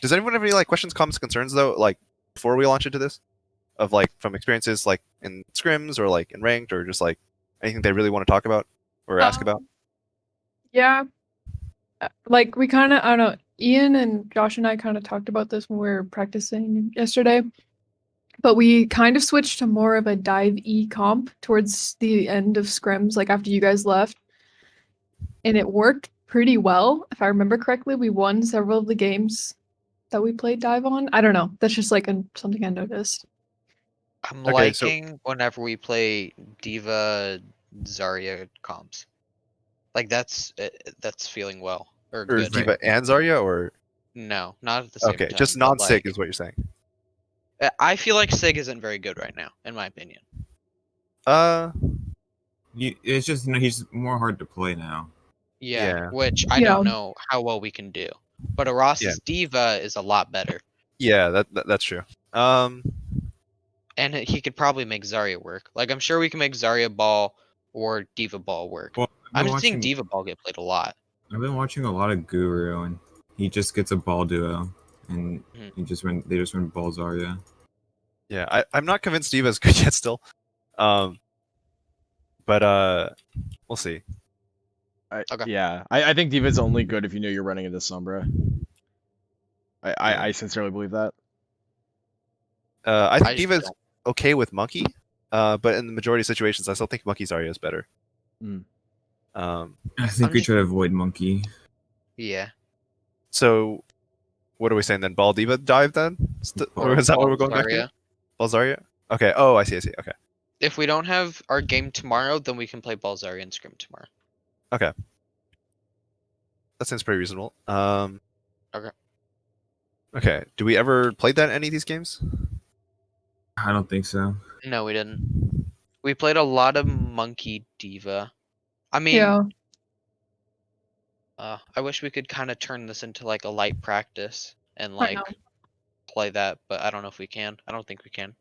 Does anyone have any like questions, comments, concerns though, like before we launch into this, of like from experiences like in scrims or like in ranked or just like anything they really want to talk about or ask about? Yeah. Like we kind of, I don't know, Ian and Josh and I kind of talked about this when we were practicing yesterday, but we kind of switched to more of a dive E comp towards the end of scrims, like after you guys left. And it worked pretty well. If I remember correctly, we won several of the games that we played dive on. I don't know. That's just like something I noticed. I'm Okay, so- liking whenever we play Diva Zarya comps. Like that's feeling well or Or good. Diva and Zarya, or No, not at the same okay, time. just but, non-sig like, is what you're saying. I feel like Sig isn't very good right now, in my opinion. It's just he's more hard to play now. Yeah, Yeah. which I Yeah. don't know how well we can do. But Aras's Diva is a lot better. Yeah, that's true. And he could probably make Zarya work. Like, I'm sure we can make Zarya ball or Diva ball work. Well, I'm just seeing Diva ball get played a lot. I've been watching a lot of Guru, and he just gets a ball duo, and they just win ball Zarya. Yeah, I'm not convinced Diva is good yet still. But we'll see. Okay. Yeah, I think Diva's only good if you know you're running into Sombra. Yeah. I sincerely believe that. I I think just Diva's don't. okay with Monkey, but in the majority of situations, I still think Monkey Zarya is better. Mm. I think we try to avoid Monkey. Yeah. So, what are we saying then? Ball Diva dive then? Or is that what we're going back to? Ball Zarya? Okay. Oh, I see. Okay. If we don't have our game tomorrow, then we can play Ball Zarya and Scrim tomorrow. Okay. That seems pretty reasonable. Okay. Okay. Do we ever play that in any of these games? I don't think so. No, we didn't. We played a lot of Monkey Diva. I mean, Yeah. I wish we could kind of turn this into like a light practice and I like know. play that, but I don't know if we can. I don't think we can.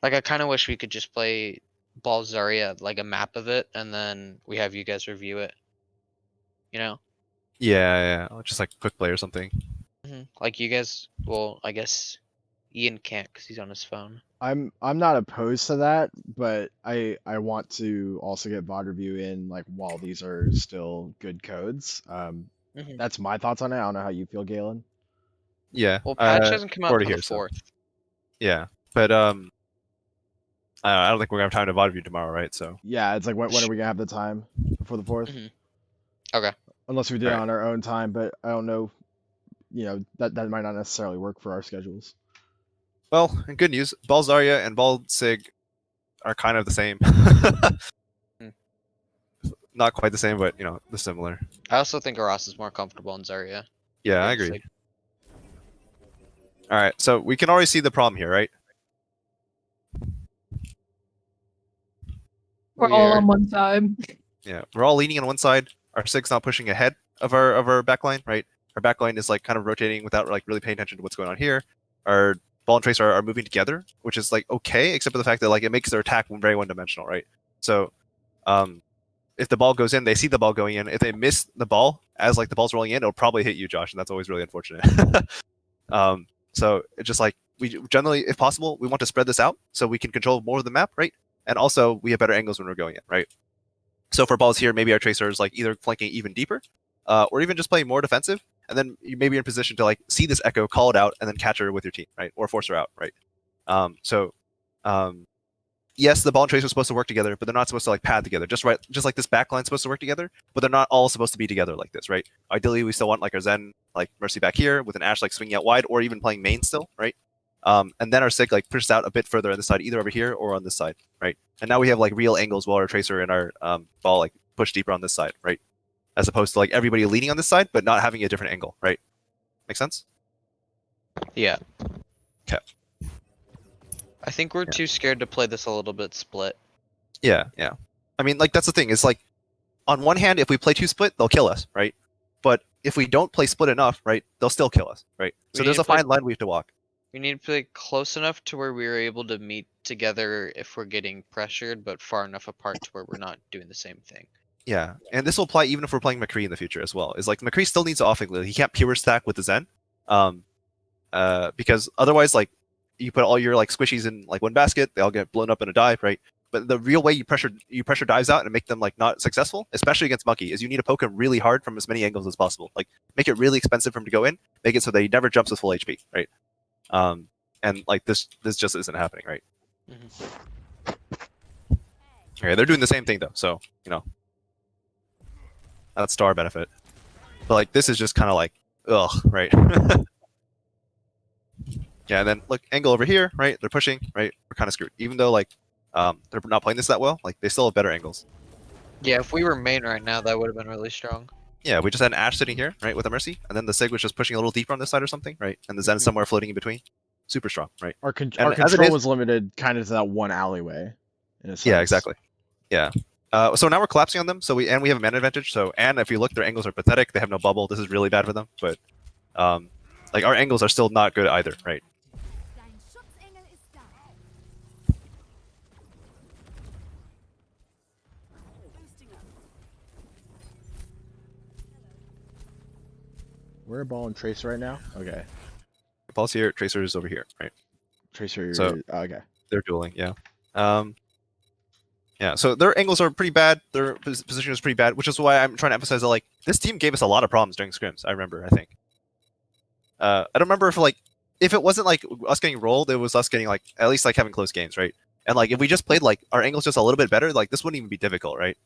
Like, I kind of wish we could just play Ball Zarya, like a map of it, and then we have you guys review it. You know? Yeah. Just like quick play or something. Like you guys, well, I guess Ian can't because he's on his phone. I'm not opposed to that, but I want to also get VOD review in like while these are still good codes. That's my thoughts on it. I don't know how you feel, Galen. Yeah. Well, patch hasn't come out already until here, the 4th. So. Yeah, but I don't think we're gonna have time to VOD review tomorrow, right? So Yeah, it's like when are we gonna have the time before the 4th? Okay. Unless we do it Alright. on our own time, but I don't know. You know that might not necessarily work for our schedules. Well, and good news, Ball Zarya and Ball Sig are kind of the same. Not quite the same, but you know, they're similar. I also think Aras is more comfortable in Zarya. Yeah, I agree. All right, so we can already see the problem here, right? We're all on one side. Yeah, we're all leaning on one side. Our Sig's not pushing ahead of our backline, right? Our backline is like kind of rotating without like really paying attention to what's going on here. Our Ball and Trace are moving together, which is like okay, except for the fact that like it makes their attack very one-dimensional, right? So, if the ball goes in, they see the ball going in. If they miss the ball as like the ball's rolling in, it'll probably hit you, Josh, and that's always really unfortunate. So it's just like we generally, if possible, we want to spread this out so we can control more of the map, right? And also we have better angles when we're going in, right? So for balls here, maybe our tracer is like either flanking even deeper, or even just playing more defensive, and then you may be in position to like see this echo, call it out, and then catch her with your team, right? Or force her out, right? Yes, the ball and tracer are supposed to work together, but they're not supposed to like pad together. Just like this backline's supposed to work together, but they're not all supposed to be together like this, right? Ideally, we still want like our Zen, like Mercy back here with an Ashe like swinging out wide, or even playing main still, right? And then our Sig like pushes out a bit further on this side, either over here or on this side, right? And now we have like real angles while our tracer and our ball like push deeper on this side, right? As opposed to like everybody leaning on this side, but not having a different angle, right? Make sense? Yeah. Okay. I think we're too scared to play this a little bit split. Yeah. I mean, like that's the thing. It's like, on one hand, if we play too split, they'll kill us, right? But if we don't play split enough, right, they'll still kill us, right? So there's a fine line we have to walk. We need to play close enough to where we're able to meet together if we're getting pressured, but far enough apart to where we're not doing the same thing. Yeah, and this will apply even if we're playing McCree in the future as well. Is like McCree still needs to off angle. He can't pure stack with the Zen, because otherwise, like, you put all your like squishies in like one basket, they all get blown up in a dive, right? But the real way you pressure dives out and make them like not successful, especially against Monkey, is you need to poke him really hard from as many angles as possible. Like, make it really expensive for him to go in, make it so that he never jumps with full HP, right? And like this just isn't happening, right? Okay, they're doing the same thing though, so you know. That's star benefit. But like this is just kind of like, ugh, right? Yeah, and then look, angle over here, right? They're pushing, right? We're kind of screwed. Even though like they're not playing this that well, like they still have better angles. Yeah, if we were main right now, that would have been really strong. Yeah, we just had an Ashe sitting here, right, with a Mercy, and then the Sig was just pushing a little deeper on this side or something, right? And the Zen is somewhere floating in between. Super strong, right? Our And control as it is- was limited kind of to that one alleyway. In a sense. Yeah, exactly. Yeah. So now we're collapsing on them. So we have a mana advantage. So and if you look, their angles are pathetic. They have no bubble. This is really bad for them. But like our angles are still not good either, right? Dein Schutzengel ist da. We're a ball and Tracer right now. Okay, Pulse here, Tracer is over here, right? Tracer. So- Okay. They're dueling, yeah. Yeah, so their angles are pretty bad. Their position is pretty bad, which is why I'm trying to emphasize that like this team gave us a lot of problems during scrims. I remember, I think. I don't remember if it wasn't like us getting rolled, it was us getting like at least like having close games, right? And like if we just played like our angles just a little bit better, like this wouldn't even be difficult, right?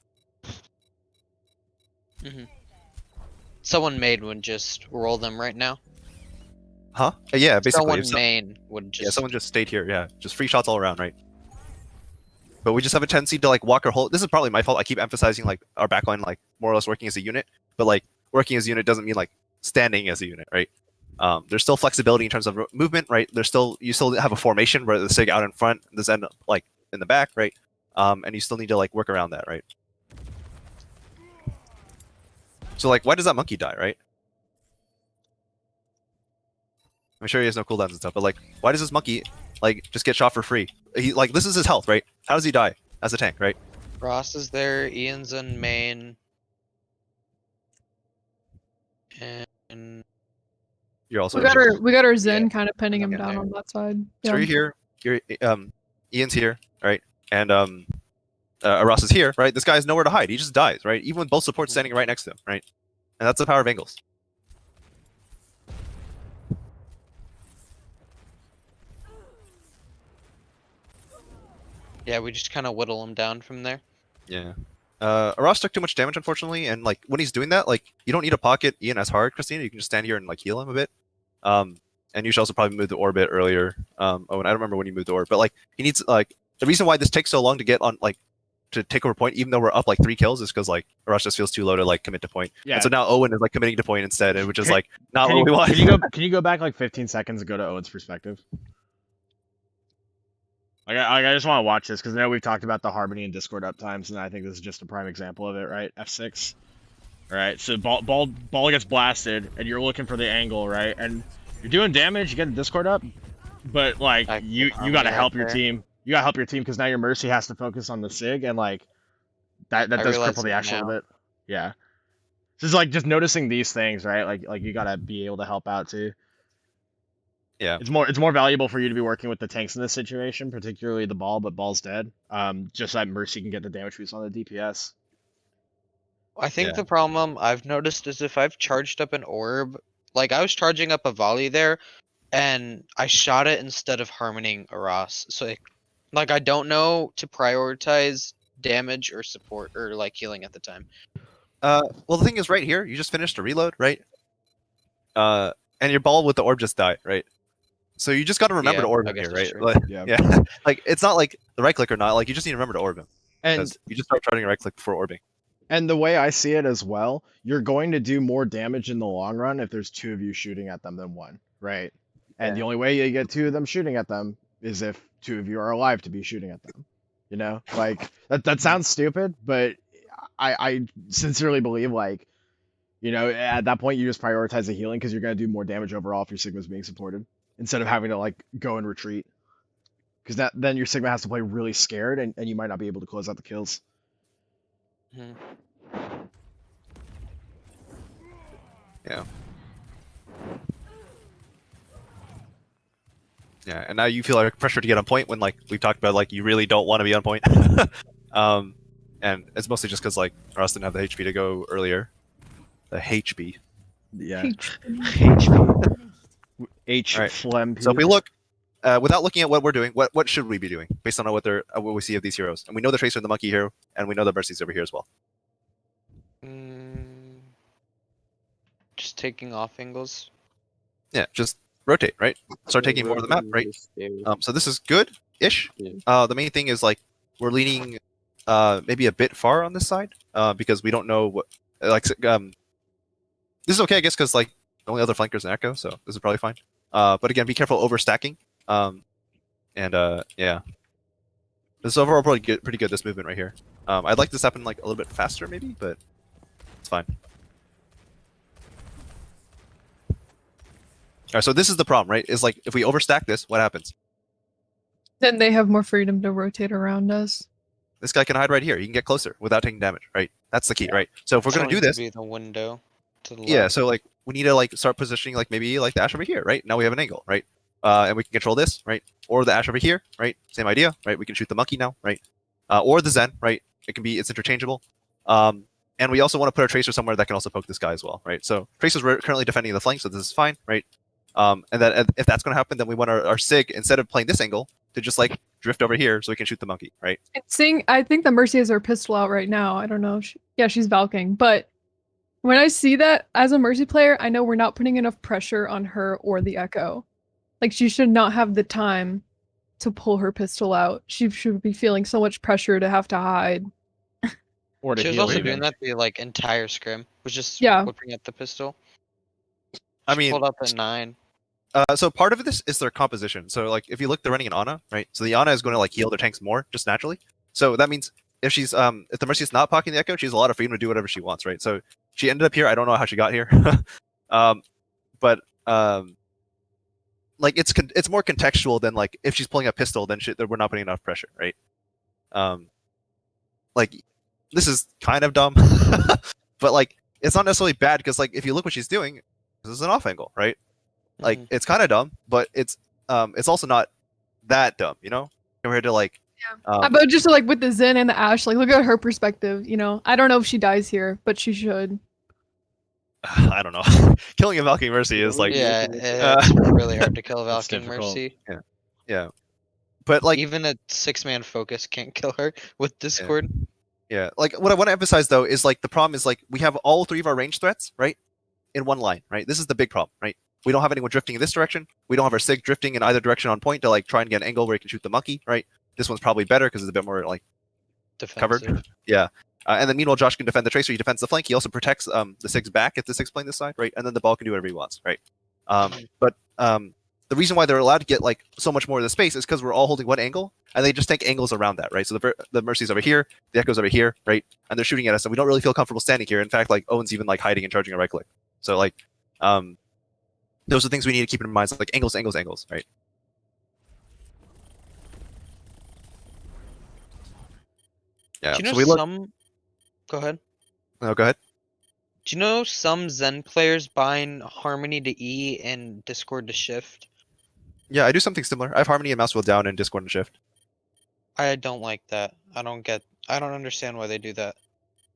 Someone made would just roll them right now. Huh? Yeah, basically. Someone If main would just. Yeah, someone just stayed here. Yeah, just free shots all around, right? But we just have a tendency to like walk our whole. This is probably my fault. I keep emphasizing like our backline like more or less working as a unit, but like working as a unit doesn't mean like standing as a unit, right? There's still flexibility in terms of movement, right? You still have a formation where the Sig out in front, the Zen like in the back, right? And you still need to like work around that, right? So like, why does that monkey die, right? I'm sure he has no cooldowns and stuff, but like, why does this monkey like just get shot for free? He like this is his health, right? How does he die as a tank, right? Ross is there. Ian's in main. And You're also We got our Zen Yeah. kind of pinning him Okay, down there. on that side. So Yeah. you're here. You're Ian's here, right? And Ross is here, right? This guy has nowhere to hide. He just dies, right? Even with both supports standing right next to him, right? And that's the power of angles. yeah, we just kind of whittle him down from there. Yeah. Ross took too much damage, unfortunately, and like when he's doing that, like you don't need to pocket Ian as hard, Christina. You can just stand here and like heal him a bit. And you should also probably move the orbit earlier. Oh, and I don't remember when you moved the orb, but like he needs like the reason why this takes so long to get on like to take over point, even though we're up like 3 kills, is because like Ross just feels too low to like commit to point. Yeah. And so now Owen is like committing to point instead, which is Can- like not Can what we want. can you go back like 15 seconds and go to Owen's perspective? Like I just want to watch this because I know we've talked about the Harmony and Discord uptimes, and I think this is just a prime example of it, right? F6. All right, so ball gets blasted, and you're looking for the angle, right? And you're doing damage, you get the Discord up, but like Like, you Harmony gotta right help your there. team. You gotta help your team because now your Mercy has to focus on the Sig, and like that I does realize cripple the it Ashe a little now. bit. Yeah. Just like noticing these things, right? Like you gotta be able to help out too. Yeah. It's more valuable for you to be working with the tanks in this situation, particularly the ball, but ball's dead. Just so that Mercy can get the damage boost on the DPS. I think Yeah. the problem I've noticed is if I've charged up an orb, like I was charging up a volley there, and I shot it instead of harmoning a Ross. So like I don't know to prioritize damage or support or like healing at the time. Well, the thing is, right here, you just finished a reload, right? And your ball with the orb just died, right? So you just got to remember Yeah, to orb I him guess here, that's right? true. Like, Yeah. yeah. Like it's not like the right click or not. Like you just need to remember to orb him. And 'Cause you just start charging a right click before orbing. and the way I see it as well, you're going to do more damage in the long run if there's 2 of you shooting at them than 1, right? And the only way you get 2 of them shooting at them is if 2 of you are alive to be shooting at them. You know, like that sounds stupid, but I sincerely believe like, you know, at that point you just prioritize the healing because you're gonna do more damage overall if your Sigma's being supported instead of having to like go and retreat. Because then your Sigma has to play really scared and you might not be able to close out the kills. Mhm. Yeah. Yeah, and now you feel like pressure to get on point when like we've talked about like you really don't want to be on point. And it's mostly just because like Ross didn't have the HP to go earlier. The HB. Yeah. HP. H Alright. phlegm. So if we look, without looking at what we're doing, what should we be doing based on what we see of these heroes? And we know the Tracer and the Monkey here, and we know the Mercy's over here as well. Just taking off angles. Yeah, just rotate, right? Start taking more of the map, right? So this is good-ish. Yeah. The main thing is like we're leaning maybe a bit far on this side because we don't know what like this is okay, I guess, because like the only other flanker is an Echo, so this is probably fine. But again, be careful overstacking. Yeah, this is overall pretty good. This movement right here. I'd like this to happen like a little bit faster, maybe, but it's fine. All right, so this is the problem, right? Is like if we overstack this, what happens? Then they have more freedom to rotate around us. This guy can hide right here. He can get closer without taking damage, right? That's the key, right? So if we're gonna Going do to this, be the window to the yeah. left. So like we need to like start positioning like maybe like the Ash over here, right? Now we have an angle, right? And we can control this, right? Or the Ash over here, right? Same idea, right? We can shoot the Monkey now, right? Or the Zen, right? It's interchangeable. And we also want to put a Tracer somewhere that can also poke this guy as well, right? So Tracer's currently defending the flank, so this is fine, right? And then if that's going to happen, then we want our Sig, instead of playing this angle, to just like drift over here so we can shoot the Monkey, right? And seeing, I think the Mercy has her pistol out right now. I don't know. Yeah, she's Valking. But when I see that as a Mercy player, I know we're not putting enough pressure on her or the Echo. Like, she should not have the time to pull her pistol out. She should be feeling so much pressure to have to hide. Or to She was heal also even. doing that the like entire scrim. Was just Yeah. whipping up the pistol. I She mean, pulled up at 9. so part of this is their composition. So like if you look, they're running an Ana, right? So the Ana is going to like heal their tanks more just naturally. So that means if if the Mercy's not pocketing the Echo, she has a lot of freedom to do whatever she wants, right? So she ended up here. I don't know how she got here, but like it's more contextual than like if she's pulling a pistol, then we're not putting enough pressure, right? Like this is kind of dumb, but like it's not necessarily bad because like if you look what she's doing, this is an off angle, right? Like it's kind of dumb, but it's also not that dumb, you know, compared to like. But just like with the Zen and the Ash, like look at her perspective. You know, I don't know if she dies here, but she should. I don't know. Killing a Valkyrie Mercy is like Yeah, it's really hard to kill It's Valkyrie difficult. Mercy. yeah, but like Even a 6-man focus can't kill her with Discord. yeah, like what I want to emphasize though is like the problem is like we have all three of our range threats right in one line, right? This is the big problem, right? We don't have anyone drifting in this direction. We don't have our Sig drifting in either direction on point to like try and get an angle where he can shoot the Monkey, right? This one's probably better because it's a bit more like Defensive. covered. Yeah. And then meanwhile, Josh can defend the Tracer. He defends the flank. He also protects the Sig's back if the Sig's playing this side, right? And then the ball can do whatever he wants, right? But the reason why they're allowed to get like so much more of the space is because we're all holding one angle, and they just take angles around that, right? So the Mercy's over here, the Echo's over here, right? And they're shooting at us, and we don't really feel comfortable standing here. In fact, like Owen's even like hiding and charging a right click. So like, those are things we need to keep in mind. So, like angles, right? Yeah. Do you know so we look. some? Go ahead. No, go ahead. Do you know some Zen players bind Harmony to E and Discord to Shift? Yeah, I do something similar. I have Harmony and mouse wheel down and Discord and Shift. I don't like that. I don't understand why they do that.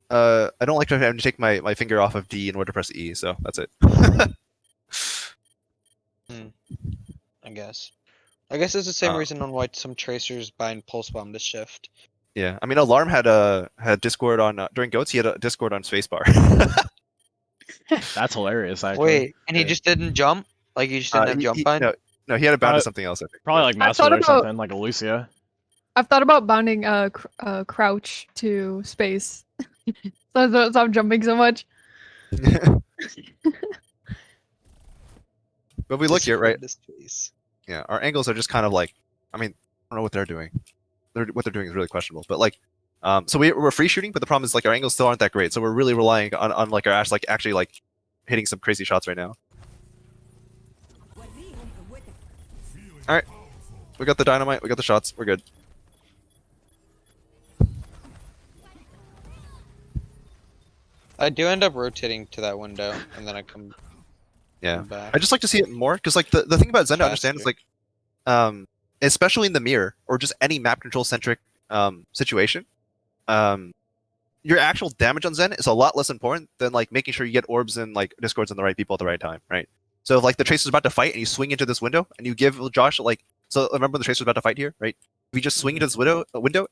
I don't like to have to take my finger off of D in order to press E, so that's it. I guess. I guess it's the same Uh. reason on why some tracers bind Pulse Bomb to Shift. Yeah, I mean, Alarm had Discord on during Goats. He had a Discord on Spacebar. That's hilarious. Actually. Wait, and he Yeah. just didn't jump? Like he just didn't have jump bind? No, he had it bound to something else. I think. Probably like I Master thought or about- something, like a Lucia. I've thought about bounding Crouch to space. so I'm jumping so much. But we look here, right? Discord to space. Yeah, our angles are just kind of like, I mean, I don't know what they're doing. What they're doing is really questionable. But like, so we're free shooting, but the problem is like our angles still aren't that great. So we're really relying on like our Ash like actually like hitting some crazy shots right now. All right, we got the dynamite, we got the shots, we're good. I do end up rotating to that window, and then I come Yeah. back. I just like to see it more because like the thing about Zen to understand is Faster. like especially in the mirror or just any map control centric situation, your actual damage on Zen is a lot less important than like making sure you get orbs and like discords on the right people at the right time, right? So if like the Tracer's about to fight and you swing into this window and you give Josh like, so remember the Tracer's about to fight here, right? If you just swing into this window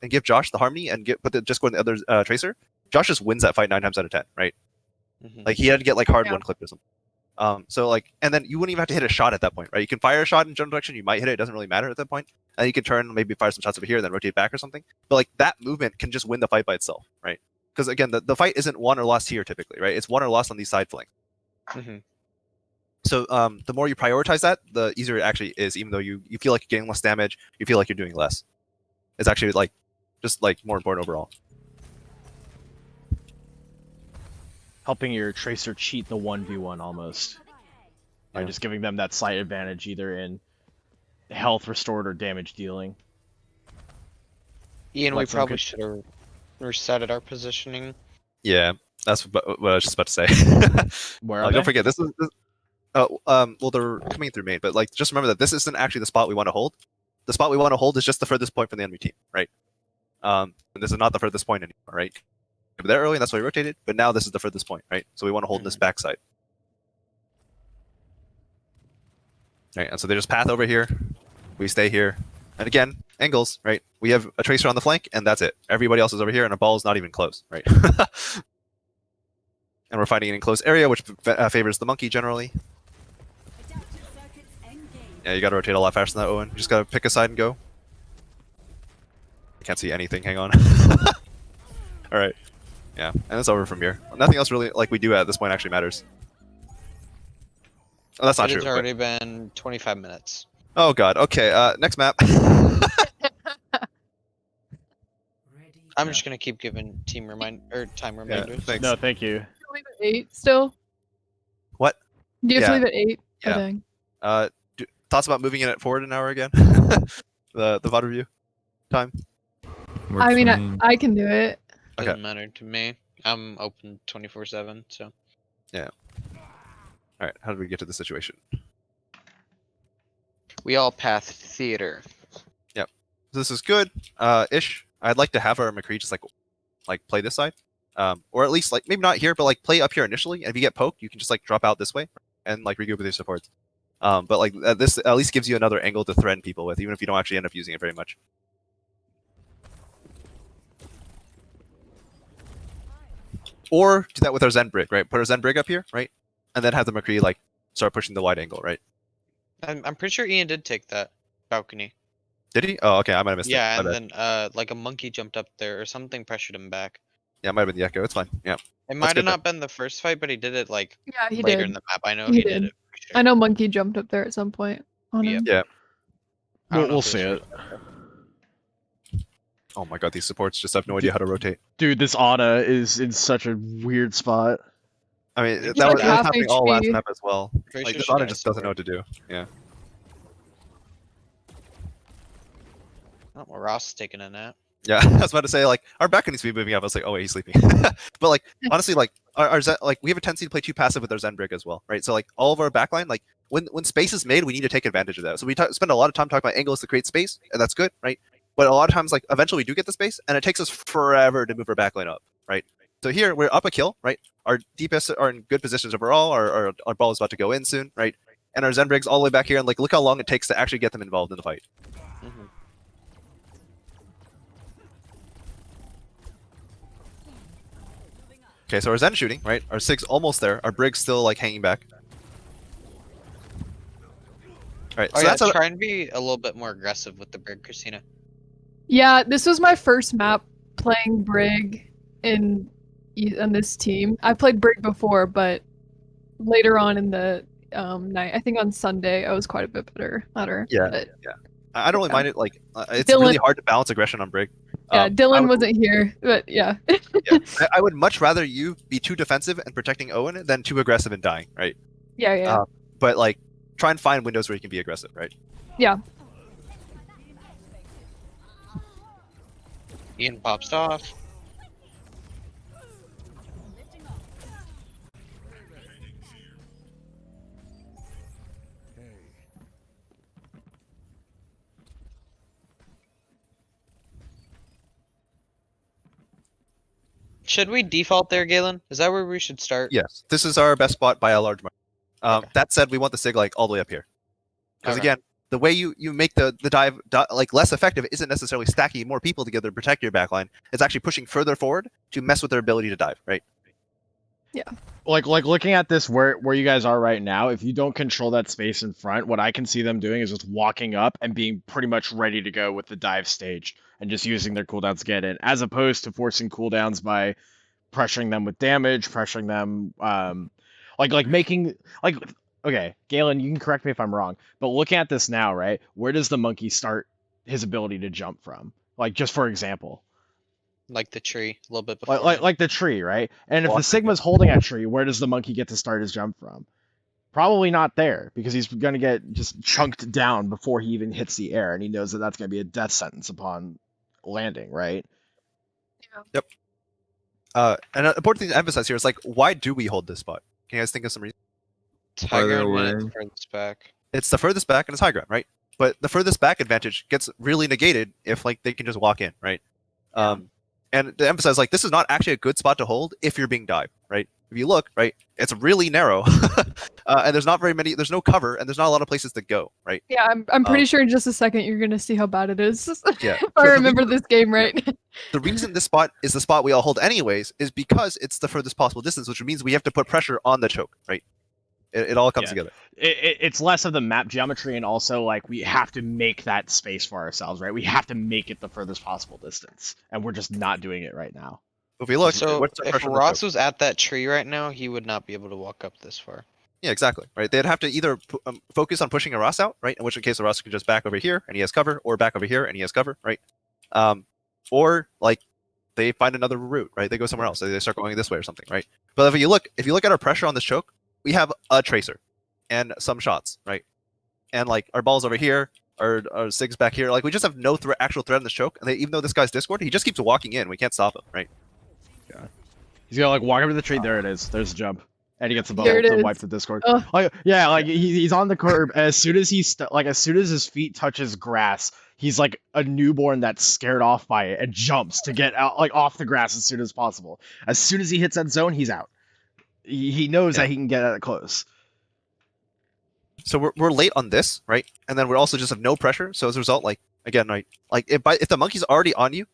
and give Josh the harmony and put the discord in the other Tracer, Josh just wins that fight 9 times out of 10, right? Mhm. Like he had to get like hard Yeah. one clip or something. So like, and then you wouldn't even have to hit a shot at that point, right? You can fire a shot in general direction, you might hit it, it doesn't really matter at that point. And you can turn, maybe fire some shots over here, then rotate back or something. But like that movement can just win the fight by itself, right? Because again, the fight isn't won or lost here typically, right? It's won or lost on these side flanks. Mhm. So the more you prioritize that, the easier it actually is, even though you feel like you're getting less damage, you feel like you're doing less. It's actually like just like more important overall. Helping your Tracer cheat the 1v1 almost. By Yeah. just giving them that slight advantage either in health restored or damage dealing. Ian, Like we some probably good- should have resetted our positioning. Yeah, that's what I was just about to say. Where are Don't they? forget this is. Well, they're coming through main, but like just remember that this isn't actually the spot we want to hold. The spot we want to hold is just the furthest point from the enemy team, right? And this is not the furthest point anymore, right? We were there early, and that's why we rotated. But now this is the furthest point, right? So we want to hold in this backside. Right, and so they just path over here. We stay here, and again, angles, right? We have a tracer on the flank, and that's it. Everybody else is over here, and our ball is not even close, right? And we're fighting an enclosed area, which favors the monkey generally. Adaptive circuits engaged. Yeah, you gotta rotate a lot faster than that, Owen. You just gotta pick a side and go. I can't see anything, hang on. Alright. Yeah, and it's over from here. Nothing else really like we do at this point actually matters. Oh, that's not It true. has but- already been 25 minutes. Oh god, okay, next map. I'm Yeah. just gonna keep giving time reminders. thanks. No, thank you. You leave at 8 still? What? Do you have Yeah. to leave at 8? Yeah. Oh, dang. Thoughts about moving it forward an hour again? the VOD review time? Works I for mean, me. I can do it. Okay. Doesn't matter to me. I'm open 24/7, so. Alright, how did we get to this situation? We all path theater. This is good, ish. I'd like to have our McCree just like play this side. Or at least like maybe not here, but like play up here initially, and if you get poked, you can just like drop out this way and like regroup with your supports. But like this at least gives you another angle to threaten people with, even if you don't actually end up using it very much. Or do that with our Zen Brig, right? Put our Zen Brig up here, right? And then have the McCree like start pushing the wide angle, right? I'm pretty sure Ian did take that balcony. Did he? Oh, okay, I might have missed Yeah, it. My and bad. then like a monkey jumped up there or something pressured him back. Yeah, it might have been the echo. It's fine. Yeah. It might good have not been the first fight, but he did it like Yeah, he later did. in the map. I know He he did did. it. For sure. I know Monkey jumped up there at some point. On Yep. him. Yeah. I don't know We'll if see was it. Oh my god, these supports just have no idea how to rotate. Dude, this Ana is in such a weird spot. I mean, He's that like was half happening all last HP. map as well. Pretty Like, sure this she Ana dies just doesn't know somewhere. what to do. Yeah. Oh, well, Ross is taking a nap. Yeah, I was about to say, like, our back needs to be moving up. I was like, oh wait, he's sleeping. But like, honestly, like, our Zen, like, we have a tendency to play too passive with our Zen Brig as well, right? So like, all of our backline, like, when space is made, we need to take advantage of that. So we spend a lot of time talking about angles to create space, and that's good, right? But a lot of times, like, eventually we do get the space, and it takes us forever to move our backline up, right? So here we're up a kill, right? Our DPS are in good positions overall. Our ball is about to go in soon, right? And our Zen Brig's all the way back here, and like, look how long it takes to actually get them involved in the fight. Mhm. Okay, so our Zen shooting, right? Our Sig's almost there. Our Brig's still like hanging back. Alright, Oh so yeah, that's a, try and be a little bit more aggressive with the brig, Christina. Yeah, this was my first map playing Brig in this team. I played Brig before, but later on in the night, I think on Sunday, I was quite a bit better at her. Yeah. But, I don't really Yeah. mind it. Like, it's Dylan- really hard to balance aggression on Brig. yeah, I Dylan would- wasn't here, but yeah. Yeah, I would much rather you be too defensive and protecting Owen than too aggressive and dying, right? yeah, yeah. But like, try and find windows where you can be aggressive, right? Ian pops off. Should we default there, Galen? Is that where we should start? Yes, this is our best spot by a large margin. Okay. That said, we want the sig like all the way up here, because Okay. again, the way you make the dive like less effective isn't necessarily stacking more people together to protect your backline. It's actually pushing further forward to mess with their ability to dive, right? Like looking at this where you guys are right now, if you don't control that space in front, what I can see them doing is just walking up and being pretty much ready to go with the dive stage and just using their cooldowns to get in, as opposed to forcing cooldowns by pressuring them with damage, pressuring them like making like okay, Galen, you can correct me if I'm wrong, but looking at this now, right? Where does the monkey start his ability to jump from? Like just for example. Like the tree, a little bit before. Like the tree, right? And if Well, the Sigma's holding a tree, where does the monkey get to start his jump from? Probably not there, because he's going to get just chunked down before he even hits the air, and he knows that that's going to be a death sentence upon landing, right? And an important thing to emphasize here is like, why do we hold this spot? Can you guys think of some reason? It's high Farther ground when it's away. furthest back. It's the furthest back and it's high ground, right? But the furthest back advantage gets really negated if like they can just walk in, right? And to emphasize, like, this is not actually a good spot to hold if you're being dived, right? If you look, right, it's really narrow, and there's not very many. There's no cover, and there's not a lot of places to go, right? Yeah, I'm pretty sure in just a second you're gonna see how bad it is. Yeah. If So I the remember this game right. The reason this spot is the spot we all hold anyways is because it's the furthest possible distance, which means we have to put pressure on the choke, right? It all comes Yeah. together. It's less of the map geometry, and also like we have to make that space for ourselves, right? We have to make it the furthest possible distance, and we're just not doing it right now. If we look, So what's the if pressure on the Ross choke? was at that tree right now, he would not be able to walk up this far. Yeah, exactly. Right. They'd have to either focus on pushing a Ross out, right? In which case, the Ross can just back over here and he has cover, or back over here and he has cover, right? Or like they find another route, right? They go somewhere else. They start going this way or something, right? But if you look at our pressure on this choke, we have a tracer and some shots, right? And like our balls over here, our sigs back here, like we just have no actual threat on this choke. And even though this guy's Discord, he just keeps walking in. We can't stop him, right? He's gonna like walk over the tree. There it is. There's the jump, and he gets the There bubble it to is. wipe the Discord. Ugh. Like yeah, like he's on the curb. As soon as as soon as his feet touches grass, he's like a newborn that's scared off by it and jumps to get out like off the grass as soon as possible. As soon as he hits that zone, he's out. He knows that he can get at it close. So we're late on this, right? And then we also just have no pressure. So as a result, like again, right, like if the monkey's already on you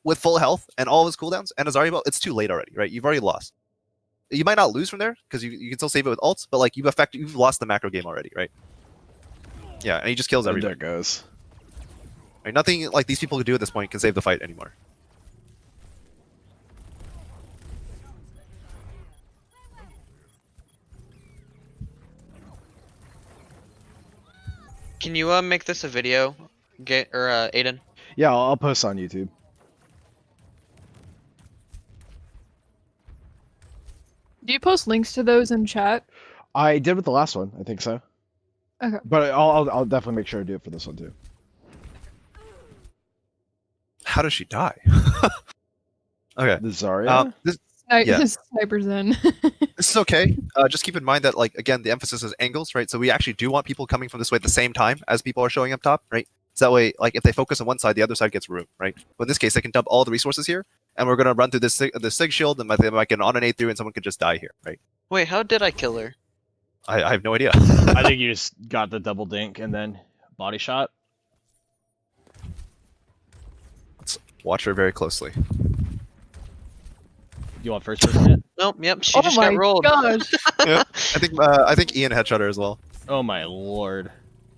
with full health and all of his cooldowns and is already it's too late already, right? You've already lost. You might not lose from there because you can still save it with ults, but like you've lost the macro game already, right? Yeah, and he just kills And there everybody. it goes. Right? Nothing like these people can do at this point can save the fight anymore. Can you make this a video, Aiden? Yeah, I'll post on YouTube. Do you post links to those in chat? I did with the last one. I think so. Okay. But I'll definitely make sure to do it for this one too. How does she die? Okay. The Zarya. This Sni- Yeah. Snipers in. this is okay. Just keep in mind that like again the emphasis is angles, right? So we actually do want people coming from this way at the same time as people are showing up top, right? So that way, like if they focus on one side, the other side gets room, right? But in this case, they can dump all the resources here, and we're gonna run through this sig shield, and they might get an on an 8 through, and someone could just die here, right? Wait, how did I kill her? I have no idea. I think you just got the double dink and then body shot. Let's watch her very closely. You want first person hit? Nope, yep, she Oh just my got rolled. gosh. I think Ian headshot her as well. Oh my lord.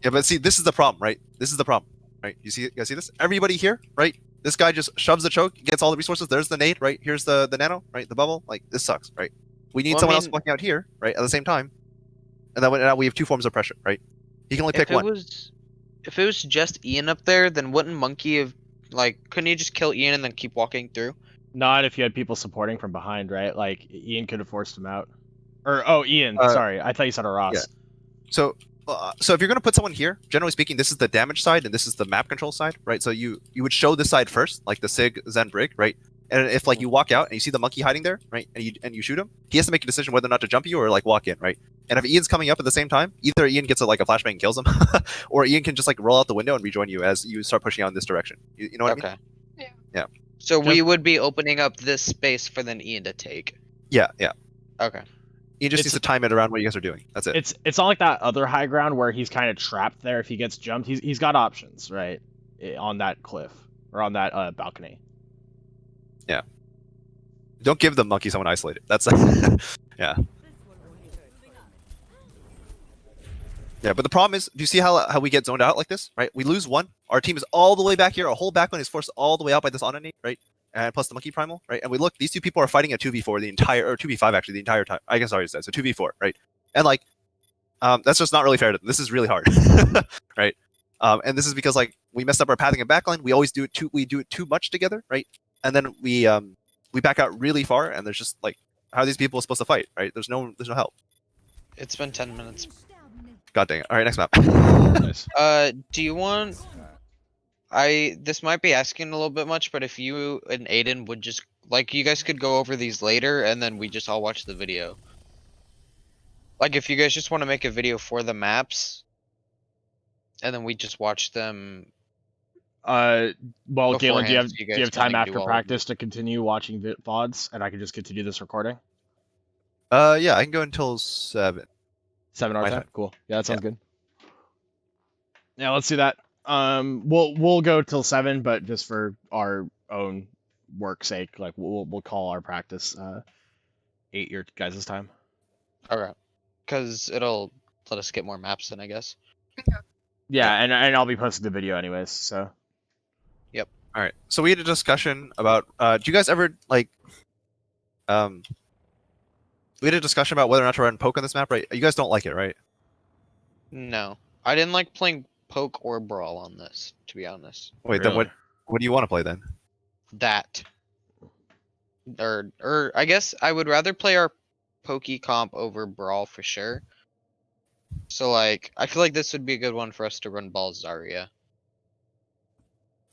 Yeah, but see, this is the problem, right? This is the problem, right? You guys see this? Everybody here, right? This guy just shoves the choke, gets all the resources. There's the nade, right? Here's the nano, right? The bubble. Like this sucks, right? We need Well, I someone else mean- walking out here, right? At the same time, and then now we have two forms of pressure, right? He can only pick If one. it was just Ian up there, then wouldn't Monkey have couldn't you just kill Ian and then keep walking through? Not if you had people supporting from behind, right? Like Ian could have forced him out. Or Ian, sorry. I thought you said a Ross. yeah. So if you're gonna put someone here, generally speaking, this is the damage side and this is the map control side, right? So you would show this side first, like the Sig Zen Brig, right? And if like you walk out and you see the monkey hiding there, right, and you shoot him, he has to make a decision whether or not to jump you or like walk in, right? And if Ian's coming up at the same time, either Ian gets a flashbang and kills him, or Ian can just like roll out the window and rejoin you as you start pushing out in this direction. You know what I mean? Okay. Yeah. So we Just- would be opening up this space for then Ian to take. Yeah. Okay. He just It's- needs to time it around what you guys are doing. That's it. It's not like that other high ground where he's kind of trapped there. If he gets jumped, he's got options, right? On that cliff or on that balcony. Don't give the monkey someone isolated. That's yeah. Yeah, but the problem is, do you see how we get zoned out like this, right? We lose one. Our team is all the way back here. Our whole backline is forced all the way out by this Onanate, right? And plus the monkey primal, right? And we look, these two people are fighting a 2v4 the entire, or 2v5 actually, the entire time. I guess I already said, so 2v4, right? And like, that's just not really fair to them. This is really hard, right? And this is because like we messed up our pathing and backline. We always do it too much together, right? And then we back out really far, and there's just like, how are these people supposed to fight, right? There's no help. It's been 10 minutes. God dang it! All right, next map. Nice. Do you want? This might be asking a little bit much, but if you and Aiden would just like, you guys could go over these later, and then we just all watch the video. Like, if you guys just want to make a video for the maps, and then we just watch them. Well, Galen, do you beforehand, have so you do you guys have time kinda do after all of practice to continue watching VODs, and I can just continue this recording? Yeah, I can go until 7. 7 hour My time. time. Cool. Yeah, that sounds good. Yeah, let's do that. We'll go till 7, but just for our own work sake, like we'll call our practice 8 your guys' time. Okay. Because it'll let us get more maps in, I guess. Yeah, and I'll be posting the video anyways. So All right. So we had a discussion about. Do you guys ever like? We had a discussion about whether or not to run poke on this map, right? You guys don't like it, right? No, I didn't like playing poke or brawl on this, to be honest. Wait, then Really? what do you want to play then? That. Or I guess I would rather play our pokey comp over brawl for sure. So like, I feel like this would be a good one for us to run ball Zarya,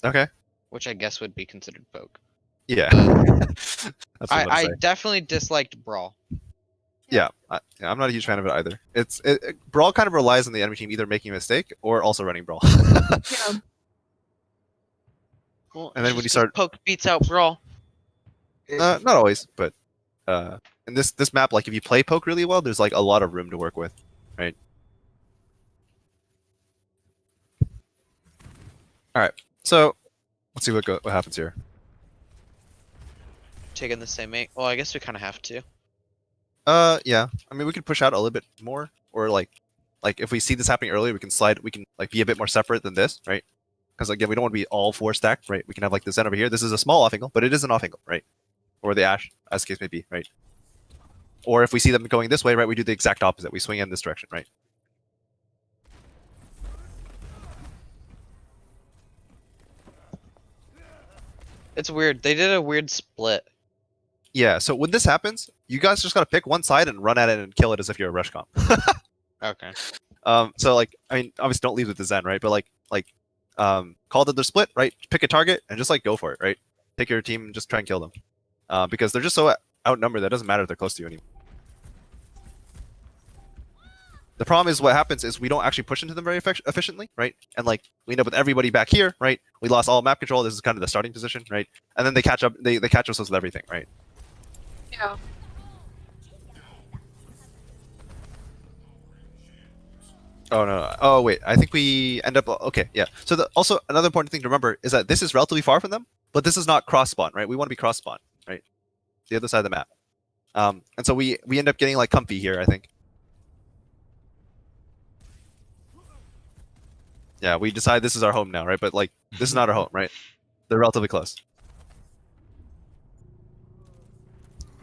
Okay. which I guess would be considered poke. Yeah. That's what I'm I say. definitely disliked brawl. Yeah, I'm not a huge fan of it either. Brawl kind of relies on the enemy team either making a mistake or also running Brawl. Yeah. Well, And then it's when you just 'cause start- poke beats out brawl. Not always, but in this map, like if you play poke really well, there's like a lot of room to work with, right? All right, so let's see what happens here. Taking the same mate. Well, I guess we kind of have to. Yeah. I mean, we could push out a little bit more, or like if we see this happening earlier, we can slide. We can like be a bit more separate than this, right? Because again, we don't want to be all 4 stacked, right? We can have like this end over here. This is a small off angle, but it is an off angle, right? Or the ash, as the case may be, right? Or if we see them going this way, right, we do the exact opposite. We swing in this direction, right? It's weird. They did a weird split. Yeah. So when this happens, you guys just gotta pick one side and run at it and kill it as if you're a rush comp. Okay. So like, I mean, obviously don't leave with the Zen, right? But call that they're split, right? Pick a target and just like go for it, right? Pick your team and just try and kill them, because they're just so outnumbered that it doesn't matter if they're close to you anymore. The problem is what happens is we don't actually push into them very efficiently, right? And like we end up with everybody back here, right? We lost all map control. This is kind of the starting position, right? And then they catch up. They catch us with everything, right? Yeah. Oh no! Oh wait, I think we end up okay. Yeah. So also another important thing to remember is that this is relatively far from them, but this is not cross spawn, right? We want to be cross spawn, right? The other side of the map. And so we end up getting like comfy here, I think. Yeah, we decide this is our home now, right? But like this is not our home, right? They're relatively close.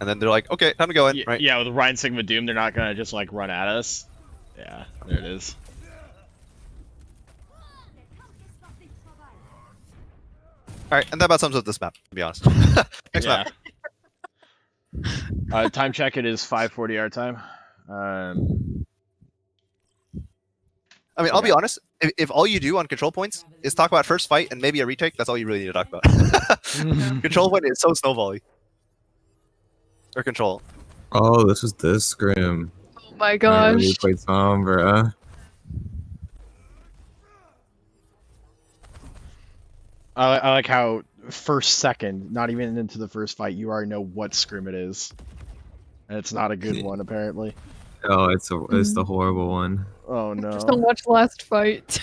And then they're like, okay, time to go in, right? Yeah, with Ryan Sigma Doom, they're not gonna just like run at us. Yeah, there it is. All right, and that about sums up this map, to be honest. Next Yeah. map. Time check. It is 5:40 our time. I mean, I'll be Okay. honest. If all you do on control points is talk about first fight and maybe a retake, that's all you really need to talk about. Control point is so snowbally. Or control. Oh, this was this scrim. Oh my I gosh. really played Sombra. I like how first second, not even into the first fight, you already know what scrim it is, and it's not a good one apparently. Oh, it's the horrible one. Oh Just don't no. watch the last fight.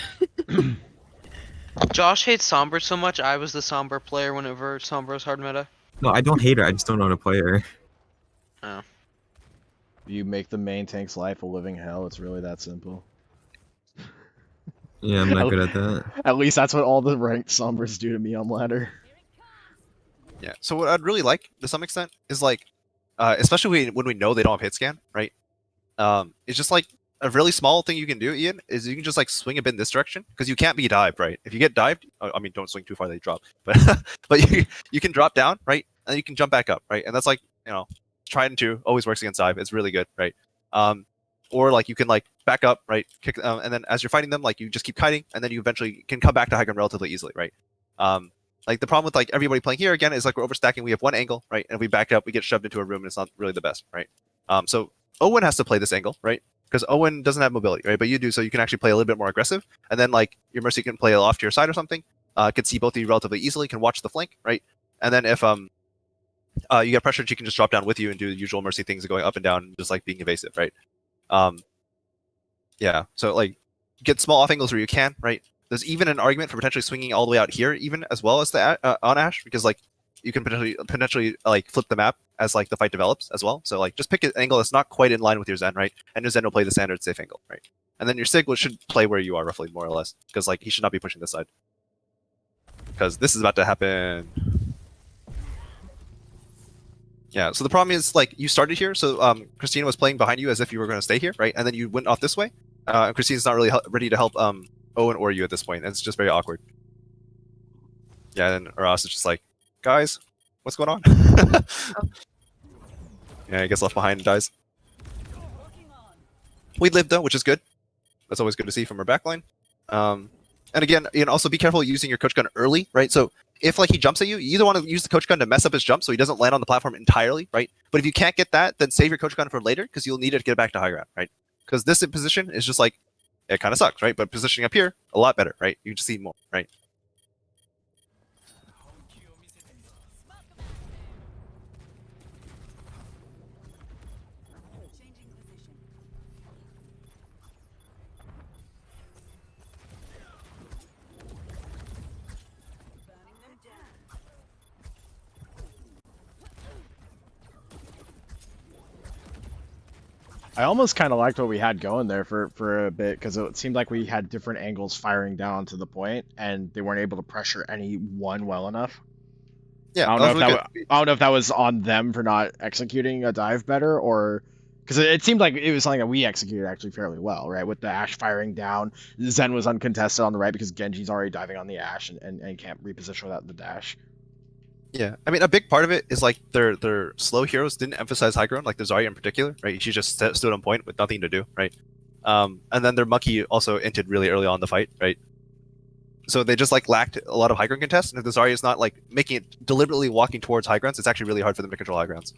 Josh hates Sombra so much. I was the Sombra player whenever Sombra was hard meta. No, I don't hate her. I just don't know how to play her. Oh. You make the main tank's life a living hell. It's really that simple. Yeah, I'm not good at that. At least that's what all the ranked Sombras do to me on ladder. Yeah. So what I'd really like to some extent is like, especially when we know they don't have hit scan, right? It's just like a really small thing you can do, Ian, is you can just like swing a bit in this direction because you can't be dived, right? If you get dived, I mean, don't swing too far; they drop. But but you can drop down, right, and you can jump back up, right? And that's like tried and true, always works against dive. It's really good, right? Or like you can like back up, right, kick, and then as you're fighting them, like you just keep kiting, and then you eventually can come back to high ground relatively easily, right? Like the problem with like everybody playing here again is like we're overstacking. We have one angle, right, and if we back up, we get shoved into a room, and it's not really the best, right? So Owen has to play this angle, right? Because Owen doesn't have mobility, right? But you do, so you can actually play a little bit more aggressive, and then like your Mercy can play off to your side or something. Can see both of you relatively easily, can watch the flank, right? And then if you get pressured, she can just drop down with you and do the usual Mercy things, going up and down, just like being evasive, right? Yeah. So like get small off angles where you can, right? There's even an argument for potentially swinging all the way out here, even as well as the on Ash, because like you can potentially like flip the map as like the fight develops as well. So like just pick an angle that's not quite in line with your Zen, right? And your Zen will play the standard safe angle, right? And then your Sig should play where you are roughly, more or less, because like he should not be pushing this side, because this is about to happen. Yeah. So the problem is like you started here, so Christina was playing behind you as if you were going to stay here, right? And then you went off this way. And Christina's not really ready to help Owen or you at this point, and it's just very awkward. Yeah, and Aras is just like, guys, what's going on? Yeah, he gets left behind and dies. We lived though, which is good. That's always good to see from our backline. And again, also be careful using your coach gun early, right? So if like he jumps at you, you either want to use the coach gun to mess up his jump so he doesn't land on the platform entirely, right? But if you can't get that, then save your coach gun for later because you'll need it to get back to high ground, right? Because this position is just like, it kind of sucks, right? But positioning up here, a lot better, right? You just see more, right? Changing position. Burning them down. I almost kind of liked what we had going there for a bit because it seemed like we had different angles firing down to the point, and they weren't able to pressure any one well enough. Yeah, I don't know if that was on them for not executing a dive better, or because it seemed like it was something that we executed actually fairly well, right? With the Ash firing down, Zen was uncontested on the right because Genji's already diving on the Ash and can't reposition without the dash. Yeah, I mean, a big part of it is like their slow heroes didn't emphasize high ground, like the Zarya in particular, right? She just stood on point with nothing to do, right? And then their monkey also inted really early on in the fight, right? So they just like lacked a lot of high ground contests, and if the Zarya is not like making it deliberately walking towards high grounds, it's actually really hard for them to control high grounds.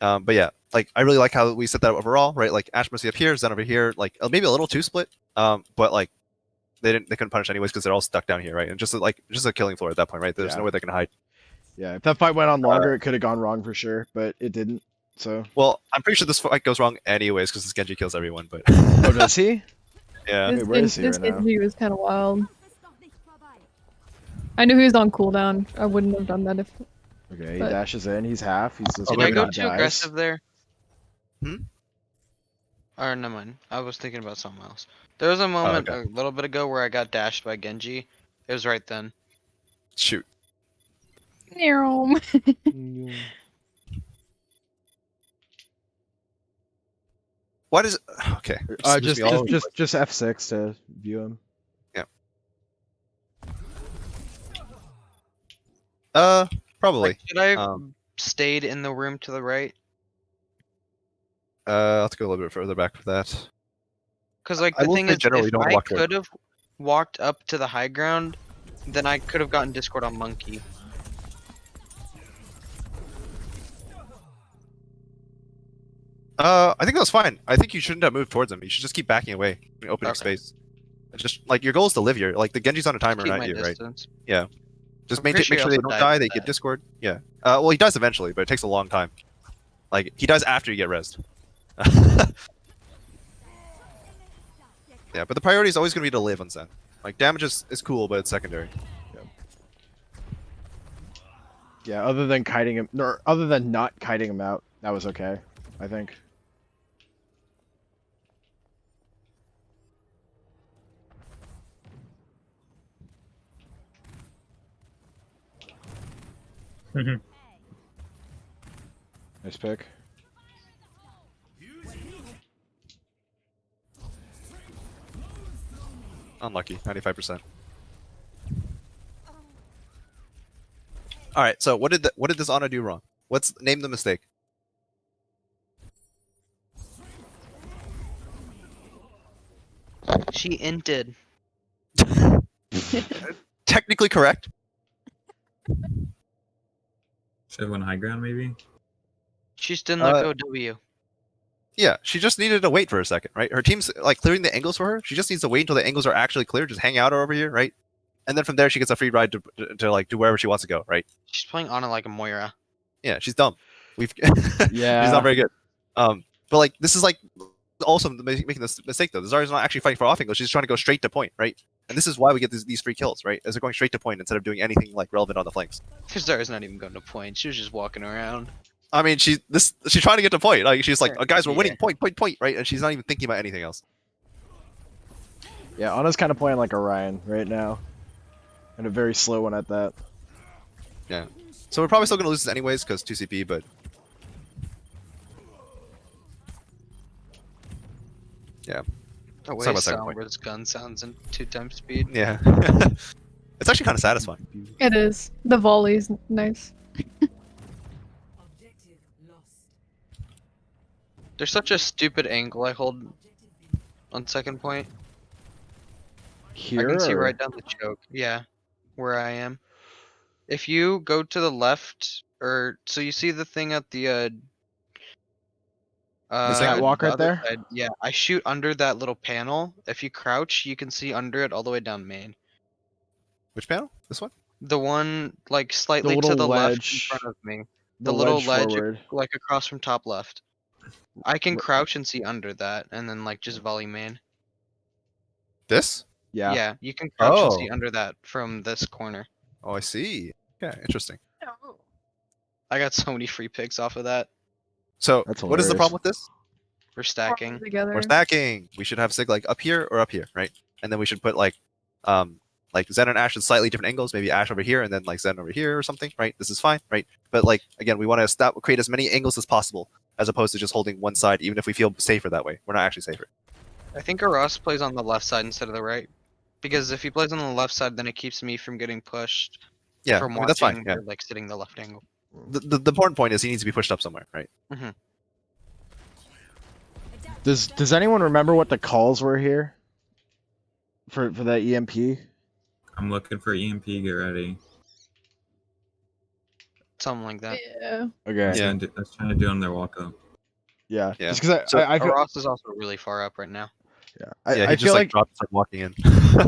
But yeah, like I really like how we set that up overall, right? Like Ash Mercy up here, Zen over here, like maybe a little too split, but like they couldn't punish anyways because they're all stuck down here, right? And just a killing floor at that point, right? There's Yeah. no way they can hide. Yeah, if that fight went on longer, it could have gone wrong for sure, but it didn't. So. Well, I'm pretty sure this fight goes wrong anyways because this Genji kills everyone. But Oh, does he? yeah, Wait, where is he His right now? Genji was kind of wild. Das ist noch nicht vorbei. I knew he was on cooldown. I wouldn't have done that if. Okay, he But- dashes in. He's half. He's just Did Okay, I go dies. too aggressive there? Hmm? Or never mind. I was thinking about something else. There was a moment okay. a little bit ago where I got dashed by Genji. It was right then. shoot. Why does okay? Just F6 to view him. Probably. Like, should I have Um, stayed in the room to the right? I'll have to go a little bit further back for that. Because like I the will thing say is, generally you if don't wanna I walk toward could have walked up to the high ground, then I could have gotten Discord on Monkey. I think that was fine. I think you shouldn't have moved towards him. You should just keep backing away, opening Okay. space. Just like your goal is to live here. Like the Genji's on a timer, Keep not my you, right? distance. Just I'm make pretty sure sure they he don't also die. died They for get that. Discord. Yeah. Well, he dies eventually, but it takes a long time. Like he dies after you get rezzed. Yeah, but the priority is always going to be to live on Zen. Like damage is cool, but it's secondary. Yeah, other than kiting him, or other than not kiting him out, that was okay, I think. Nice pick. Unlucky, 95%. All right, so what did this Ana do wrong? Name the mistake? She inted. Technically correct. Should have went high ground maybe. She just didn't let Uh, go W. Yeah, she just needed to wait for a second, right? Her team's like clearing the angles for her. She just needs to wait until the angles are actually clear. Just hang out over here, right? And then from there, she gets a free ride to like do wherever she wants to go, right? She's playing Ana like a Moira. Yeah, she's dumb. She's Yeah. not very good. But like this is like also making this mistake though. The Zarya's not actually fighting for off angles. She's trying to go straight to point, right? And this is why we get these free kills, right? As they're going straight to point instead of doing anything like relevant on the flanks. Zara's not even going to point. She was just walking around. I mean, she's trying to get to point. Like she's like, Sure. oh, guys, we're Yeah. winning, point, right? And she's not even thinking about anything else. Yeah, Ana's kind of playing like Orion right now. And a very slow one at that. So we're probably still gonna lose this anyways because 2 CP, but The talk way about second point. Sombre's gun sounds in 2x speed. yeah, it's actually kind of satisfying. It is. The volley's nice. Objective lost. There's such a stupid angle I hold on second point. Here? I can see or- right down the choke. Yeah, where I am. If you go to the left, or so you see the thing at the catwalk the right other there? side. Yeah, I shoot under that little panel. If you crouch, you can see under it all the way down main. Which panel? This one? The one like slightly to little the left in ledge. front of me. The little ledge forward. like across from top left. I can Wh- crouch and see under that, and then like just volley main. This? Yeah. Yeah, you can crouch and see Oh. under that from this corner. Oh, I see. Yeah, interesting. I got so many free picks off of that So That's what is the hilarious. problem with this? for stacking. Together. We're stacking. We should have Sig like up here or up here, right? And then we should put like Zen and Ash in slightly different angles. Maybe Ash over here and then like Zen over here or something, right? This is fine, right? But like again, we want to create as many angles as possible as opposed to just holding one side, even if we feel safer that way. We're not actually safer. I think Aras plays on the left side instead of the right. Because if he plays on the left side, then it keeps me from getting pushed Yeah, from I mean, that's fine. watching Yeah. or, like sitting the left angle. The important point is he needs to be pushed up somewhere, right? Does anyone remember what the calls were here? For that EMP? I'm looking for EMP. Get ready. Something like that. Yeah. Okay. Yeah. I was trying to do on their walk up. Yeah. Yeah. Just because So I feel, Aras is also really far up right now. yeah. Yeah, I he feel just like dropped and started walking in.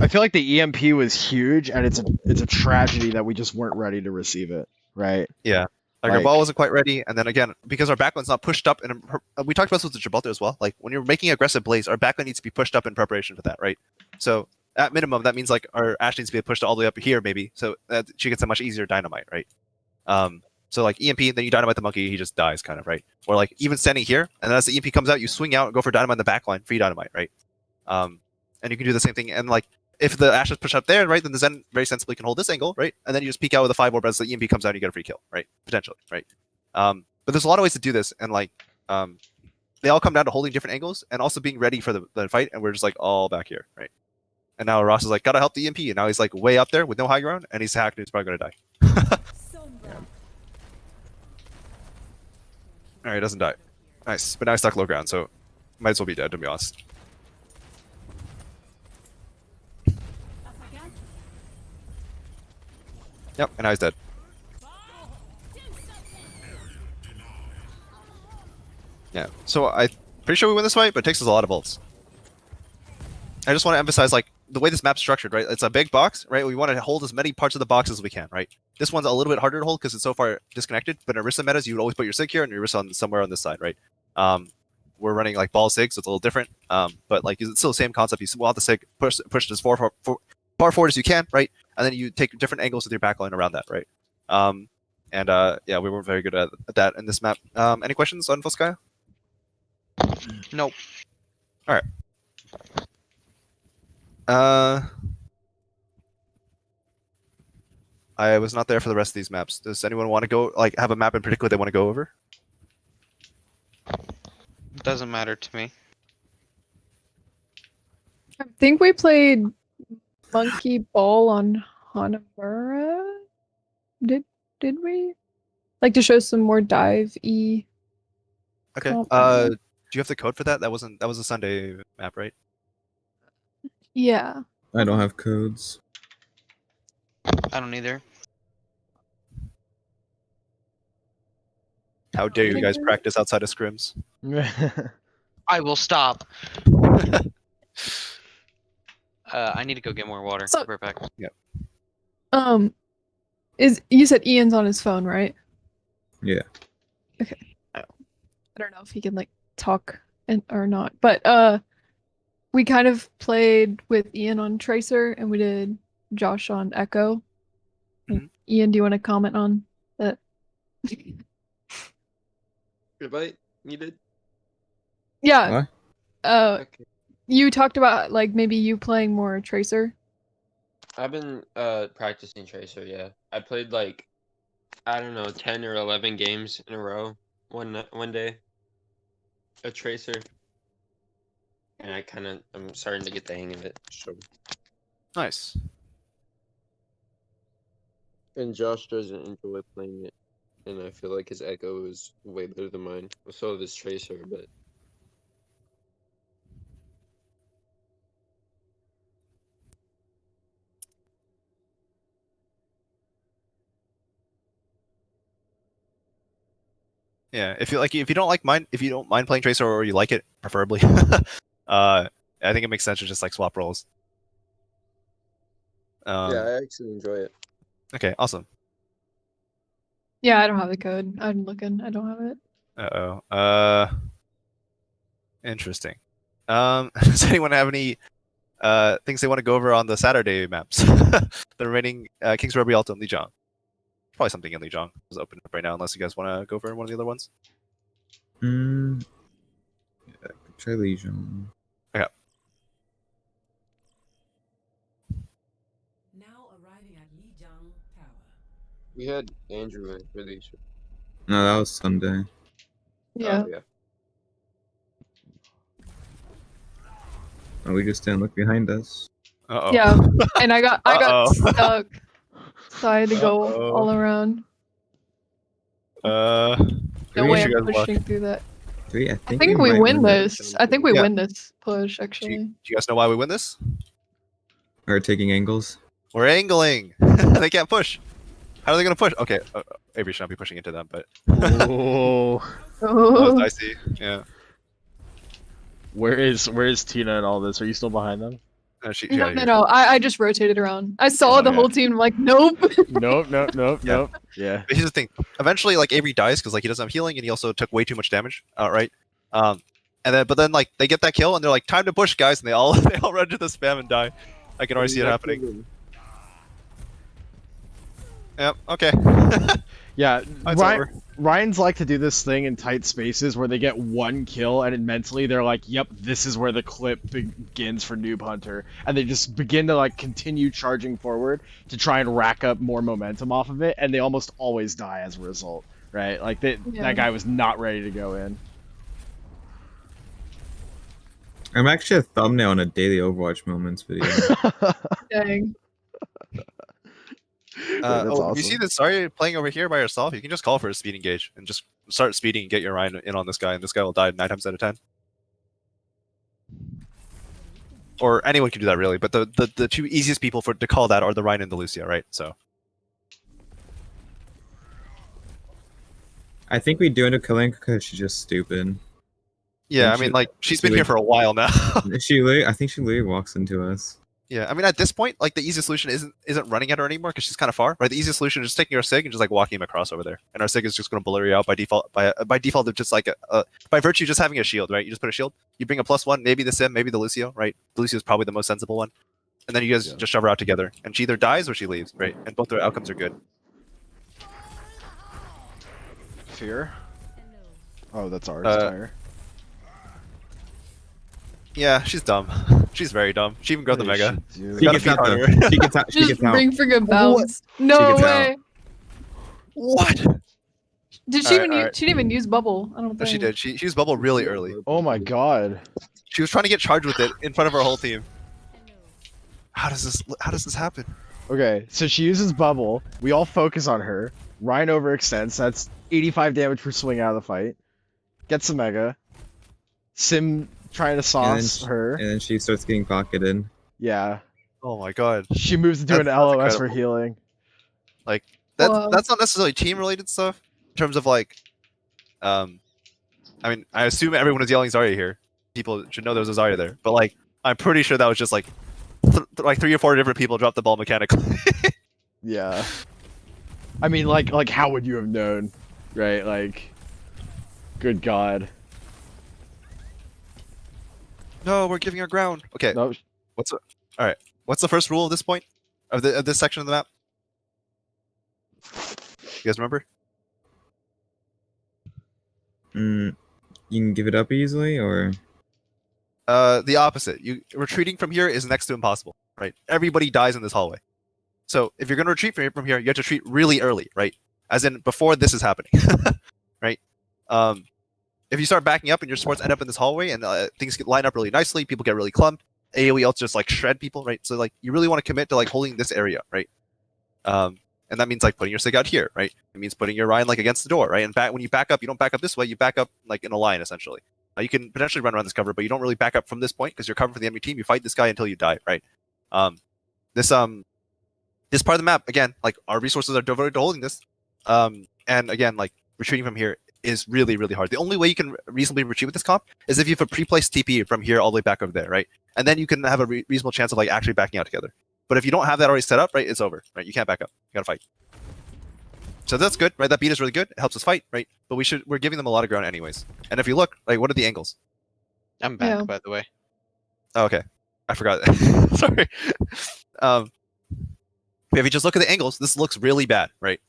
I feel like the EMP was huge, and it's a tragedy that we just weren't ready to receive it. Right. Like our Like- ball wasn't quite ready, and then again, because our backline's not pushed up, and we talked about this with Gibraltar as well. Like when you're making aggressive plays, our backline needs to be pushed up in preparation for that, right? So at minimum, that means like our Ash needs to be pushed all the way up here, maybe, so that she gets a much easier dynamite, right? So like EMP, then you dynamite the monkey, he just dies, kind of, right? Or like even standing here, and then as the EMP comes out, you swing out and go for dynamite in the backline, free dynamite, right? And you can do the same thing, and like if the Ash is pushed up there, right, then the Zen very sensibly can hold this angle, right? And then you just peek out with a 5 orb as the EMP comes out and you get a free kill, right? Potentially, right? But there's a lot of ways to do this, and like they all come down to holding different angles and also being ready for the fight, and we're just like all back here, right? And now Ross is like, gotta help the EMP, and now he's like way up there with no high ground, and he's hacked and he's probably gonna die. Alright, he doesn't die. Nice. But now he's stuck low ground, so might as well be dead, to be honest. Yep, and now he's dead. Yeah, so I'm pretty sure we win this fight, but it takes us a lot of ults. I just want to emphasize, like, the way this map's structured, right? It's a big box, right? We want to hold as many parts of the box as we can, right? This one's a little bit harder to hold because it's so far disconnected. But in Orisa metas, you would always put your sig here and your Orisa on somewhere on this side, right? We're running like ball sig, so it's a little different. But like it's still the same concept. You want the sig push it as far forward as you can, right? And then you take different angles with your backline around that, right? Yeah, we weren't very good at that in this map. Any questions on Volskaya? Nope. I was not there for the rest of these maps. Does anyone want to go like have a map in particular they want to go over? Doesn't matter to me. I think we played Monkey Ball on Hanamura. Did we? Like to show some more dive E. Okay. Oh, Do you have the code for that? That was a Sunday map, right? Yeah. I don't have codes. I don't either. How dare you guys practice outside of scrims? I will stop. I need to go get more water. So- Right back. Is you said Ian's on his phone, right? Yeah. Okay. I don't know if he can like talk or not, but we kind of played with Ian on Tracer and we did Josh on Echo. Mhm. Ian, do you want to comment on that? Invite needed. Yeah. What? Okay. You talked about like maybe you playing more Tracer. I've been practicing Tracer, yeah. I played like I don't know, 10 or 11 games in a row one day. A Tracer. And I'm starting to get the hang of it. So Nice. and Josh doesn't enjoy playing it. And I feel like his Echo is way better than mine. So does Tracer, but Yeah. If you don't mind playing Tracer or you like it, preferably. I think it makes sense to just like swap roles. yeah, I actually enjoy it. Okay, awesome. Yeah, I don't have the code. I'm looking. I don't have it. Interesting. Does anyone have any things they want to go over on the Saturday maps? The remaining Kings Row, Rialto, and Lijiang. Probably something in Lijiang is open up right now, unless you guys want to go over one of the other ones. Yeah, try Lijiang. Now arriving at Lijiang Tower. We had Andrew in release. No, that was Sunday. Yeah. Oh, yeah. Oh, we just didn't look behind us. Uh-oh. Yeah. And I got Uh-oh. stuck. So I had to go Uh-oh. all around. No No we way wish you I'm guys luck. pushing through that. I I think, think we might win this. this. I think we Yeah. win this push Do actually. you guys know why we win this? Or taking angles. We're angling. They can't push. How are they gonna push? Okay, Avery should not be pushing into them, but Oh, that was Oh, dicey. Yeah. where is Tina and all this? Are you still behind them? She no, got no, here. no. I just rotated around. I saw Oh, the yeah. whole team. Like, nope. Nope, nope, nope, Yeah. nope. Yeah. But here's the thing. Eventually, like Avery dies because like he doesn't have healing and he also took way too much damage. Right. But then like they get that kill and they're like, time to push, guys, and they all they all run to the spam and die. I can already see it happening. Yep. Okay. Yeah, It's over. Ryan's like to do this thing in tight spaces where they get one kill and mentally they're like, yep, this is where the clip begins for Noob Hunter. And they just begin to like continue charging forward to try and rack up more momentum off of it, and they almost always die as a result, right? Like Yeah. that guy was not ready to go in. I'm actually a thumbnail on a daily Overwatch moments video. Dang. That's You awesome. see this? Sorry, playing over here by yourself. You can just call for a speed engage and just start speeding and get your Ryan in on this guy, and this guy will die 9 times out of 10. Or anyone can do that really, but the two easiest people to call that are the Ryan and the Lucia, right? So I think we do end up killing because she's just stupid. yeah, And I mean she- like she's she been here like- for a while now. I think she literally walks into us. Yeah, I mean, at this point, like the easiest solution isn't running at her anymore because she's kind of far, right? The easiest solution is just taking our sig and just like walking him across over there, and our sig is just going to blur you out by default. By default, of just like by virtue of just having a shield, right? You just put a shield, you bring a +1, maybe the Sim, maybe the Lucio, right? The Lucio is probably the most sensible one, and then you guys just shove her out together, and she either dies or she leaves, right? And both their outcomes are good. Fear. Oh, that's ours. Uh, Tire. Yeah, she's dumb. She's very dumb. She even grabbed the What mega. does she do? She Gotta gets feed out though. harder. She gets out. She Just gets out. bring for good bounce. No gets out. way. What? Did she Alright, even? alright. She didn't even use bubble. I don't No, think. she did. She used bubble really early. Oh my god. She was trying to get charged with it in front of our whole team. How does this happen? Okay, so she uses bubble. We all focus on her. Ryan overextends. That's 85 damage per swing out of the fight. Gets the mega. Sim trying to sauce her. And then she starts getting pocketed. Yeah. Oh my god. She moves into an That's LOS for incredible. healing. Whoa. That's not necessarily team related stuff in terms of like I mean, I assume everyone is yelling Zarya here. People should know there was a Zarya there. But like I'm pretty sure that was just like like 3 or 4 different people dropped the ball mechanically. Yeah. I mean, like how would you have known? Right? Like, good god. No, we're giving her ground. Okay. No, What's the first rule of this point? Of this section of the map? You guys remember? You can give it up easily, or The opposite. You retreating from here is next to impossible, right? Everybody dies in this hallway. So if you're going to retreat from here, you have to retreat really early, right? As in before this is happening, right? If you start backing up and your supports end up in this hallway and things get line up really nicely, people get really clumped. AoE ults just like shred people, right? So like you really want to commit to like holding this area, right? And that means like putting your sig out here, right? It means putting your Ryan like against the door, right? And when you back up, you don't back up this way. You back up like in a line essentially. Now you can potentially run around this cover, but you don't really back up from this point because you're covering for the enemy team. You fight this guy until you die, right? This part of the map again, like our resources are devoted to holding this, and again, like retreating from here is really really hard. The only way you can reasonably retreat with this comp is if you have a pre-placed TP from here all the way back over there, right? And then you can have a reasonable chance of like actually backing out together. But if you don't have that already set up, right, it's over, right? You can't back up. You gotta fight. So that's good, right? That beat is really good. It helps us fight, right? But we're giving them a lot of ground anyways. And if you look, like, what are the angles? I'm back, Yeah. by the way. Oh, okay, I forgot. Sorry. If you just look at the angles, this looks really bad, right?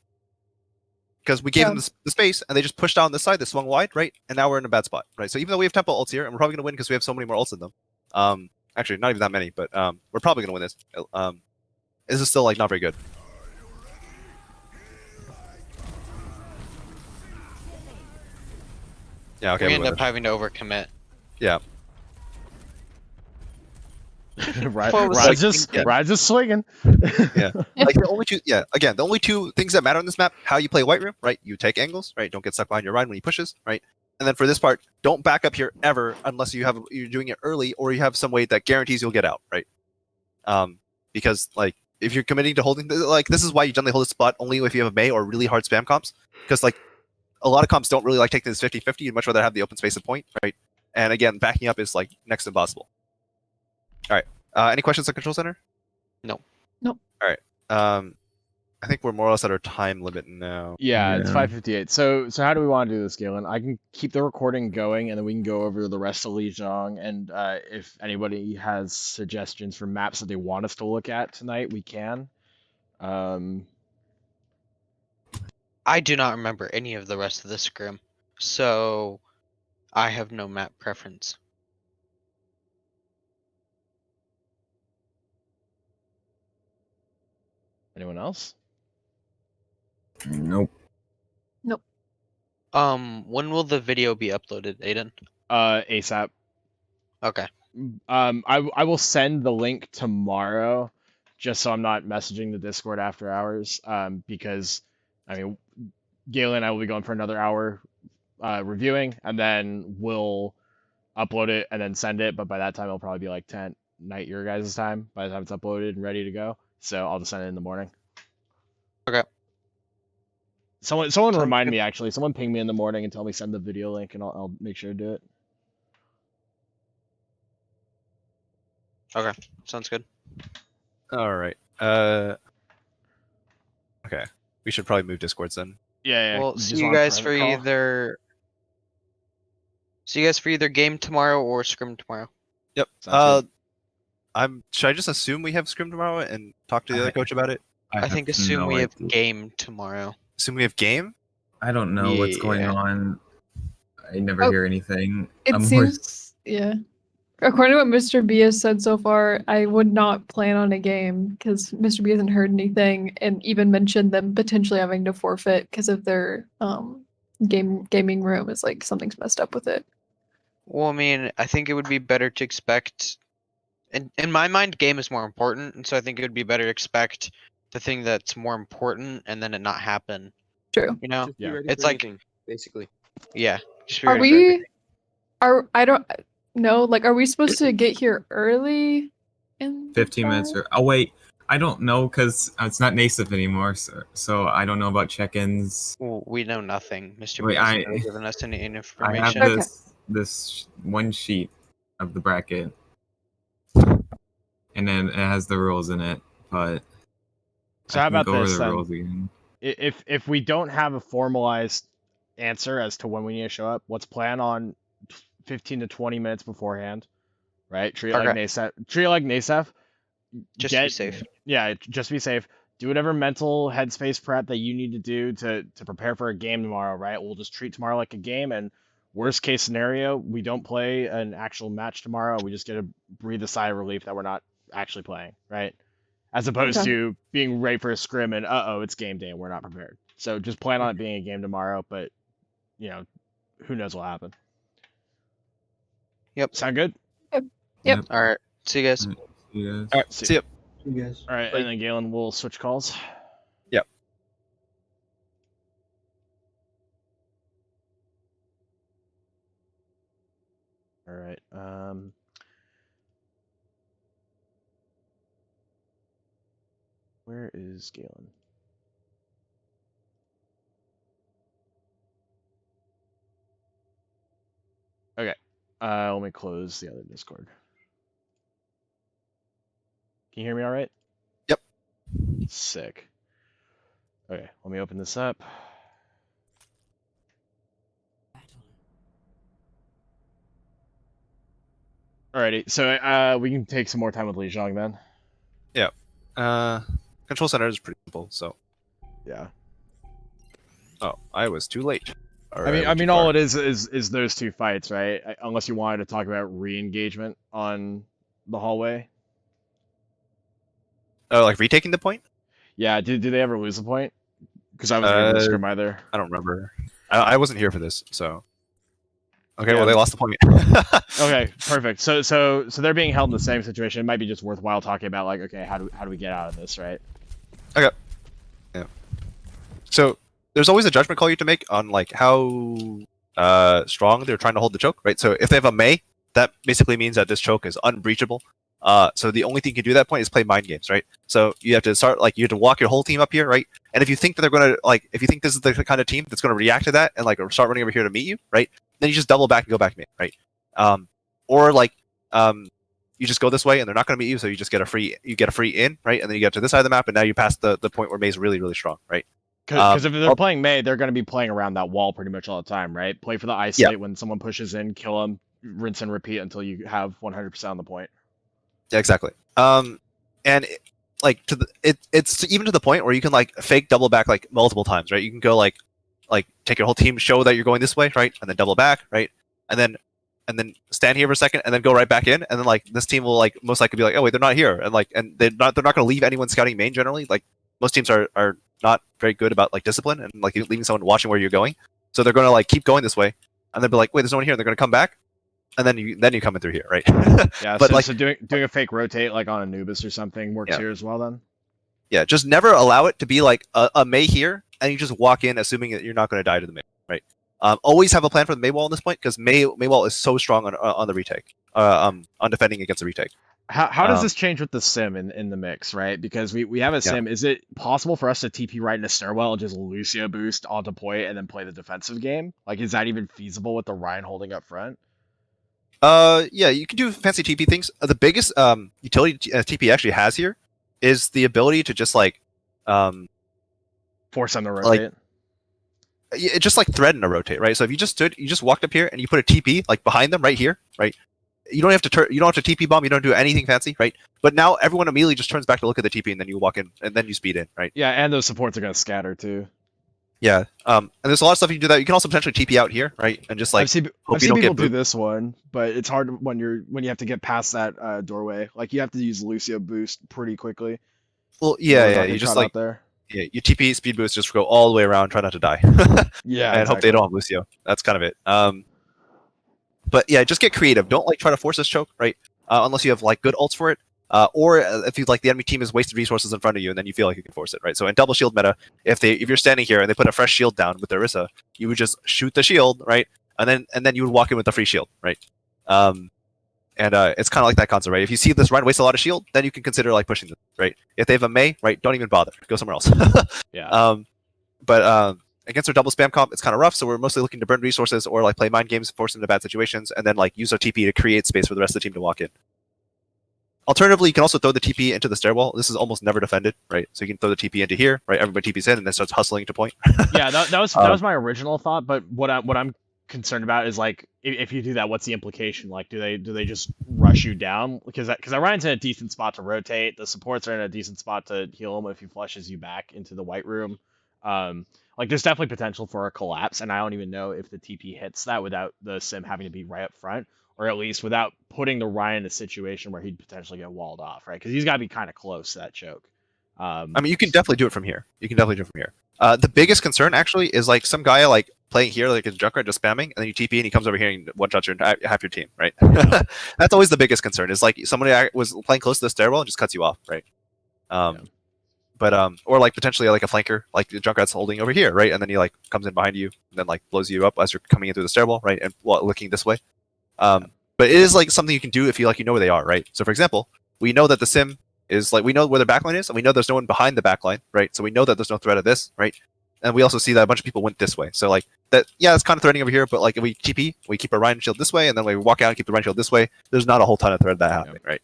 Because we gave them the space, and they just pushed down this side. They swung wide, right? And now we're in a bad spot, right? So even though we have tempo ults here, and we're probably gonna win because we have so many more ults in them. Actually, not even that many, but we're probably gonna win this. This is still like not very good. Yeah, okay. We we end win up this. having to overcommit. Yeah. What was Ryan's just swinging. Yeah. Like the only two, yeah. Again, the only two things that matter on this map: how you play White Room, right? You take angles, right? Don't get stuck behind your Ryan when he pushes, right? And then for this part, don't back up here ever unless you're doing it early or you have some way that guarantees you'll get out, right? Because like if you're committing to holding, like this is why you generally hold a spot only if you have a Mei or really hard spam comps, because like a lot of comps don't really like taking this 50-50. You'd much rather have the open space at point, right? And again, backing up is like next to impossible. All right. Any questions on Control Center? No. Nope. All right. I think we're more or less at our time limit now. Yeah, it's Yeah. 5:58. So how do we want to do this, Galen? I can keep the recording going, and then we can go over the rest of Lijiang. And if anybody has suggestions for maps that they want us to look at tonight, we can. I do not remember any of the rest of the scrim, so I have no map preference. Anyone else? nope. When will the video be uploaded, Aiden? ASAP. Okay. I will send the link tomorrow, just so I'm not messaging the Discord after hours. Because I mean, Galen and I will be going for another hour reviewing, and then we'll upload it and then send it. But by that time, it'll probably be like 10 night your guys' time by the time it's uploaded and ready to go. So I'll just send it in the morning. Okay. Someone remind me actually. Someone ping me in the morning and tell me send the video link, and I'll make sure to do it. Okay. Sounds good. All right. Okay. We should probably move Discords then. Yeah. Well, You see just you want a guys for private call? either. See you guys for either game tomorrow or scrim tomorrow. Yep. Sounds good. Should I just assume we have scrim tomorrow and talk to the other coach about it? I think have assume no we have idea. game tomorrow. Assume we have game? I don't know what's going Yeah. on. I never Oh, hear anything. It I'm more- seems, yeah. According to what Mr. B has said so far, I would not plan on a game because Mr. B hasn't heard anything and even mentioned them potentially having to forfeit because of their gaming room is like something's messed up with it. Well, I mean, I think it would be better to expect. In my mind, game is more important, and so I think it would be better to expect the thing that's more important and then it not happen. True. You know? Just be Yeah. ready It's for like- anything, basically. Yeah. Just be Are ready for everything. I don't know, like are we supposed to get here early in 15 minutes or wait, I don't know because it's not NASIF anymore, so I don't know about check-ins. Well, we know nothing. Mr. Wait, B hasn't really given us any I have information. Okay. this one sheet of the bracket, and then it has the rules in it, but So I how can about go over this the then? rules again. If we don't have a formalized answer as to when we need to show up, let's plan on 15 to 20 minutes beforehand, right? Treat it like Okay. NASF. Treat it like NASF. Just to be safe. Yeah, just be safe. Do whatever mental headspace prep that you need to do to prepare for a game tomorrow, right? We'll just treat tomorrow like a game, and worst case scenario, we don't play an actual match tomorrow. We just get to breathe a sigh of relief that we're not actually playing, right? As opposed Okay. to being ready for a scrim and it's game day and we're not prepared. So just plan on it being a game tomorrow, but who knows what'll happen. Yep. Sound good? Yep. All right. See you guys. Alright, see you guys. All right. See ya. You guys. All right, and then Galen will switch calls. Yep. All right. Where is Galen? Okay. Let me close the other Discord. Can you hear me all right? Yep. Sick. Okay, let me open this up. Alrighty, so we can take some more time with Lijiang then. Control center is pretty simple. So, Yeah. oh, I was too late. Or I went too mean, all far. it is those two fights, right? Unless you wanted to talk about re-engagement on the hallway. Oh, like retaking the point? Yeah. Did they ever lose a point? Because I wasn't here for the scrim either. I don't remember. I wasn't here for this, so. Okay, Yeah. well they lost the point. Okay, perfect. So they're being held in the same situation. It might be just worthwhile talking about like, okay, how do we get out of this, right? So there's always a judgment call you have to make on like how strong they're trying to hold the choke, right? So if they have a May, that basically means that this choke is unbreachable. So the only thing you can do at that point is play mind games, right? So you have to start like you have to walk your whole team up here, right? And if you think that they're gonna like, if you think this is the kind of team that's gonna react to that and like start running over here to meet you, right? Then you just double back and go back to me, right? Or like you just go this way and they're not gonna meet you, so you just get a free in, right? And then you get to this side of the map, and now you pass the point where May's really really strong, right? Because if they're playing May, they're going to be playing around that wall pretty much all the time, right? Play for the isolate when someone pushes in, kill them, rinse and repeat until you have 100% on the point. Yeah, exactly. And it's even to the point where you can like fake double back like multiple times, right? You can go like take your whole team, show that you're going this way, right, and then double back, right, and then stand here for a second, and then go right back in, and then like this team will like most likely be like, oh wait, they're not here, and they're not going to leave anyone scouting main generally. Like most teams are not very good about like discipline and like leaving someone watching where you're going, so they're going to like keep going this way, and they'll be like, wait, there's no one here, and they're going to come back, and then you come in through here, right? Yeah, But, so doing a fake rotate like on Anubis or something works here as well then? Yeah, just never allow it to be like a May here, and you just walk in assuming that you're not going to die to the May, right? Always have a plan for the May wall on this point, because May wall is so strong on the retake, on defending against the retake. How does this change with the sim in the mix, right? Because we have a sim. Is it possible for us to TP right in a stairwell and just Lucio boost onto point and then play the defensive game? Like, is that even feasible with the Ryan holding up front? Yeah, you can do fancy TP things. The biggest utility TP actually has here is the ability to just like Force them to Like- rotate. it just like threaten a rotate, right? So if you just walked up here and you put a TP like behind them right here, right? You don't have to you don't have to TP bomb, you don't do anything fancy, right? But now everyone immediately just turns back to look at the TP and then you walk in and then you speed in, right? Yeah, and those supports are gonna scatter too. Yeah. And there's a lot of stuff you can do that. You can also potentially TP out here, right? And just like I've seen, hope I've you seen don't people get do booped. this one, but it's hard when you have to get past that doorway. Like you have to use Lucio boost pretty quickly. Well, in order yeah, not to you get just caught like out there. yeah, you TP speed boost, just go all the way around, try not to die. Yeah, and hope they don't have Lucio. That's kind of it. But yeah, just get creative. Don't like try to force this choke, right? Unless you have like good ults for it, or if you like the enemy team has wasted resources in front of you, and then you feel like you can force it, right? So in double shield meta, if you're standing here and they put a fresh shield down with Orisa, you would just shoot the shield, right? And then you would walk in with the free shield, right? It's kind of like that concept, right? If you see this Ryan waste a lot of shield, then you can consider like pushing this, right? If they have a Mei, right, don't even bother. Go somewhere else. Yeah. But against our double spam comp, it's kind of rough, so we're mostly looking to burn resources or like play mind games, force them into bad situations, and then like use our TP to create space for the rest of the team to walk in. Alternatively, you can also throw the TP into the stairwell. This is almost never defended, right? So you can throw the TP into here, right? Everybody TP's in and then starts hustling to point. Yeah, that was my original thought, but what I'm concerned about is like if you do that, what's the implication? Like, do they just rush you down? Because Orion's in a decent spot to rotate. The supports are in a decent spot to heal him if he flushes you back into the white room. Like there's definitely potential for a collapse, and I don't even know if the TP hits that without the sim having to be right up front, or at least without putting the Ryan in a situation where he'd potentially get walled off, right? Because he's got to be kind of close to that choke. I mean, you can definitely do it from here. The biggest concern actually is like some guy like playing here, like in Junkrat, just spamming, and then you TP and he comes over here and one shots half your team, right? That's always the biggest concern. Is like somebody was playing close to the stairwell and just cuts you off, right? But or like potentially like a flanker, like the Junkrat's holding over here, right? And then he like comes in behind you, and then like blows you up as you're coming in through the stairwell, right? And looking this way. But it is like something you can do if you know where they are, right? So for example, we know that the sim is like we know where the backline is, and we know there's no one behind the backline, right? So we know that there's no threat of this, right? And we also see that a bunch of people went this way. So like that, yeah, it's kind of threatening over here, but like if we TP, we keep our Ryan shield this way, and then we walk out and keep the Ryan shield this way. There's not a whole ton of threat that happening, right?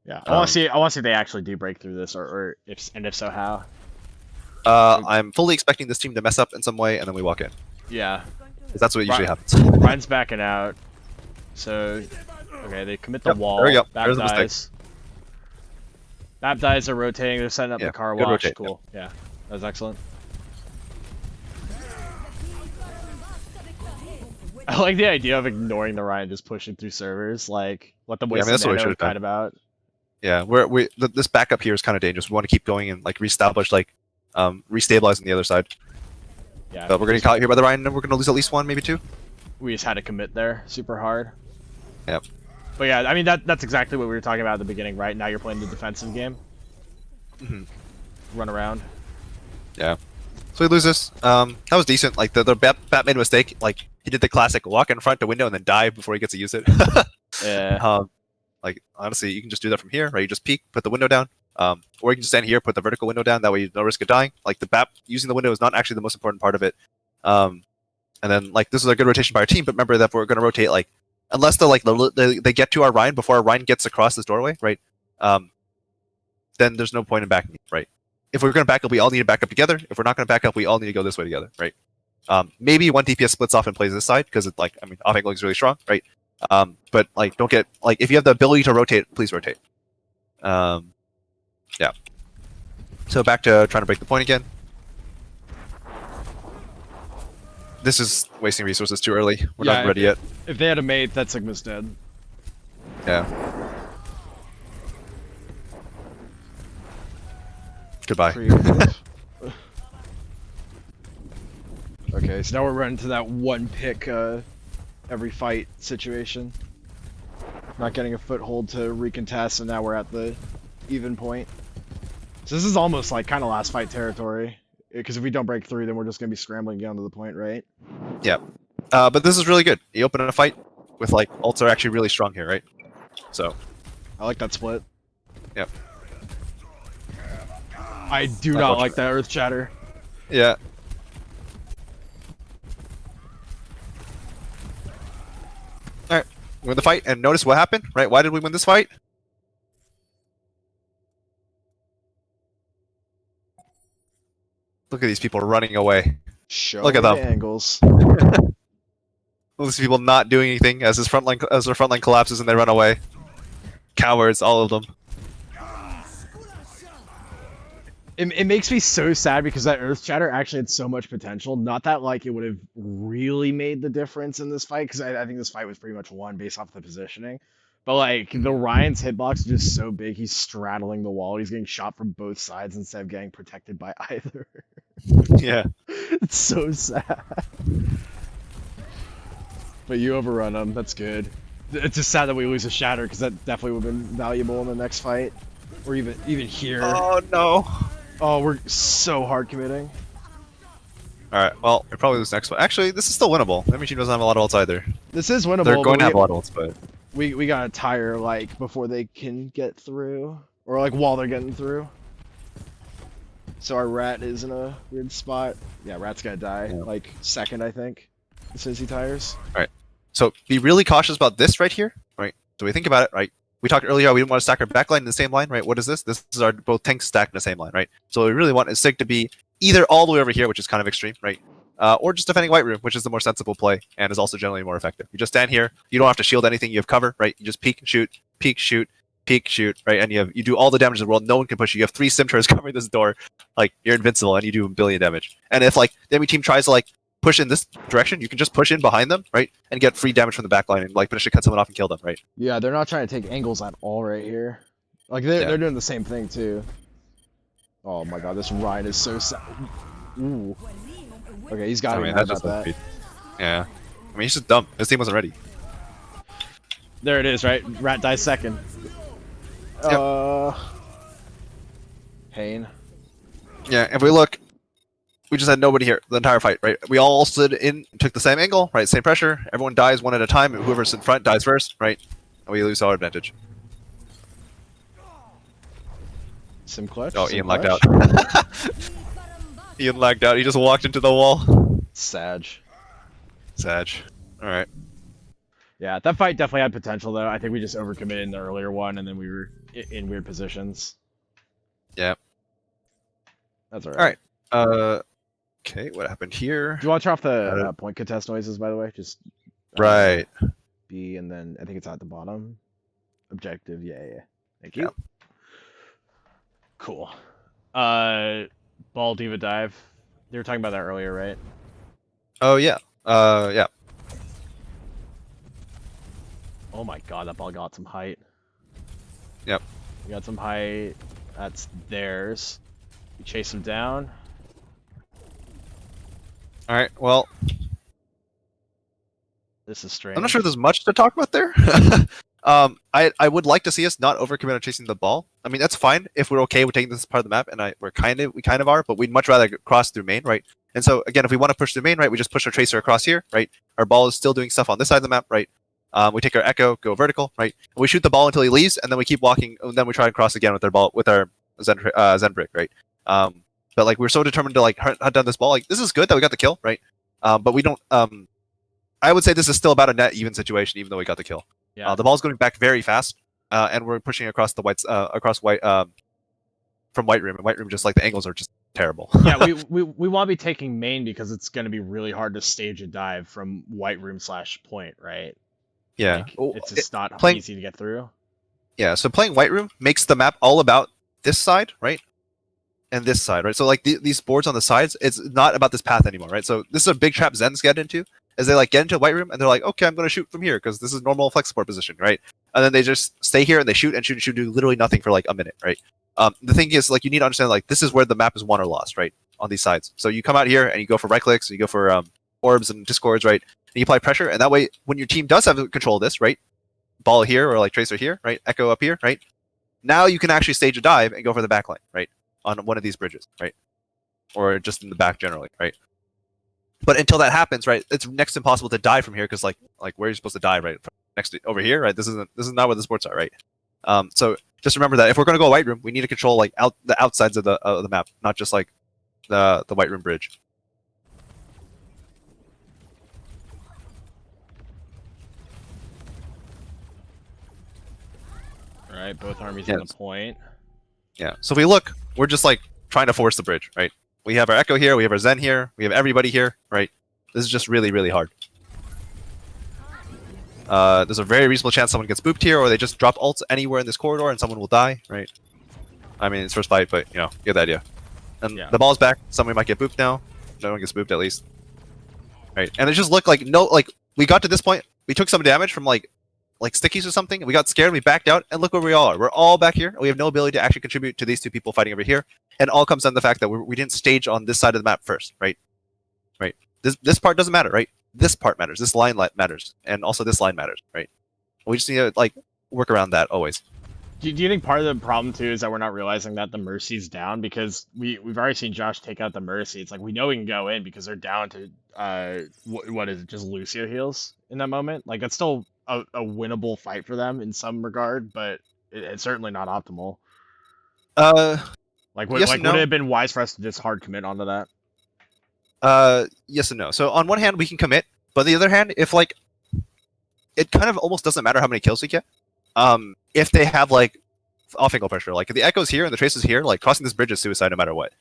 Yeah, I want to see if they actually do break through this, or if so, how. I'm fully expecting this team to mess up in some way, and then we walk in. Yeah, 'Cause that's what usually happens. Ryan's backing out. So, okay, they commit the Yep, wall. there we go. Bap There's the mistake. dies. Bap dies are rotating. They're setting up Yeah, the car good wash. rotate, Cool. Yeah, that was excellent. I like the idea of ignoring the Ryan just pushing through servers. Like, let them waste that's what we mana should've done. kind about. Yeah, this backup here is kind of dangerous. We want to keep going and like reestablish, like restabilizing the other side. Yeah, But we're gonna get caught here by the Ryan, and we're gonna lose at least one, maybe two. we just had to commit there super hard. Yep. But yeah, I mean that's exactly what we were talking about at the beginning, right? Now you're playing the defensive game. Mhm. Run around. Yeah. So we lose this. That was decent. Like the Bat made a mistake. Like he did the classic walk in front to window and then dive before he gets to use it. Yeah. Like honestly, you can just do that from here, right? You just peek, put the window down, or you can just stand here, put the vertical window down. That way, you no risk of dying. Like the BAP using the window is not actually the most important part of it. And then like this is a good rotation by our team, but remember that we're going to rotate like unless they get to our Ryan before our Ryan gets across this doorway, right? Then there's no point in backing, right? If we're going to back up, we all need to back up together. If we're not going to back up, we all need to go this way together, right? Maybe one DPS splits off and plays this side because it's like off angle is really strong, right? But like don't get like if you have the ability to rotate, please rotate. Yeah. So back to trying to break the point again. This is wasting resources too early. We're not ready yet. If they had a mate, that Sigma's dead. Yeah. Goodbye. Okay, so now we're running to that one pick every fight situation. Not getting a foothold to recontest, and now we're at the even point. So this is almost like kind of last fight territory. Because if we don't break through, then we're just going to be scrambling down to the point, right? Yeah. But this is really good. You open a fight with like ults are actually really strong here, right? So. I like that split. Yep. I do not like that earth chatter. Yeah. Alright. We win the fight, and notice what happened, right? Why did we win this fight? Look at these people running away. Show Look at me them. the angles. These people not doing anything as their front line collapses and they run away. Cowards, all of them. It makes me so sad because that Earth Shatter actually had so much potential. Not that like it would have really made the difference in this fight, because I think this fight was pretty much won based off the positioning. But like the Ryan's hitbox is just so big, he's straddling the wall. He's getting shot from both sides instead of getting protected by either. Yeah. It's so sad. But you overrun him. That's good. It's just sad that we lose a Shatter, because that definitely would have been valuable in the next fight, or even here. Oh no. Oh, we're so hard committing. Alright, well, we probably lose next one. Actually, this is still winnable. That machine doesn't have a lot of ults either. This is winnable. They're going but to have a lot of ults, but... We gotta tire, like, before they can get through. Or, like, while they're getting through. So our Rat is in a weird spot. Yeah, Rat's gonna die, Yeah. like, second, I think, as soon as he tires. So be really cautious about this right here, right? So we think about it, right? We talked earlier how we didn't want to stack our backline in the same line, right? What is this? This is our both tanks stacked in the same line, right? So what we really want is Sig to be either all the way over here, which is kind of extreme, right? Or just defending White Room, which is the more sensible play and is also generally more effective. You just stand here, you don't have to shield anything, you have cover, right? You just peek, shoot, peek, shoot, peek, shoot, right? And you do all the damage in the world, no one can push you. You have 3 Simters covering this door, like you're invincible and you do a billion damage. And if like the enemy team tries to like push in this direction, you can just push in behind them, right? And get free damage from the backline and like finish to cut someone off and kill them, right? Yeah, they're not trying to take angles at all right here. Like, they're doing the same thing, too. Oh my god, this Ryan is so sad. Ooh. Okay, he's got to be mad about that. Yeah. I mean, he's just dumb. His team wasn't ready. There it is, right? Rat dies second. Yep. Pain. Yeah, if we look, we just had nobody here the entire fight, right? We all stood in, took the same angle, right? Same pressure. Everyone dies one at a time. And whoever's in front dies first, right? And we lose our advantage. Sim clutch? Oh, Sim Ian lagged clutch? out. Ian lagged out. He just walked into the wall. Sag. Sag. Alright. Yeah, that fight definitely had potential, though. I think we just overcommitted in the earlier one, and then we were in weird positions. Yeah. That's alright. Alright. Okay, what happened here? Do you want to turn off the point contest noises, by the way? Just Right. B, and then I think it's at the bottom. Objective, yeah. Thank you. Cool. Ball Diva Dive. They were talking about that earlier, right? Oh, yeah. Yeah. Oh my god, that ball got some height. Yep. We got some height. That's theirs. We chase them down. Alright, well, This is strange. I'm not sure there's much to talk about there. I would like to see us not overcommit on chasing the ball. I mean, that's fine if we're okay with taking this part of the map, and we kind of are, but we'd much rather cross through main, right? And so again, if we want to push through main, right, we just push our tracer across here, right? Our ball is still doing stuff on this side of the map, right? We take our echo, go vertical, right? And we shoot the ball until he leaves, and then we keep walking, and then we try and cross again with our Zen brick, right? But like we're so determined to like hunt down this ball. Like this is good that we got the kill, right? But we don't. I would say this is still about a net even situation, even though we got the kill. Yeah. The ball's going back very fast, and we're pushing across the whites, from White Room, and White Room just like the angles are just terrible. Yeah, we want to be taking main because it's going to be really hard to stage a dive from White Room / point, right? Yeah, Like, it's just not playing- easy to get through. Yeah, so playing White Room makes the map all about this side, right? And this side, right? So like these boards on the sides, it's not about this path anymore, right? So this is a big trap Zens get into, as they like get into White Room and they're like, okay, I'm going to shoot from here because this is normal flex support position, right? And then they just stay here and they shoot and shoot and shoot, do literally nothing for like a minute, right? The thing is, like, you need to understand, like, this is where the map is won or lost, right? On these sides. So you come out here and you go for right clicks, and you go for orbs and discords, right? And you apply pressure, and that way, when your team does have control of this, right? Ball here or like tracer here, right? Echo up here, right? Now you can actually stage a dive and go for the backline, right? On one of these bridges, right? Or just in the back generally, right? But until that happens, right, it's next to impossible to dive from here because like where are you supposed to dive, right? Next to over here, right? This is not where the sports are, right? So just remember that if we're going to go White Room, we need to control like the outsides of the map, not just like the White Room bridge. All right, both armies on the point. Yeah. So if we look, we're just like trying to force the bridge, right? We have our Echo here. We have our Zen here. We have everybody here. Right. This is just really, really hard. There's a very reasonable chance someone gets booped here, or they just drop ults anywhere in this corridor and someone will die. Right. I mean, it's first fight, but you know, you get the idea. And Yeah. the ball's back. Somebody might get booped now. No one gets booped at least. Right. And it just looked like we got to this point. We took some damage from like stickies or something, and we got scared. We backed out, and look where we all are. We're all back here. We have no ability to actually contribute to these two people fighting over here. And all comes down to the fact that we didn't stage on this side of the map first, right? Right. This part doesn't matter, right? This part matters. This line matters, and also this line matters, right? We just need to like work around that always. Do you think part of the problem too is that we're not realizing that the Mercy's down, because we've already seen Josh take out the Mercy. It's like we know we can go in because they're down to what is it, just Lucio heals in that moment. Like that's still a winnable fight for them in some regard, but it's certainly not optimal. Like would Yes and would no. it have been wise for us to just hard commit onto that? Yes and no. So on one hand, we can commit, but on the other hand, if like it kind of almost doesn't matter how many kills we get. If they have like off angle pressure, like if the Echo's here and the Trace is here, like crossing this bridge is suicide no matter what.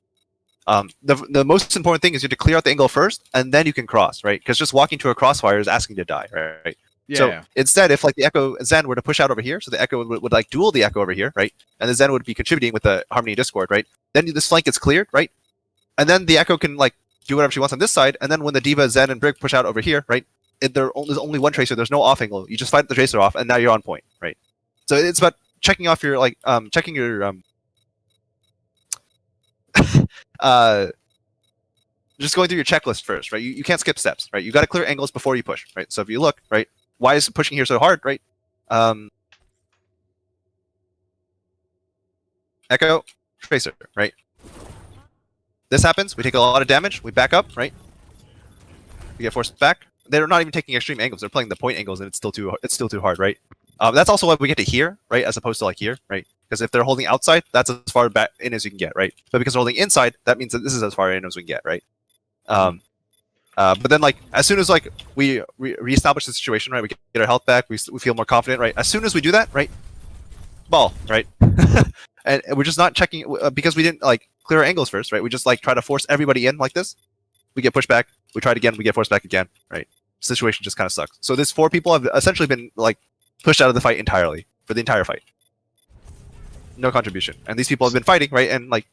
The most important thing is you have to clear out the angle first, and then you can cross, right? Because just walking to a crossfire is asking to die, right? Yeah. So instead, if like the Echo Zen were to push out over here, so the Echo would like duel the Echo over here, right? And the Zen would be contributing with the Harmony Discord, right? Then this flank gets cleared, right? And then the Echo can like do whatever she wants on this side, and then when the Diva, Zen, and Brig push out over here, right? There's only one Tracer. There's no off angle. You just fight the Tracer off, and now you're on point, right? So it's about checking off your checking your just going through your checklist first, right? You can't skip steps, right? You got to clear angles before you push, right? So if you look, right, why is pushing here so hard, right? Echo, Tracer, right? This happens. We take a lot of damage. We back up, right? We get forced back. They're not even taking extreme angles. They're playing the point angles, and it's still too hard, right? That's also why we get to here, right, as opposed to like here, right? Because if they're holding outside, that's as far back in as you can get, right? But because they're holding inside, that means that this is as far in as we can get, right? But then like as soon as like we reestablish the situation, right, we get our health back, we feel more confident, right? As soon as we do that, right, ball, right? and we're just not checking because we didn't like clear our angles first, right? We just like try to force everybody in like this. We get pushed back. We try it again. We get forced back again, right? Situation just kind of sucks. So this 4 people have essentially been like pushed out of the fight entirely for the entire fight. No contribution. And these people have been fighting, right? And like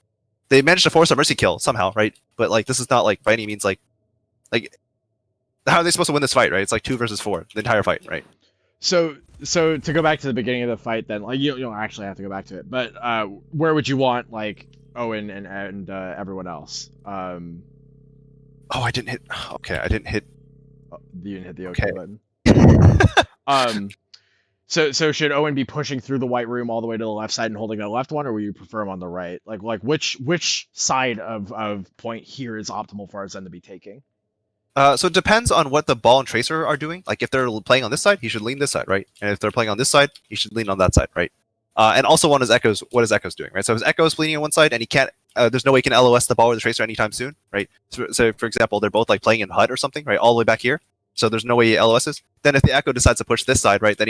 they managed to force a mercy kill somehow, right? But like this is not like by any means like how are they supposed to win this fight, right? It's like 2 versus 4 the entire fight, right? So to go back to the beginning of the fight, then like you don't actually have to go back to it, but where would you want like Owen and everyone else? Oh, I didn't hit. Okay, I didn't hit. You didn't hit the Okay. button. So should Owen be pushing through the white room all the way to the left side and holding that left one, or would you prefer him on the right? Like which side of point here is optimal for our Zen to be taking? So it depends on what the ball and tracer are doing. Like if they're playing on this side, he should lean this side, right? And if they're playing on this side, he should lean on that side, right? And also on his echoes, what is echoes doing, right? So his echoes leaning on one side, and he can't. There's no way he can LOS the ball or the tracer anytime soon, right? So for example, they're both like playing in HUD or something, right? All the way back here. So there's no way he LOSs. Then if the echo decides to push this side, right? Then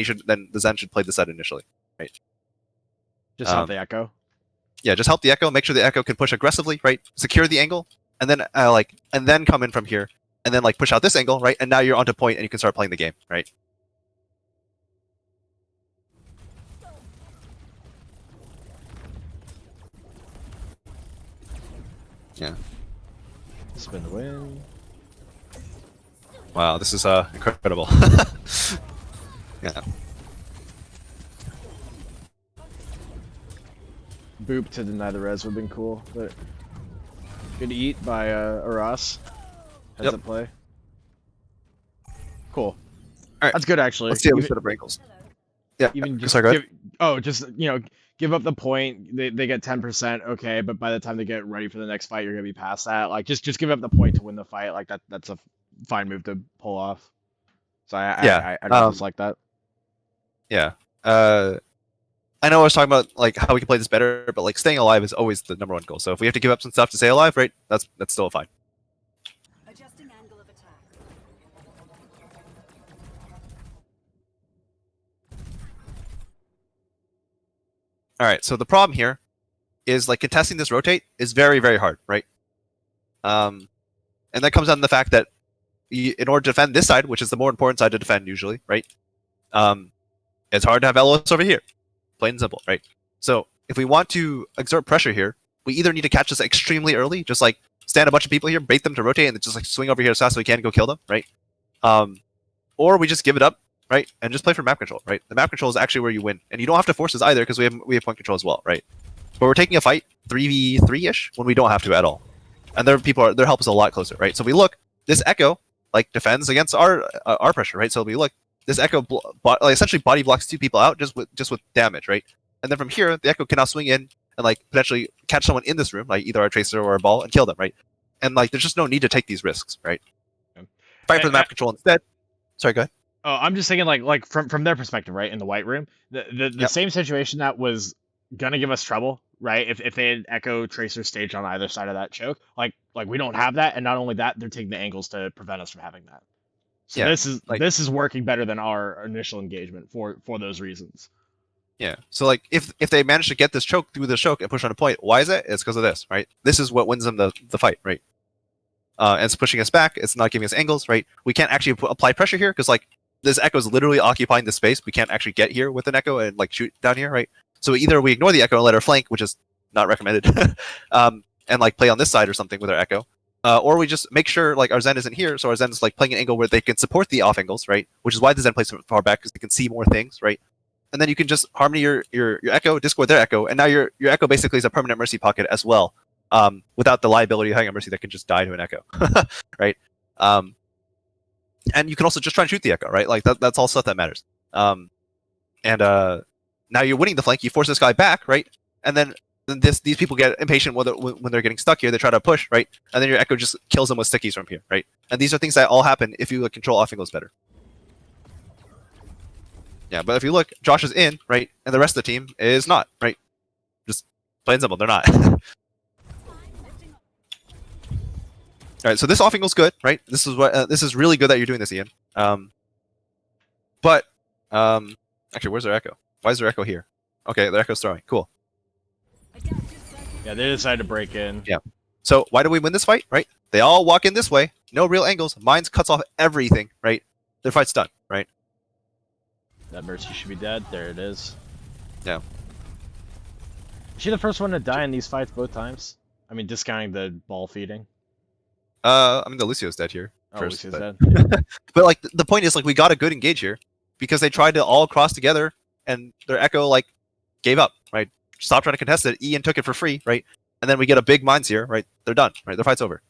the Zen should play this side initially, right? Just help the echo. Yeah, just help the echo. Make sure the echo can push aggressively, right? Secure the angle, and then and then come in from here, and then like push out this angle, right? And now you're onto point, and you can start playing the game, right? Yeah. Spin the win. Wow, this is incredible. Yeah. Boop to deny the res would have been cool, but good eat by Aras. Heads Yep. up play. Cool. Alright. That's good actually. Let's see how we Even- set up wrinkles. Yeah. Even just sorry, go ahead. just give up the point. They get 10%, okay, but by the time they get ready for the next fight, you're gonna be past that. Like just give up the point to win the fight. Like that's a fine move to pull off. So I just like that. Yeah. I know I was talking about like how we can play this better, but like staying alive is always the number one goal. So if we have to give up some stuff to stay alive, right? That's still fine. Adjusting angle of attack. All right. So the problem here is like contesting this rotate is very, very hard, right? And that comes down to the fact that in order to defend this side, which is the more important side to defend usually, right? It's hard to have LOS over here. Plain and simple, right? So if we want to exert pressure here, we either need to catch this extremely early, just like stand a bunch of people here, bait them to rotate, and then just like swing over here as fast as we can and go kill them, right? Or we just give it up, right, and just play for map control, right? The map control is actually where you win, and you don't have to force this either because we have point control as well, right? But we're taking a fight 3v3-ish when we don't have to at all, and their help us a lot closer, right? So we look, this Echo like defends against our pressure, right? So we look, this Echo essentially body blocks 2 people out just with damage, right? And then from here, the Echo can now swing in and like potentially catch someone in this room, like either our tracer or a ball, and kill them, right? And like there's just no need to take these risks, right? Fight for the map control instead. Sorry, go ahead. Oh, I'm just thinking like from their perspective, right? In the white room, the same situation that was gonna give us trouble, right? If they had Echo Tracer staged on either side of that choke, like we don't have that, and not only that, they're taking the angles to prevent us from having that. So this is working better than our initial engagement for those reasons. Yeah. So like if they manage to get this choke through the choke and push on a point, why is it? It's because of this, right? This is what wins them the fight, right? And it's pushing us back. It's not giving us angles, right? We can't actually apply pressure here because like this Echo is literally occupying the space. We can't actually get here with an Echo and like shoot down here, right? So either we ignore the Echo and let her flank, which is not recommended, and like play on this side or something with our Echo, or we just make sure like our Zen isn't here, so our Zen is like playing an angle where they can support the off angles, right? Which is why the Zen plays so far back because they can see more things, right? And then you can just harmony your Echo, discord their Echo, and now your Echo basically is a permanent mercy pocket as well, without the liability of having a mercy that can just die to an Echo, right? And you can also just try and shoot the Echo, right? Like that's all stuff that matters. Now you're winning the flank. You force this guy back, right? And then these people get impatient when they're getting stuck here. They try to push, right? And then your Echo just kills them with stickies from here, right? And these are things that all happen if you control off angles better. Yeah, but if you look, Josh is in, right? And the rest of the team is not, right? Just plain and simple, they're not. All right, so this off angle's good, right? This is really good that you're doing this, Ian. But actually, where's their Echo? Why is their Echo here? Okay, their Echo's throwing. Cool. Yeah, they decided to break in. Yeah. So why do we win this fight, right? They all walk in this way, no real angles. Mines cuts off everything, right? Their fight's done, right? That Mercy should be dead. There it is. Yeah. Is she the first one to die in these fights both times? I mean, discounting the ball feeding. I mean, the Lucio's dead here. Oh, First, Lucio's but... dead. But like the point is, like we got a good engage here because they tried to all cross together, and their Echo like gave up, right? Stopped trying to contest it. Ian took it for free, right? And then we get a big mines here, right? They're done, right? Their fight's over.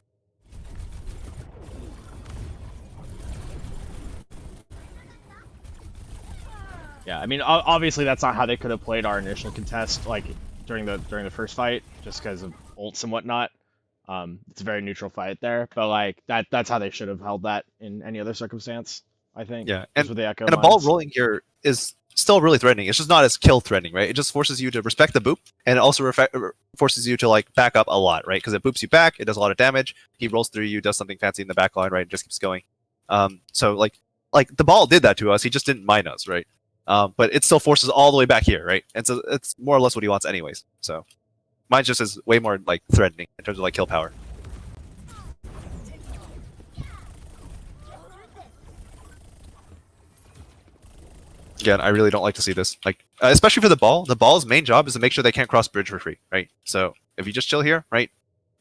Yeah, I mean, obviously that's not how they could have played our initial contest, like during the first fight, just because of ults and whatnot. It's a very neutral fight there, but like that's how they should have held that in any other circumstance, I think. Yeah, and with the Echo a ball rolling here is still really threatening. It's just not as kill threatening, right? It just forces you to respect the boop, and it also forces you to like back up a lot, right? Because it boops you back, it does a lot of damage. He rolls through you, does something fancy in the back line, right? And just keeps going. So like the ball did that to us. He just didn't mine us, right? But it still forces all the way back here, right? And so it's more or less what he wants anyways. So mine just is way more like threatening in terms of like kill power. Again, I really don't like to see this. Like, especially for the ball. The ball's main job is to make sure they can't cross bridge for free, right? So if you just chill here, right,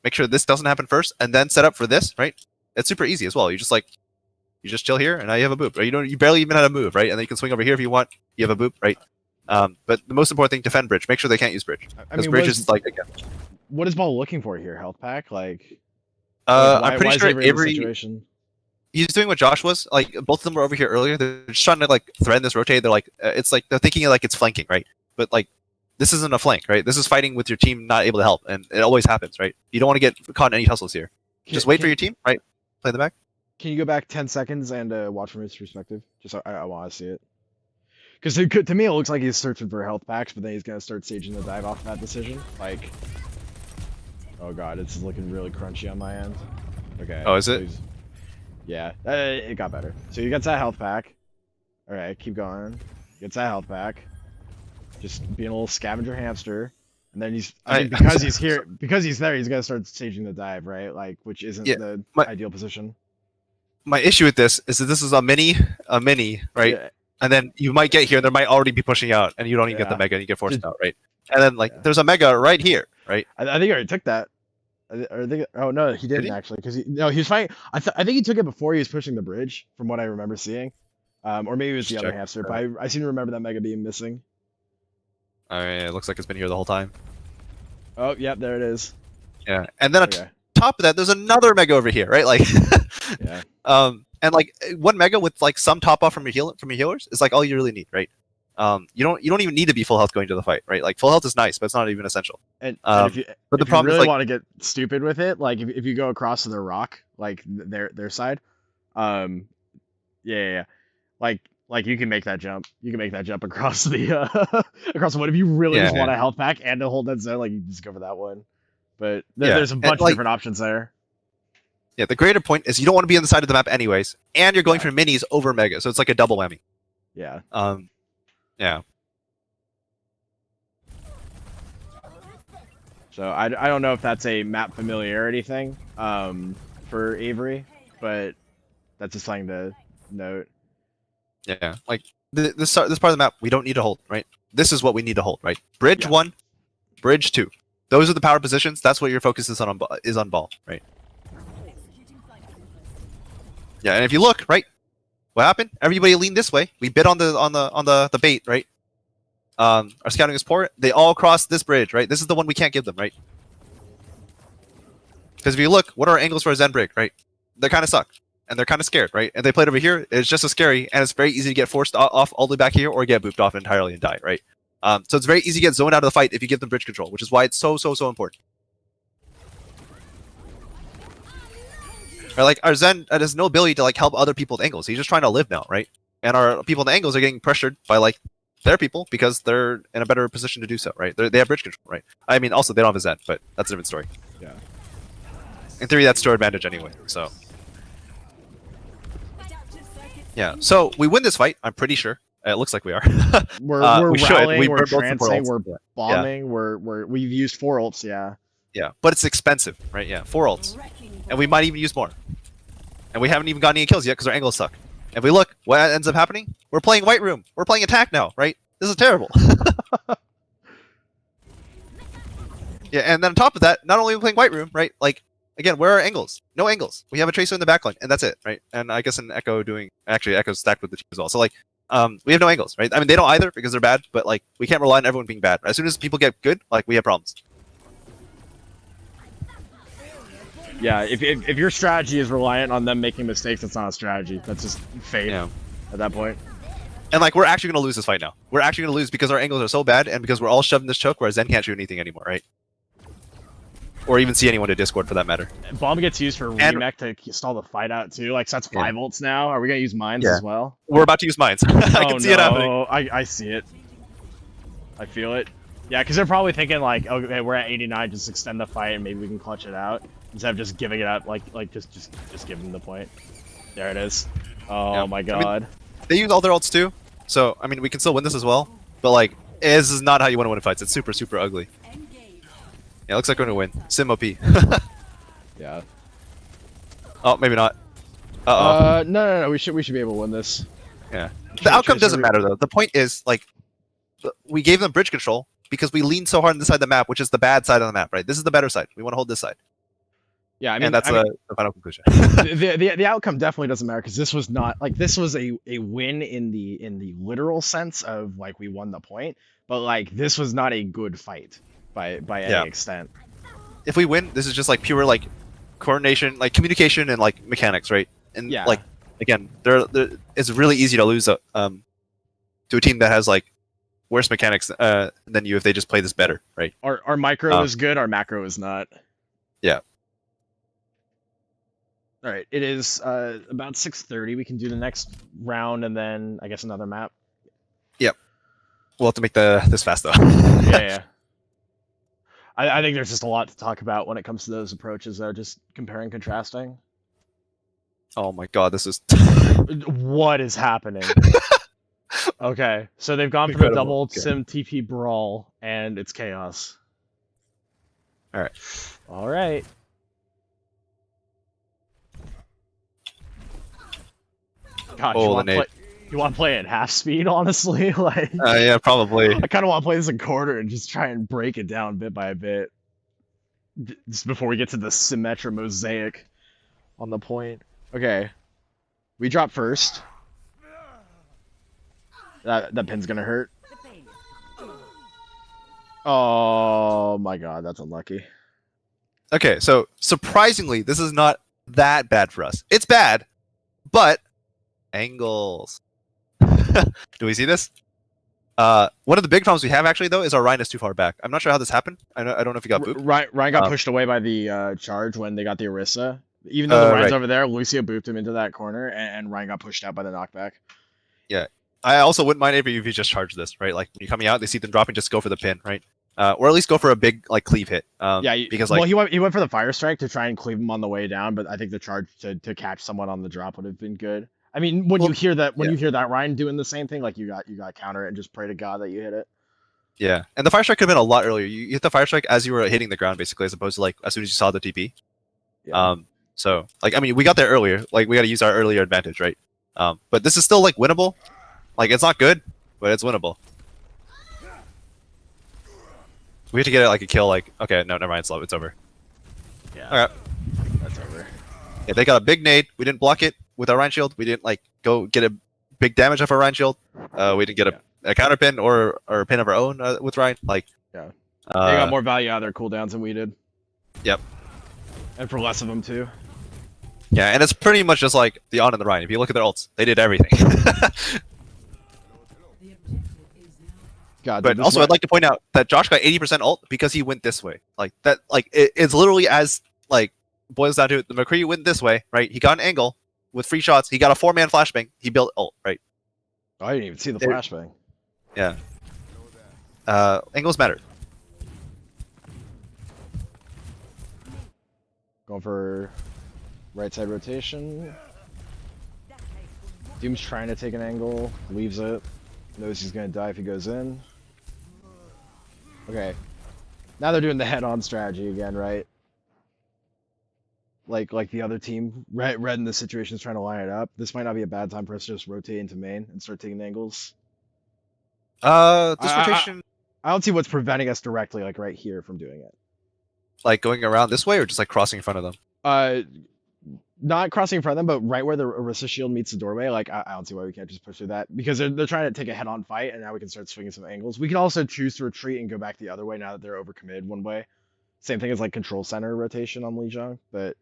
make sure this doesn't happen first, and then set up for this, right? It's super easy as well. You just chill here, and now you have a boop. Right? You barely even had a move, right? And then you can swing over here if you want. You have a boop, right? But the most important thing, defend bridge. Make sure they can't use bridge. Because bridge is like again. What is ball looking for here? Health pack, like. I'm pretty sure Avery. He's doing what Josh was. Like both of them were over here earlier. They're just trying to like threaten this rotate. They're like, it's like they're thinking like it's flanking, right? But like, this isn't a flank, right? This is fighting with your team not able to help, and it always happens, right? You don't want to get caught in any tussles here. Just wait for your team, right? Play in the back. Can you go back 10 seconds and watch from his perspective? Just I want to see it. Because to me, it looks like he's searching for health packs, but then he's gonna start staging the dive off that decision. Like, oh god, it's looking really crunchy on my end. Okay. Oh, is it? Yeah, it got better. So he gets that health pack. Alright, keep going. Gets that health pack. Just being a little scavenger hamster. And then I- think because he's here, because he's there, he's gonna start staging the dive, right? Like, which isn't Yeah, the my- ideal position. My issue with this is that this is a mini, right? Yeah. And then you might get here, and there might already be pushing out, and you don't even get the Yeah. mega, and you get forced Just- out, right? And then like Yeah. there's a mega right here, right? I think he already took that. Oh no, he didn't he? actually, because he was fighting. I think he took it before he was pushing the bridge, from what I remember seeing. Or maybe it was the Just other check. hamster, but I seem to remember that mega being missing. I mean, it looks like it's been here the whole time. Oh, yep, there it is. Yeah, and then on Okay. top of that, there's another mega over here, right? Like, Yeah. and like one mega with like some top off from your healers is like all you really need, right? You don't even need to be full health going to the fight, right? Like full health is nice, but it's not even essential. And Um, if you, but the if problem you is, really like- want to get stupid with it, like if you go across to the rock, like their side, yeah. Like you can make that jump. You can make that jump across the across the one. If you really just Yeah. want a health pack and to hold that zone, like you just go for that one. But Yeah, there's a and, bunch of like- different options there. Yeah, the greater point is you don't want to be on the side of the map anyways, and you're going Yeah. for minis over mega, so it's like a double whammy. Yeah. Yeah. So I don't know if that's a map familiarity thing for Avery, but that's just something to note. Yeah, like this part of the map we don't need to hold, right? This is what we need to hold, right? Bridge Yeah. 1, bridge 2. Those are the power positions. That's what your focus is on ball, right? Executing flight maneuvers. Yeah, and if you look, right, what happened? Everybody leaned this way. We bit on the bait, right? Our scouting is poor. They all crossed this bridge, right? This is the one we can't give them, right? Because if you look, what are our angles for a Zen break, right? They kind of suck. And they're kind of scared, right? And they played over here. It's just as scary, and it's very easy to get forced off all the way back here, or get booped off entirely and die, right? So it's very easy to get zoned out of the fight if you give them bridge control, which is why it's so important. Right, like our Zen has no ability to like help other people with angles. He's just trying to live now, right? And our people in the angles are getting pressured by like their people because they're in a better position to do so, right? They have bridge control, right? I mean, also they don't have a Zen, but that's a different story. Yeah. In theory, that's to our advantage anyway. So Adaptive circuits. yeah, so we win this fight. I'm pretty sure. It looks like we are. We're we should. rallying, We we're burned both the trancing, ults. we're bombing, we've used 4 ults, yeah. Yeah, but it's expensive, right? Yeah, 4 ults, Wrecking and we might even use more. And we haven't even gotten any kills yet because our angles suck. If we look, what ends up happening? We're playing White Room. We're playing attack now, right? This is terrible. Yeah, and then on top of that, not only are we playing White Room, right? Like, again, where are angles? No angles. We have a Tracer in the backline, and that's it, right? And I guess an Echo Echo's stacked with the team as well. So, like, we have no angles, right? I mean, they don't either because they're bad, but, like, we can't rely on everyone being bad. As soon as people get good, like, we have problems. Yeah, if your strategy is reliant on them making mistakes, it's not a strategy. That's just fate Yeah. at that point. And, like, we're actually going to lose this fight now. We're actually going to lose because our angles are so bad and because we're all shoved in this choke where Zen can't shoot anything anymore, right? Or even see anyone to Discord for that matter. Bomb gets used for And- remech to stall the fight out too. Like, so that's Yeah. 5 ults now. Are we gonna use mines Yeah. as well? We're about to use mines. I can see it happening. I see it. I feel it. Yeah, because they're probably thinking like, okay, we're at 89, just extend the fight and maybe we can clutch it out instead of just giving it up. Like just give them the point. There it is. Oh Yeah. my I mean, god. They use all their ults too, so I mean we can still win this as well. But like, this is not how you want to win fights. It's super ugly. Engage. Yeah, looks like we're gonna win. Sim OP. Yeah. Oh, maybe not. Uh No. We should be able to win this. Yeah. The outcome doesn't matter though. The point is like, we gave them bridge control because we leaned so hard on this side of the map, which is the bad side of the map, right? This is the better side. We want to hold this side, Yeah, I mean, and that's I mean, the final conclusion. the outcome definitely doesn't matter because this was not like this was a win in the literal sense of like we won the point, but like this was not a good fight by any Yeah. extent. If we win, this is just like pure like coordination, like communication, and like mechanics, right? And Yeah. like again, it's really easy to lose to a team that has like worse mechanics than you if they just play this better, right? Our micro is good, our macro is not. Yeah. All right, it is about 6:30. We can do the next round and then I guess another map. We'll have to make this fast though. Yeah. I think there's just a lot to talk about when it comes to those approaches though, just comparing, contrasting. Oh my god, this is What is happening? Okay, so they've gone for the Incredible, double okay. sim TP brawl, and it's chaos. All right. God, Oh, you want to play at half speed, honestly? Like, Yeah, probably. I kind of want to play this in quarter and just try and break it down bit by bit. Just before we get to the Symmetra mosaic on the point. Okay. We drop first. That pin's gonna hurt. The pain is gone. Oh my god, that's unlucky. Okay, so surprisingly, this is not that bad for us. It's bad, but angles. Do we see this? One of the big problems we have actually though is our Ryan is too far back. I'm not sure how this happened. I don't know if he got booped. Ryan got pushed away by the charge when they got the Orisa. Even though the Ryan's right. over there, Lucio booped him into that corner, and Ryan got pushed out by the knockback. I also wouldn't mind if you just charge this, right? Like when you're coming out, they see them dropping, just go for the pin, right? Or at least go for a big like cleave hit. Because like he went for the fire strike to try and cleave him on the way down, but I think the charge to catch someone on the drop would have been good. I mean, when you hear that Ryan doing the same thing, like you got counter it and just pray to God that you hit it. Yeah, and the fire strike could have been a lot earlier. You hit the fire strike as you were hitting the ground, basically, as opposed to like as soon as you saw the TP. Yeah. So like I mean, we got there earlier. Like we got to use our earlier advantage, right? But this is still like winnable. Like it's not good, but it's winnable. We have to get it like a kill. Like okay, no, never mind. It's low. It's over. Yeah. All right. That's over. Yeah, they got a big nade. We didn't block it with our Rhine shield. We didn't like go get a big damage off our Rhine shield. We didn't get a counter pin or a pin of our own with Rhine. Like Yeah. They got more value out of their cooldowns than we did. Yep. And for less of them too. Yeah, and it's pretty much just like the on and the Rhine. If you look at their ults, they did everything. The objective is now. God, But dude, also, I'd like to point out that Josh got 80% ult because he went this way. Like that, like it's literally as like boils down to it. The McCree went this way, right? He got an angle with free shots. He got a 4-man flashbang. He built ult, right? Oh, I didn't even see the There- flashbang. Yeah. Angles matter. Going for right side rotation. Doom's trying to take an angle, leaves it, knows he's gonna die if he goes in. Okay. Now they're doing the head-on strategy again, right? Like the other team, red in this situation is trying to line it up. This might not be a bad time for us to just rotate into main and start taking angles. This rotation, I don't see what's preventing us directly, like right here, from doing it. like going around this way or just like crossing in front of them. Not crossing in front of them, but right where the Orisa shield meets the doorway. Like I don't see why we can't just push through that because they're trying to take a head-on fight, and now we can start swinging some angles. We can also choose to retreat and go back the other way now that they're overcommitted one way. Same thing as like control center rotation on Lijiang, but.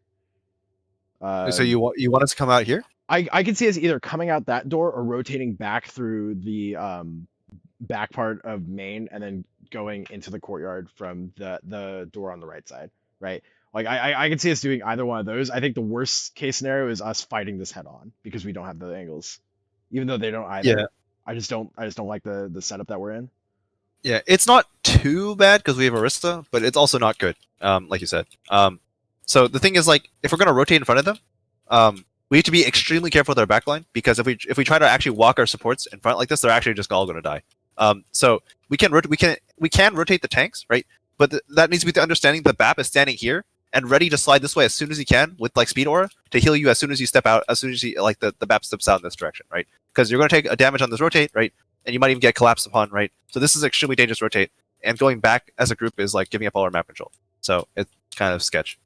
So you want us to come out here? I can see us either coming out that door or rotating back through the back part of main and then going into the courtyard from the door on the right side, right? Like I can see us doing either one of those. I think the worst case scenario is us fighting this head on because we don't have the angles, even though they don't either. Yeah. I just don't like the setup that we're in. Yeah, it's not too bad because we have Arista, but it's also not good. Like you said. So the thing is, like, if we're gonna rotate in front of them, we have to be extremely careful with our backline because if we try to actually walk our supports in front like this, they're actually just all gonna die. So we can rotate the tanks, right? But that needs to be the understanding the BAP is standing here and ready to slide this way as soon as he can with like speed aura to heal you as soon as you step out, as soon as you like the BAP steps out in this direction, right? Because you're gonna take a damage on this rotate, right? And you might even get collapsed upon, right? So this is extremely dangerous rotate. And going back as a group is like giving up all our map control. So it's kind of sketch.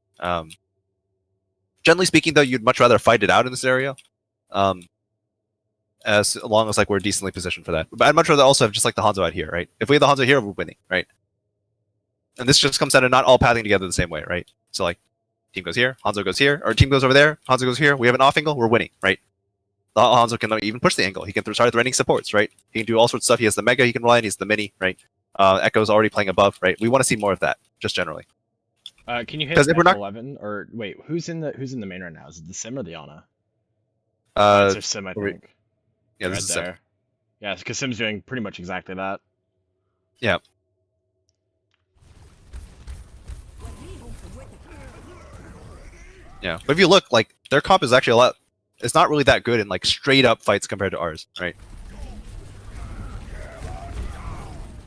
Generally speaking, though, you'd much rather fight it out in this area, as long as like we're decently positioned for that. But I'd much rather also have just like the Hanzo out here, right? If we have the Hanzo here, we're winning, right? And this just comes down to not all pathing together the same way, right? So like, team goes here, Hanzo goes here, or team goes over there, Hanzo goes here. We have an off angle, we're winning, right? The Hanzo can even push the angle. He can start threatening supports, right? He can do all sorts of stuff. He has the Mega he can rely on. He's the Mini, right? Echo's already playing above, right? We want to see more of that, just generally. Can you hit 'Cause if we're not- 11 or wait? Who's in the main right now? Is it the Sim or the Ana? Uh, It's Sim, I we- think. yeah, Right this is Sim. there. Yeah, because Sim's doing pretty much exactly that. Yeah. Yeah, but if you look, like their comp is actually a lot. It's not really that good in like straight up fights compared to ours, right?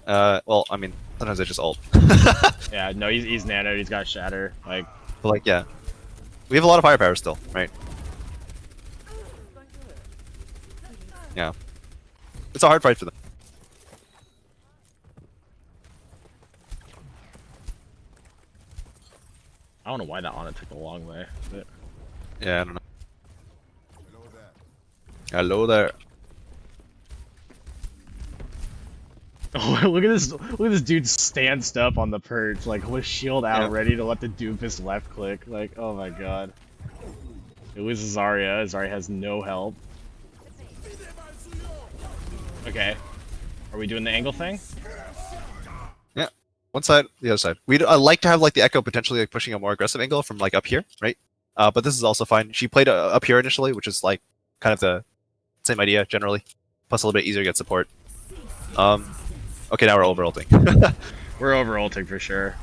Well, I mean, Sometimes I just ult. Yeah, no, he's nanoed. He's got shatter. Like, But like, yeah, we have a lot of firepower still, right? Yeah, it's a hard fight for them. I don't know why that Ana took a long way. But... Yeah, I don't know. Hello there. Oh, look at this dude stanced up on the perch, like with shield out, Yeah. ready to let the doofus left click. Like, oh my god. It was Zarya. Zarya has no help. Okay. Are we doing the angle thing? Yeah, one side, the other side. We'd like to have like the Echo potentially like pushing a more aggressive angle from like up here, right? But this is also fine. She played up here initially, which is like kind of the same idea generally, plus a little bit easier to get support. Okay, now we're over ulting. We're over ulting for sure.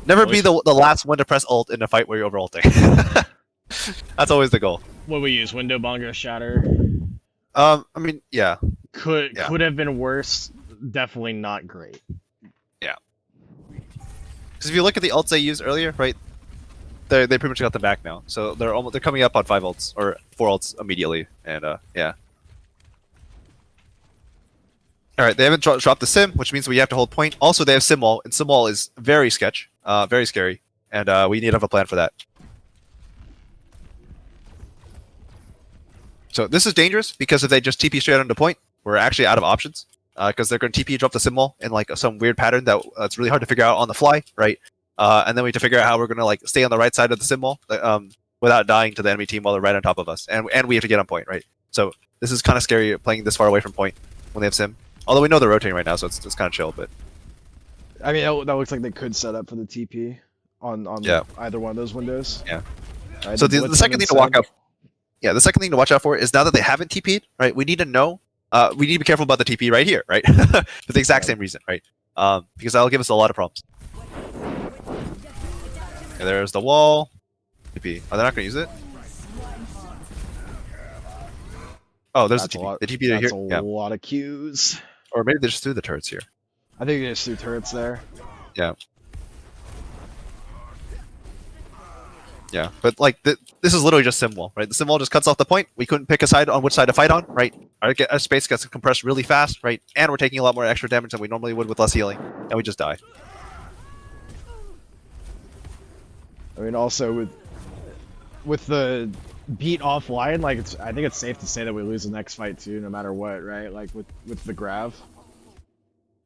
Never be the last one to press ult in a fight where you're over ulting. That's always the goal. What we use? Window bongo shatter. I mean, yeah. Could Yeah. have been worse. Definitely not great. Because if you look at the ults they used earlier, right? They pretty much got them back now, so they're coming up on 5 ults or 4 ults immediately, and yeah. All right, they haven't dropped the sim, which means we have to hold point. Also, they have sim wall, and sim wall is very sketch, very scary, and we need to have a plan for that. So this is dangerous because if they just TP straight onto point, we're actually out of options. Because they're going to TP drop the sim wall in like some weird pattern that's really hard to figure out on the fly, right? And then we have to figure out how we're going to like stay on the right side of the sim wall without dying to the enemy team while they're right on top of us, and we have to get on point, right? So this is kind of scary playing this far away from point when they have sim. Although we know they're rotating right now, so it's kind of chill. But I mean, that looks like they could set up for the TP on Yeah. either one of those windows. Yeah. Right, so the blitz second them thing to watch instead. out, yeah, the second thing to watch out for is now that they haven't TP'd, right? We need to know. We need to be careful about the TP right here, right? For the exact same reason, right? Because that'll give us a lot of problems. Okay, there's the wall. TP. Oh, they're not going to use it? Oh, there's That's the a TP. lot. The TP here. That's a Yeah. lot of Qs. Or maybe they just threw the turrets here. I think they just threw turrets there. Yeah, but like this is literally just sim wall, right? The sim wall just cuts off the point. We couldn't pick a side on which side to fight on, right? Our space gets compressed really fast, right? And we're taking a lot more extra damage than we normally would with less healing, and we just die. I mean, also with the beat offline, like I think it's safe to say that we lose the next fight too, no matter what, right? Like with the grav.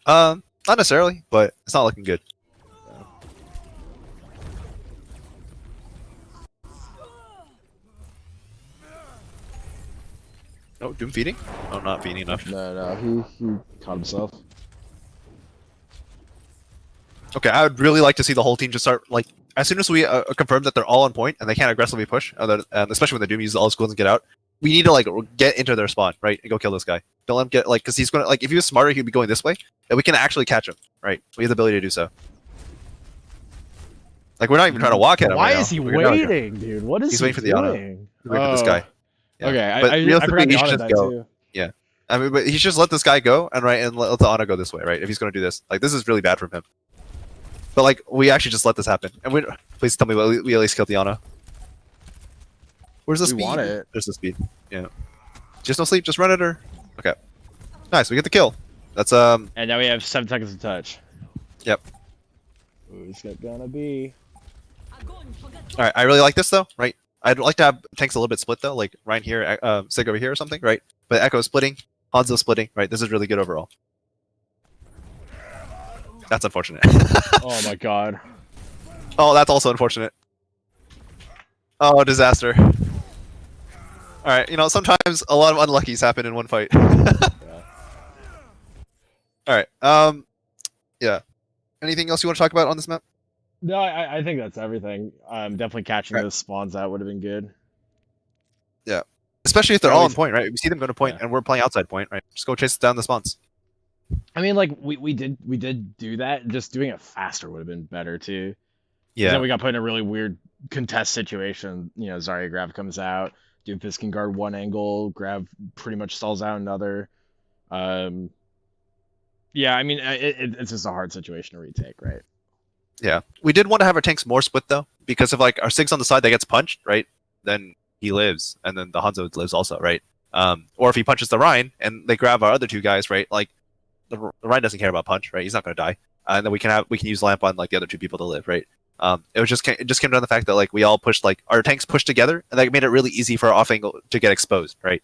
Not necessarily, but it's not looking good. Oh, Doom feeding? Oh, not feeding enough. No, he caught himself. Okay, I would really like to see the whole team just start, like, as soon as we confirm that they're all on point and they can't aggressively push, especially when the Doom uses all his skills and get out, we need to, like, get into their spawn, right, and go kill this guy. Don't let him get, like, because he's going to, like, if he was smarter, he'd be going this way, and we can actually catch him, right? We have the ability to do so. Like, we're not even trying to walk at him. Why right is he now. We're gonna- waiting, dude? What is He's he waiting for the auto. doing? He's waiting for this guy. Yeah. Okay, But I realistically, forgot the he should auto just died go. too. I mean, but he should just let this guy go and let the Ana go this way, right? If he's going to do this, like, this is really bad from him. But like, we actually just let this happen, and please tell me we at least killed the Ana. Where's the We speed? want it. There's the speed. Yeah. Just no sleep. Just run at her. Okay. Nice. We get the kill. That's And now we have 7 seconds to touch. Yep. Who's it gonna be? All right. I really like this though, right? I'd like to have tanks a little bit split though, like Ryan here, Sig over here or something, right? But Echo splitting, Hanzo splitting, right? This is really good overall. That's unfortunate. Oh my god. Oh, that's also unfortunate. Oh, disaster. Alright, you know, sometimes a lot of unluckies happen in one fight. Alright, yeah. Anything else you want to talk about on this map? No, I think that's everything. Definitely catching those spawns out would have been good. Especially if they're Or at all on least- point, right? We see them go to point, Yeah. and we're playing outside point, right? Just go chase down the spawns. I mean, like we did do that. Just doing it faster would have been better too. 'Cause Yeah. Then we got put in a really weird contest situation. You know, Zarya Grav comes out, Doomfist can guard one angle, Grav pretty much stalls out another. Yeah, I mean, it's just a hard situation to retake, right? Yeah, we did want to have our tanks more split though, because if like our Sig's on the side that gets punched, right, then he lives, and then the Hanzo lives also, right? Or if he punches the Rhine and they grab our other two guys, right? Like the Rhine doesn't care about punch, right? He's not going to die, and then we can use lamp on like the other two people to live, right? It just came down to the fact that like we all pushed, like our tanks pushed together, and that made it really easy for our off angle to get exposed, right?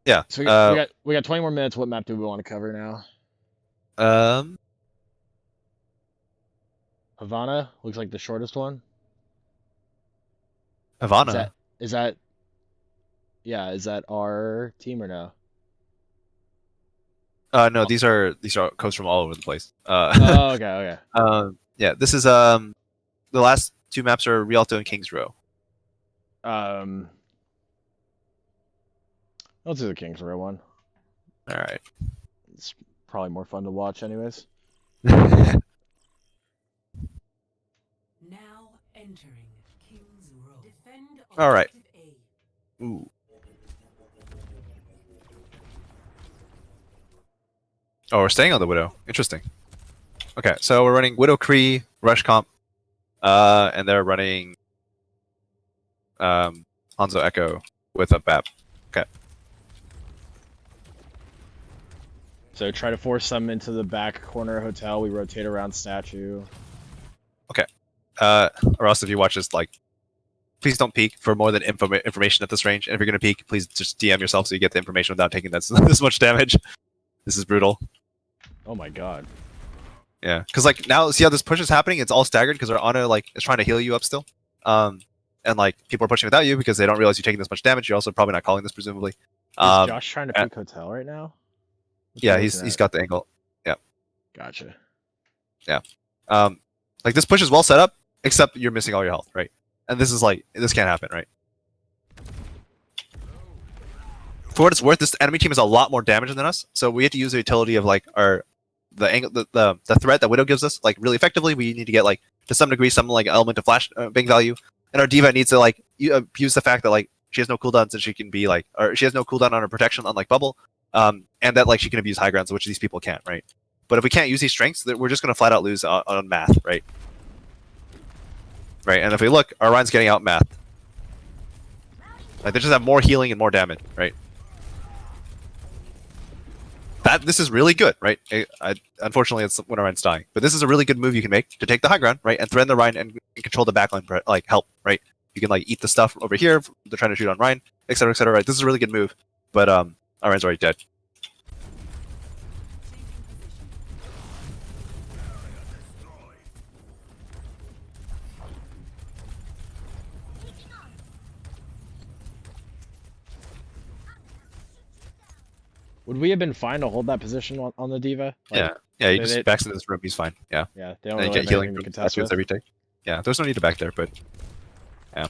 Yeah. So we got 20 more minutes. What map do we want to cover now? Havana looks like the shortest one. Havana. Is that our team or no? No, these are codes from all over the place. Oh, okay. Yeah, this is the last two maps are Rialto and Kings Row. Let's do the Kings Row one. All right. It's probably more fun to watch, anyways. Now entering King's Row. Defend All right. objective A. Ooh. Oh, we're staying on the Widow. Interesting. Okay, so we're running Widow Kree, Rush Comp, and they're running Hanzo Echo with a BAP. Okay. So try to force them into the back corner hotel. We rotate around statue. Or else if you watch this, like, please don't peek for more than information at this range. And if you're gonna peek, please just DM yourself so you get the information without taking this much damage. This is brutal. Oh my god. Yeah, because like now, see how this push is happening? It's all staggered because our Ana like is trying to heal you up still, and like people are pushing without you because they don't realize you're taking this much damage. You're also probably not calling this presumably. Is Josh trying to peek hotel right now? Yeah, he's got the angle. Yeah. Gotcha. Like this push is well set up, except you're missing all your health, right? And this is like this can't happen, right? For what it's worth, this enemy team is a lot more damage than us, so we have to use the utility of like the angle, the threat that Widow gives us, like really effectively. We need to get like to some degree some like element of flash bang value, and our diva needs to like use the fact that like she has no cooldowns and she can be like, or she has no cooldown on her protection unlike Bubble, and that like she can abuse high grounds, which these people can't, right? But if we can't use these strengths, we're just gonna flat out lose on math, right? Right, and if we look, our Ryan's getting out math. Like they just have more healing and more damage, right? This is really good, right? Unfortunately, it's when Ryan's dying, but this is a really good move you can make to take the high ground, right, and threaten the Ryan and control the backline, like help, right? You can like eat the stuff over here. They're trying to shoot on Ryan, etc., etc. Right? This is a really good move, but our Ryan's already dead. Would we have been fine to hold that position on the diva? Yeah, he just backs into this room. He's fine. Yeah, Yeah, they don't and really get have healing anything to from contest afterwards with. every take. Yeah, there's no need to back there, but yeah.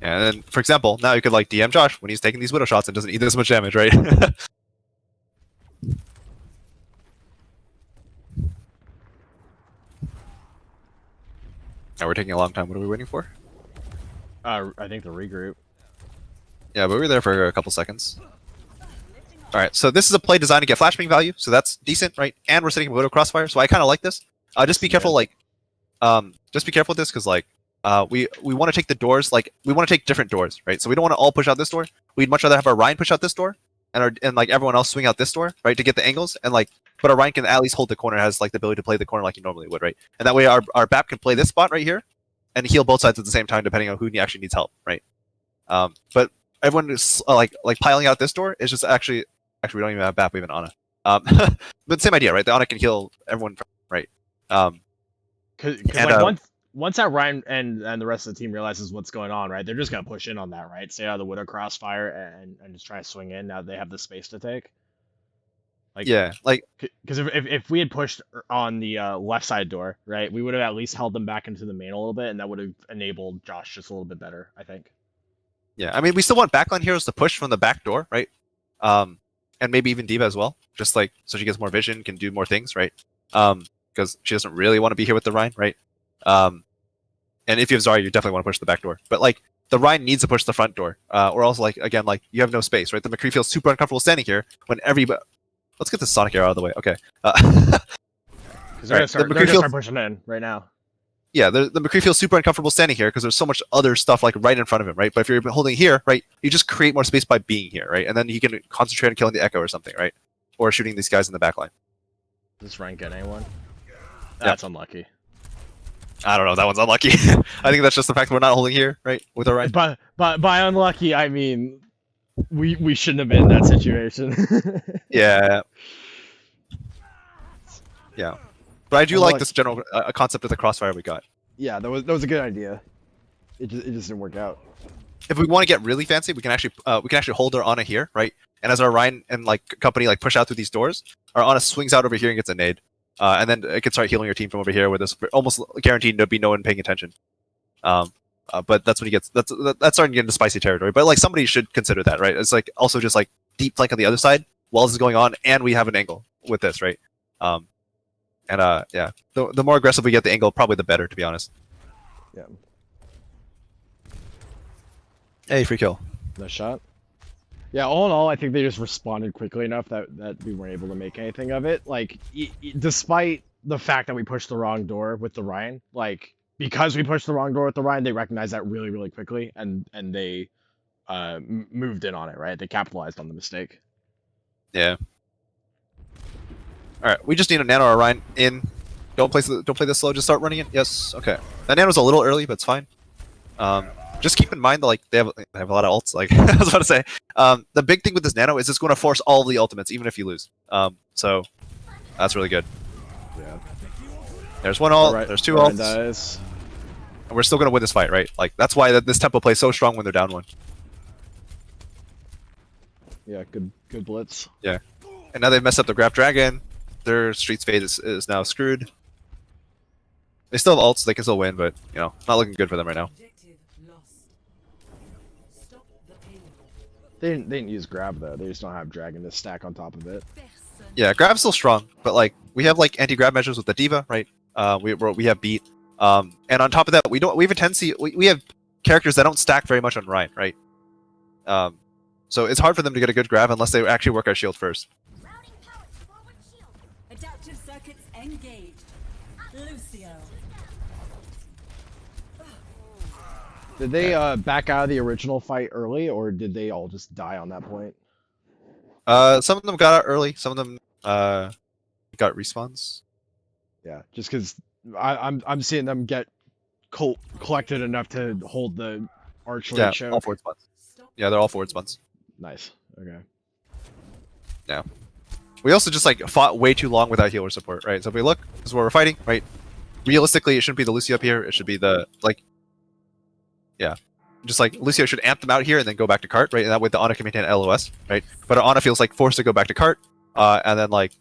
And then, for example, now you could like DM Josh when he's taking these Widow shots and doesn't eat this much damage, right? Now we're taking a long time. What are we waiting for? I think the regroup. Yeah, but we were there for a couple seconds. All right, so this is a play designed to get flashbang value, so that's decent, right? And we're sitting in Widow Crossfire, so I kind of like this. Just be careful, like, just be careful with this, because like, we want to take the doors, like, we want to take different doors, right? So we don't want to all push out this door. We'd much rather have our Ryan push out this door, and like everyone else swing out this door, right, to get the angles, and like, but our Ryan can at least hold the corner, has like the ability to play the corner like he normally would, right? And that way our BAP can play this spot right here, and heal both sides at the same time, depending on who actually needs help, right? But everyone is like piling out this door is just actually we don't even have BAP, we have an Ana. But same idea, right? The Ana can heal everyone, right? Because like once that Ryan and the rest of the team realizes what's going on, right, they're just gonna push in on that, right? Stay out of the Widow Crossfire and just try to swing in. Now they have the space to take. Like, yeah, like because if we had pushed on the left side door, right, we would have at least held them back into the main a little bit, and that would have enabled Josh just a little bit better, I think. yeah, I mean, we still want backline heroes to push from the back door, right? And maybe even Diva as well, just like so she gets more vision, can do more things, right? Because she doesn't really want to be here with the Rhine, right? And if you have Zarya, you definitely want to push the back door. But like the Rhine needs to push the front door, or else like again like you have no space, right? The McCree feels super uncomfortable standing here when everybody. Let's get the Sonic arrow out of the way. Okay. Because they're Right, gonna start pushing in right now. Yeah, the McCree feels super uncomfortable standing here because there's so much other stuff like right in front of him, right? But if you're holding here, right, you just create more space by being here, right? And then he can concentrate on killing the Echo or something, right? Or shooting these guys in the back line. Does this rank get anyone? That's unlucky. I don't know. That one's unlucky. I think that's just the fact that we're not holding here, right? With our right. But by unlucky, I mean we shouldn't have been in that situation. Yeah. Yeah. But I do like Unlucky. this general concept of the crossfire we got. Yeah, that was a good idea. It just didn't work out. If we want to get really fancy, we can actually hold our Ana here, right? And as our Rhine and like company like push out through these doors, our Ana swings out over here and gets a nade. And then it can start healing your team from over here, where there's almost guaranteed to be no one paying attention. But that's when he gets that's starting to get into spicy territory. But like somebody should consider that, right? It's like also just like deep flank on the other side while this is going on, and we have an angle with this, right? Yeah, the more aggressive we get the angle, probably the better, to be honest. Yeah. Hey, free kill. Nice shot. Yeah, all in all, I think they just responded quickly enough that we weren't able to make anything of it. Like, despite the fact that we pushed the wrong door with the Rhine, like, because we pushed the wrong door with the Rhine, they recognized that really, really quickly, and they moved in on it, right? They capitalized on the mistake. Yeah. All right, we just need a nano or Rhine in. Don't play this slow. Just start running it. Yes. Okay. That nano's a little early, but it's fine. Just keep in mind that like they have a lot of ults. Like I was about to say, the big thing with this nano is it's going to force all of the ultimates, even if you lose. So that's really good. Yeah. There's one ult. Right, There's two Rhine ults. dies. And we're still going to win this fight, right? Like that's why this tempo plays so strong when they're down one. Yeah, good blitz. Yeah. And now they've messed up the Grab Dragon. Their Streets Fade is now screwed. They still have ults, they can still win, but you know, not looking good for them right now. Objective lost. Stop the payload. They didn't use grab though. They just don't have dragon to stack on top of it. Yeah, Grab's still strong, but like we have like anti-grab measures with the Diva, right? We have beat. And on top of that, we have a tendency we have characters that don't stack very much on Rhine, right? So it's hard for them to get a good grab unless they actually work our shield first. Adaptive circuits engaged. Lucio. Did they back out of the original fight early, or did they all just die on that point? Some of them got out early. Some of them got respawns. Yeah, just because I'm seeing them get collected enough to hold the archery Yeah, choke. all forward spawns. Yeah, they're all forward spawns. Nice. Okay. Yeah. We also just like fought way too long without healer support, right? So if we look, this is where we're fighting, right? Realistically, it shouldn't be the Lucio up here. It should be the like, yeah, just like Lucio should amp them out here and then go back to cart, right? And that way the Ana can maintain LOS, right? But our Ana feels like forced to go back to cart, and then like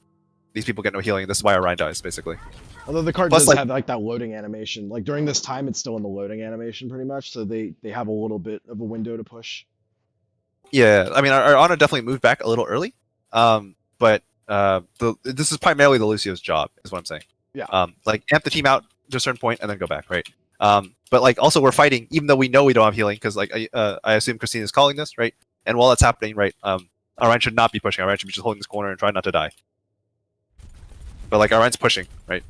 these people get no healing. This is why our Rhine dies, basically. Although the card Plus, does like- have like that loading animation. Like during this time, it's still in the loading animation pretty much. So they have a little bit of a window to push. Yeah, I mean our Ana definitely moved back a little early, but this is primarily the Lucio's job, is what I'm saying. Yeah. Like amp the team out to a certain point and then go back, right? But like also we're fighting even though we know we don't have healing because like I assume Christine is calling this, right? And while that's happening, right, our Rhine should not be pushing. Our Rhine should be just holding this corner and trying not to die. But like our Rhine's pushing, right?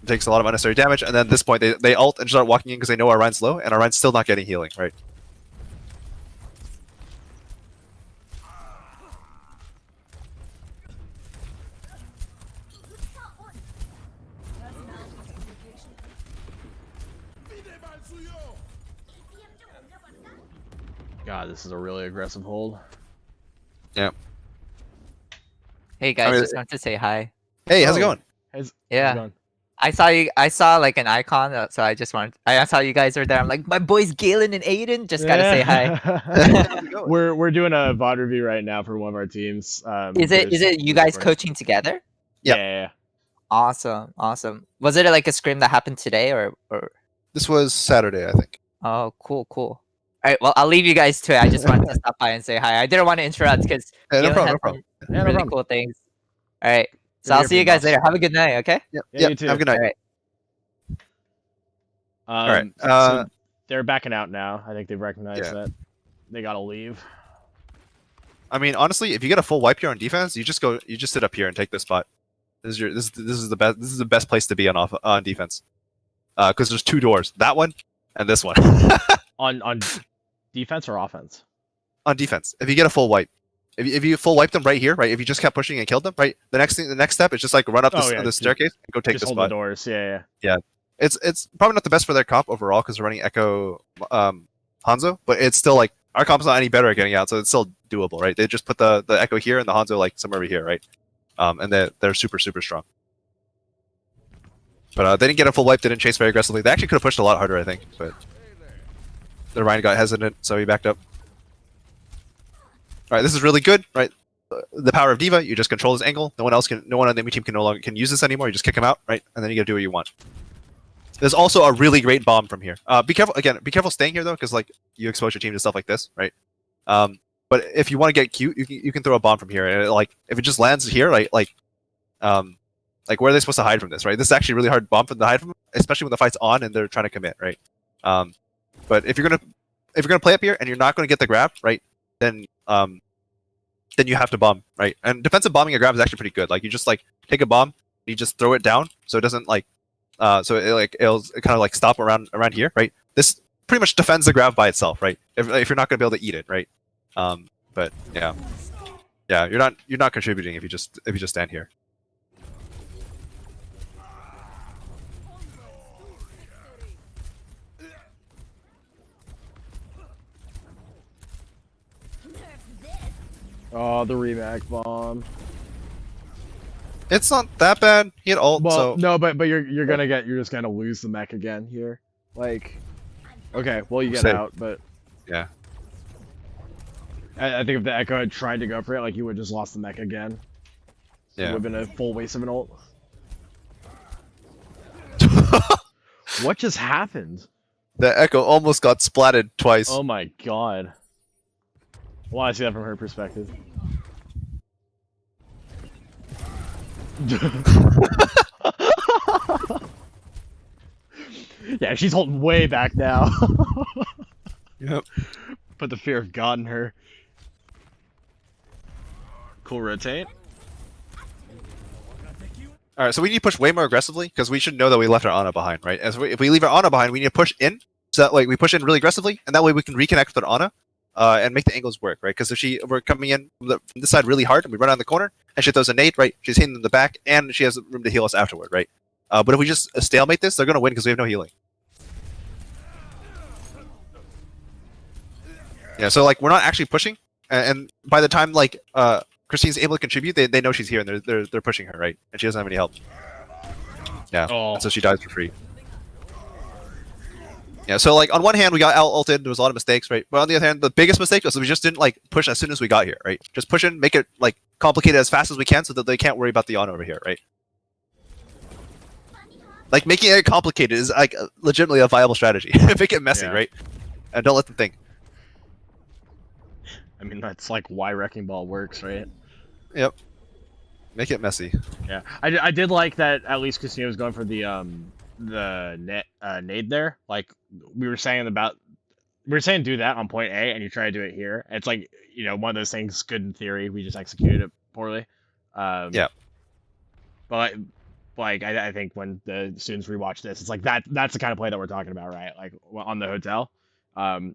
It takes a lot of unnecessary damage, and then at this point they ult and start walking in because they know our Rhine's low, and our Rhine's still not getting healing, right? God, this is a really aggressive hold. Yeah. Hey guys, I mean- just wanted to say hi. Hey, how's it Oh. going? How's it Yeah, going? I saw you. I saw like an icon, so I just wanted. I saw you guys are there. I'm like, my boys Galen and Aiden. Just gotta say hi. How's it going? We're doing a VOD review right now for one of our teams. Is it there's- you guys there's- coaching together? Yeah. Yeah. Awesome, awesome. Was it like a scrim that happened today or? This was Saturday, I think. Oh, cool. All right, well, I'll leave you guys to it. I just wanted to stop by and say hi. I didn't want to interrupt because Yeah, no Galen problem, had no problem. some Yeah, no really problem. cool things. All right, so Good to I'll hear see you from guys boss. later. Have a good night. Okay. Yep. Yeah, Yep. you too. Have a good night. All right. right, So they're backing out now. I think they've recognized Yeah. that they gotta leave. I mean, honestly, if you get a full wipe here on defense, you just sit up here and take this spot. This is the best place to be on defense. Because there's 2 doors, that one and this one. On defense or offense? On defense, if you get a full wipe, if you full wipe them right here, right? If you just kept pushing and killed them, right? The next step is just like run up the staircase and go take Just the hold spot. the doors. Yeah. It's probably not the best for their comp overall because they're running Echo Hanzo, but it's still like our comp's not any better at getting out, so it's still doable, right? They just put the Echo here and the Hanzo like somewhere over here, right? And they're super strong. But they didn't get a full wipe. They didn't chase very aggressively. They actually could have pushed a lot harder, I think. But the Ryan got hesitant, so he backed up. All right, this is really good, right? The power of D.Va. You just control his angle. No one on the enemy team can no longer use this anymore. You just kick him out, right? And then you gotta do what you want. There's also a really great bomb from here. Be careful staying here though, because like you expose your team to stuff like this, right? But if you want to get cute, you can throw a bomb from here, and if it just lands here, right? Like where are they supposed to hide from this, right? This is actually a really hard bomb for them to hide from, especially when the fight's on and they're trying to commit, right? But if you're gonna play up here and you're not gonna get the grab, right? Then you have to bomb, right? And defensive bombing a grab is actually pretty good. Like you just like take a bomb, you just throw it down, so it doesn't like, it'll kind of like stop around here, right? This pretty much defends the grab by itself, right? If you're not gonna be able to eat it, right? But yeah, you're not contributing if you just stand here. Oh, the remake bomb. It's not that bad. He had ult, Well, so no, but you're just gonna lose the mech again here. Like, okay, well you get Same. out, but yeah. I think if the Echo had tried to go for it, like you would have just lost the mech again. It Yeah. would have been a full waste of an ult. What just happened? The Echo almost got splatted twice. Oh my god. Well, I see that from her perspective. Yeah, she's holding way back now. Yep. Put the fear of God in her. Cool rotate. All right, so we need to push way more aggressively because we should know that we left our Ana behind, right? If we leave our Ana behind, we need to push in so that like we push in really aggressively, and that way we can reconnect with our Ana and make the angles work, right? Because if we're coming in from this side really hard and we run on the corner and she throws a nade, right? She's hitting in the back and she has room to heal us afterward, right? But if we just stalemate this, they're gonna win because we have no healing. Yeah, so like we're not actually pushing, and by the time like Christine's able to contribute, they know she's here and they're pushing her, right? And she doesn't have any help. Yeah, and so she dies for free. Yeah, so like on one hand we got out ulted, there was a lot of mistakes, right? But on the other hand, the biggest mistake was we just didn't like push as soon as we got here, right? Just push in, make it like complicated as fast as we can so that they can't worry about the Ana over here, right? Like making it complicated is like legitimately a viable strategy. Make it messy, Yeah. right? And don't let them think. I mean, that's like why Wrecking Ball works, right? Yep. Make it messy. Yeah, I did like that. At least Casino was going for the nade there. Like we were saying do that on point A, and you try to do it here. It's like, you know, one of those things good in theory. We just executed it poorly. Yeah. But like I think when the students rewatch this, it's like that's the kind of play that we're talking about, right? Like on the hotel.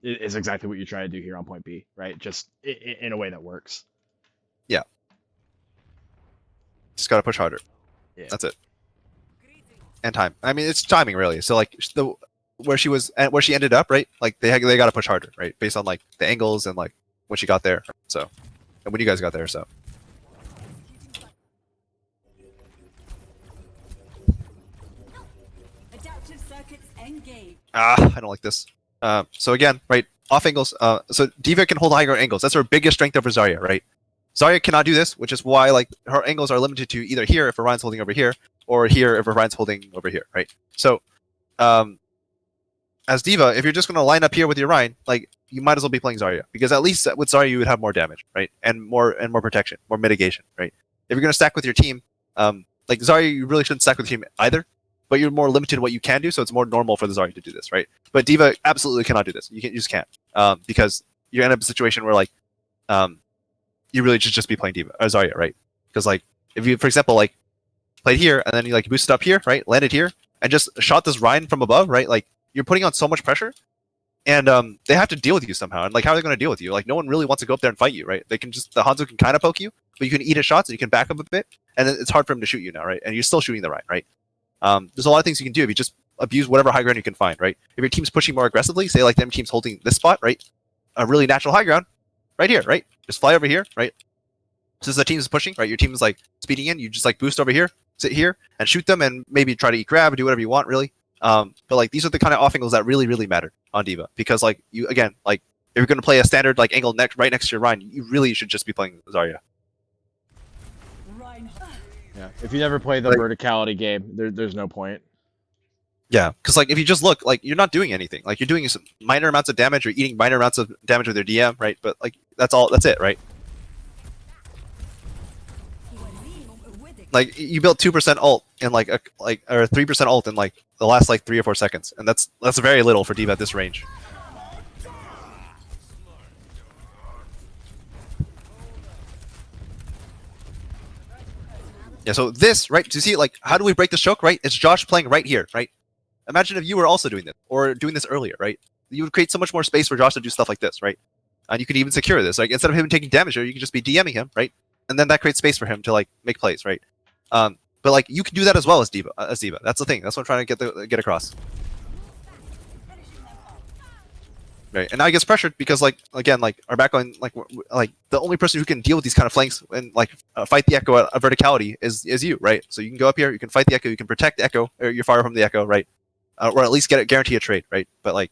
Is exactly what you try to do here on point B, right? Just in a way that works. Just gotta push harder. Yeah. That's it. And time. I mean, it's timing really. So like where she ended up, right? Like they gotta push harder, right? Based on like the angles and like when she got there. So, and when you guys got there, so. Adaptive circuits engaged. I don't like this. So again, right, off angles. So D.Va can hold high ground angles. That's her biggest strength over Zarya, right? Zarya cannot do this, which is why like her angles are limited to either here if Orion's holding over here, or here if Orion's holding over here, right? So, as D.Va, if you're just going to line up here with your Ryan, like you might as well be playing Zarya because at least with Zarya you would have more damage, right? And more protection, more mitigation, right? If you're going to stack with your team, like Zarya, you really shouldn't stack with your team either. but you're more limited in what you can do, so it's more normal for the Zarya to do this, right? But D.Va absolutely cannot do this. You just can't, because you end up in a situation where like, you really should just be playing D.Va or Zarya, right? Because like, if you, for example, like played here and then you like boosted up here, right, landed here, and just shot this Ryan from above, right? Like you're putting on so much pressure, and they have to deal with you somehow. And like, how are they going to deal with you? Like, no one really wants to go up there and fight you, right? They can just, the Hanzo can kind of poke you, but you can eat his shots and you can back up a bit, and it's hard for him to shoot you now, right? And you're still shooting the Ryan, right? There's a lot of things you can do if you just abuse whatever high ground you can find, right? If your team's pushing more aggressively, say like them team's holding this spot, right? A really natural high ground, right here, right? Just fly over here, right? Since the team is pushing, right? Your team is like speeding in, you just like boost over here, sit here, and shoot them, and maybe try to eat grab, do whatever you want, really. But like, these are the kind of off angles that really, really matter on D.Va, because like, you, again, like if you're going to play a standard like angle right next to your Ryan, you really should just be playing Zarya. Yeah, if you never play the Like, verticality game, there's no point. Yeah, because like if you just look, like you're not doing anything. Like you're doing some minor amounts of damage, or eating minor amounts of damage with your DM, right? But like that's all. That's it, right? Like you built 2% ult in like or 3% ult in like the last like 3 or 4 seconds, and that's very little for D.Va at this range. Yeah, so this, right, to see, like, how do we break this choke, right? It's Josh playing right here, right? Imagine if you were also doing this, or doing this earlier, right? You would create so much more space for Josh to do stuff like this, right? And you could even secure this. Like, instead of him taking damage here, you could just be DMing him, right? And then that creates space for him to, like, make plays, right? But, like, you can do that as well as D.Va. That's the thing. That's what I'm trying to get across. Right, and now he gets pressured because, like, again, like our backline, like the only person who can deal with these kind of flanks and like fight the Echo at verticality is you, right? So you can go up here, you can fight the Echo, you can protect the Echo, or you're far from the Echo, right? Or at least guarantee a trade, right? But like,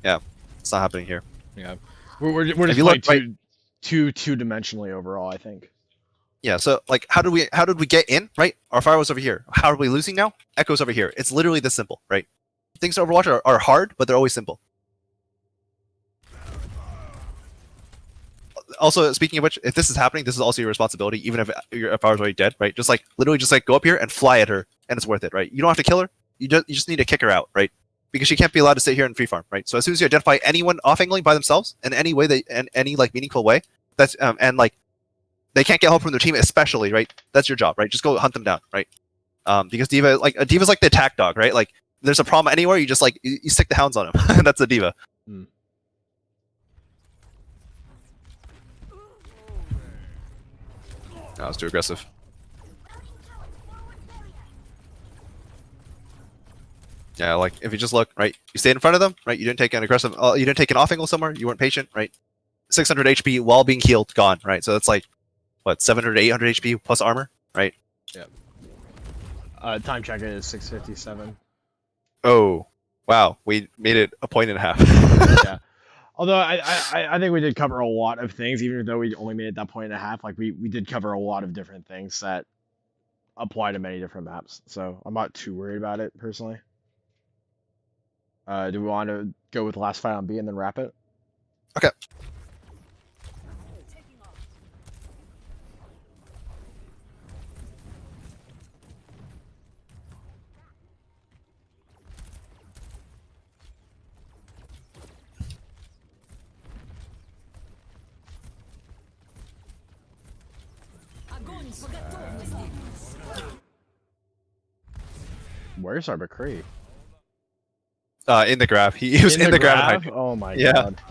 yeah, it's not happening here. Yeah, we're just you playing look, two-dimensionally overall, I think. Yeah, so like, how did we get in, right? Our fire was over here. How are we losing now? Echo's over here. It's literally this simple, right? Things in Overwatch are hard, but they're always simple. Also, speaking of which, if this is happening, this is also your responsibility, even if your fire's already dead, right? Just like literally, just like go up here and fly at her, and it's worth it, right? You don't have to kill her. You just need to kick her out, right? Because she can't be allowed to sit here and free farm, right? So as soon as you identify anyone off angling by themselves in any way, any like meaningful way, that's and like they can't get help from their team, especially, right? That's your job, right? Just go hunt them down, right? Because Diva's like the attack dog, right? Like there's a problem anywhere, you just like you stick the hounds on him. That's a Diva. That was too aggressive. Yeah, like if you just look, right, you stayed in front of them, right, you didn't take an aggressive, you didn't take an off angle somewhere, you weren't patient, right, 600 HP while being healed, gone, right, so that's like, what, 700 to 800 HP plus armor, right? Yeah. Time check is 6:57. Oh, wow, we made it a point and a half. Yeah. Although I think we did cover a lot of things, even though we only made it that point and a half. Like we did cover a lot of different things that apply to many different maps. So I'm not too worried about it personally. Do we want to go with the last fight on B and then wrap it? Okay. Where's our McCree? In the grab. He was in the grab. Oh my Yeah. god.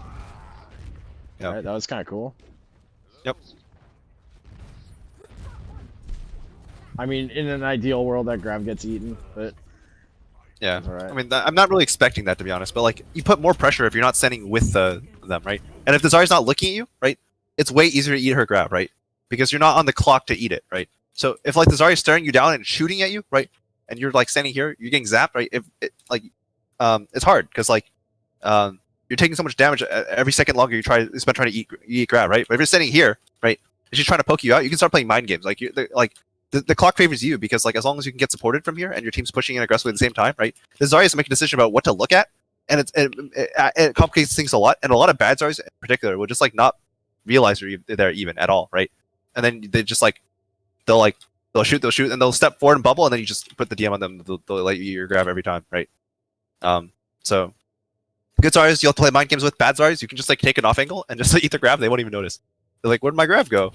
Yep. Alright, that was kind of cool. Yep. I mean, in an ideal world, that grab gets eaten, but Yeah. that's alright. I mean, I'm not really expecting that, to be honest, but like, you put more pressure if you're not standing with them, right? And if the Zarya's not looking at you, right, it's way easier to eat her grab, right? Because you're not on the clock to eat it, right? So if like the Zarya's staring you down and shooting at you, right, and you're like standing here, you're getting zapped, right? It's hard because like you're taking so much damage every second longer you spend trying to eat grab, right? But if you're standing here, right, and she's trying to poke you out, you can start playing mind games. Like the clock favors you because like as long as you can get supported from here and your team's pushing in aggressively at the same time, right? The Zarya has to make a decision about what to look at, and it complicates things a lot. And a lot of bad Zaryas in particular will just like not realize they're there even at all, right? And then they just like they'll like they'll shoot, and they'll step forward and bubble, and then you just put the DM on them. They'll let you eat your grab every time, right? So good Zarya's, you'll play mind games with. Bad Zarya's, you can just like take an off angle and just like, eat the grab. They won't even notice. They're like, where'd my grab go?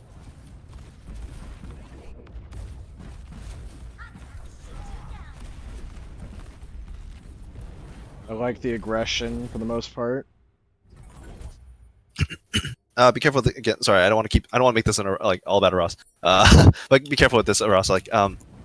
I like the aggression for the most part. Be careful with again. Sorry, I don't want to make this like all about Aras. But be careful with this, Aras. Like,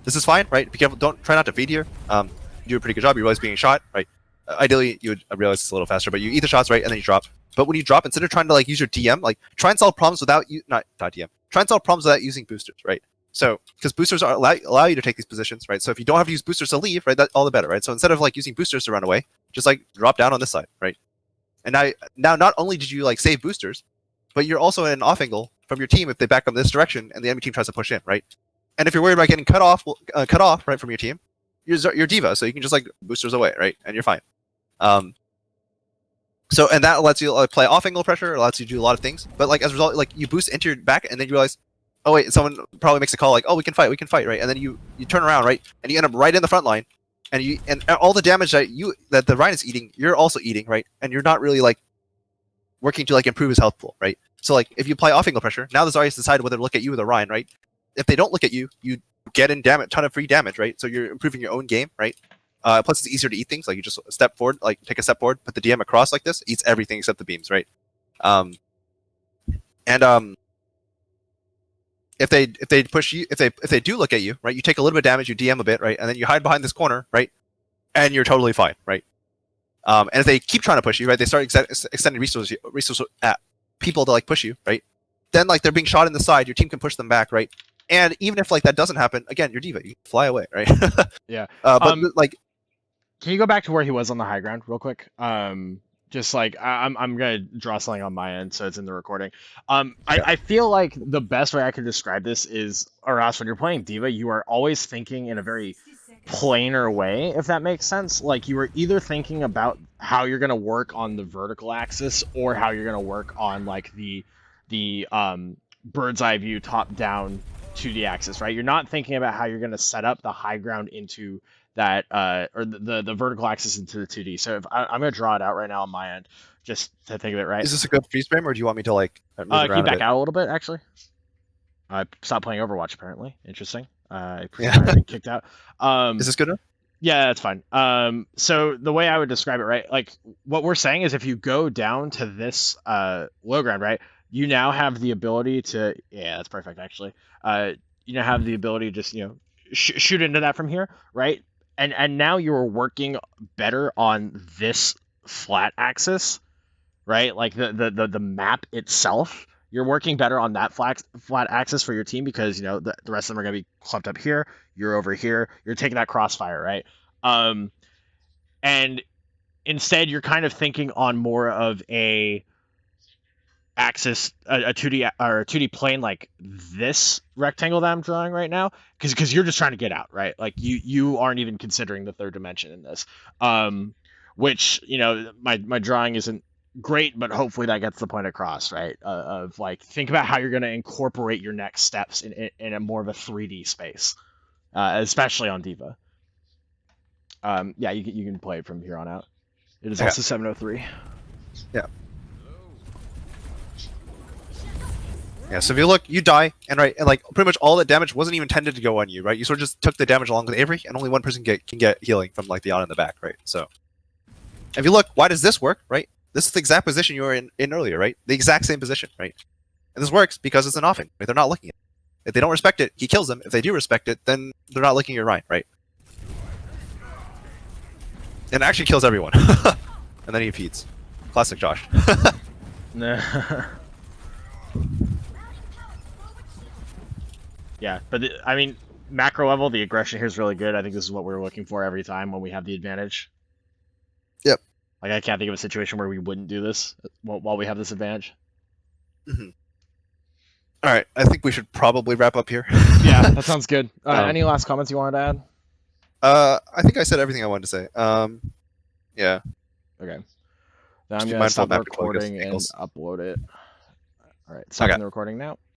this is fine, right? Be careful. Don't try not to feed here. You do a pretty good job. You're always being shot, right? Ideally, you would realize it's a little faster, but you eat the shots, right, and then you drop. But when you drop, instead of trying to like use your DM, like try and solve problems without you not DM. Try and solve problems without using boosters, right? So because boosters allow you to take these positions, right? So if you don't have to use boosters to leave, right, that all the better, right? So instead of like using boosters to run away, just like drop down on this side, right? And now not only did you like save boosters, but you're also in an off angle from your team if they back up this direction and the enemy team tries to push in, right? And if you're worried about getting cut off, right, from your team, you're Diva, so you can just like boosters away, right, and you're fine. So and that lets you play off angle pressure, lets you do a lot of things. But like as a result, like you boost into your back, and then you realize, oh wait, someone probably makes a call like, oh we can fight, right? And then you turn around, right, and you end up right in the front line, and all the damage that the Rhine is eating, you're also eating, right? And you're not really like working to like improve his health pool, right? So like if you apply off angle pressure, now the Zarya's decide whether to look at you or the Rhine, right? If they don't look at you, you get in ton of free damage, right? So you're improving your own game, right? Plus it's easier to eat things, like you just step forward, like take a step forward, put the DM across like this, eats everything except the beams, right? If they push you, if they do look at you, right, you take a little bit of damage, you DM a bit, right, and then you hide behind this corner, right, and you're totally fine, right? And if they keep trying to push you, right, they start extending resources at people to like push you, right? Then like they're being shot in the side, your team can push them back, right? And even if like that doesn't happen, again, you're Diva, you can fly away, right? Yeah. But like, can you go back to where he was on the high ground real quick? Just like I'm gonna draw something on my end so it's in the recording. I feel like the best way I could describe this is, Aras, when you're playing Diva, you are always thinking in a very planar way, if that makes sense. Like you are either thinking about how you're gonna work on the vertical axis or how you're gonna work on like the bird's eye view top down 2D axis, right? You're not thinking about how you're gonna set up the high ground into that or the vertical axis into the 2D. So if I'm gonna draw it out right now on my end, just to think of it right. is this a good freeze frame, or do you want me to like move Can you around back a bit? out a little bit, actually? I stopped playing Overwatch, apparently. Interesting. I Yeah. kicked out. Is this good enough? Yeah, that's fine. So the way I would describe it, right? Like what we're saying is if you go down to this low ground, right, you now have the ability to, yeah, that's perfect actually. You now have the ability to just, shoot into that from here, right? And now you're working better on this flat axis, right? Like the map itself. You're working better on that flat axis for your team because the rest of them are gonna be clumped up here. You're over here. You're taking that crossfire, right? And instead you're kind of thinking on more of a axis, a 2D or a 2D plane like this rectangle that I'm drawing right now, because you're just trying to get out, right? Like you aren't even considering the third dimension in this, which my drawing isn't great, but hopefully that gets the point across, right? Of like think about how you're going to incorporate your next steps in a more of a 3D space, especially on Diva. Yeah, you can play it from here on out. It is also 7:03. Yeah. Yeah, so if you look, you die, and like pretty much all that damage wasn't even intended to go on you, right? You sort of just took the damage along with Avery, and only one person can get healing from like the on in the back, right? So if you look, why does this work, right? This is the exact position you were in earlier, right? The exact same position, right? And this works because it's an offing, right? They're not looking at it. If they don't respect it, he kills them. If they do respect it, then they're not looking at your Rhine, right? And it actually kills everyone. And then he feeds. Classic Josh. Yeah, but I mean, macro level, the aggression here is really good. I think this is what we're looking for every time when we have the advantage. Yep. Like, I can't think of a situation where we wouldn't do this while we have this advantage. Mm-hmm. All right, I think we should probably wrap up here. Yeah, that sounds good. Any last comments you wanted to add? I think I said everything I wanted to say. Yeah. Okay. Then I'm Just be going to mindful stop of the map before it goes recording and angles. upload it. All right, stopping the recording now.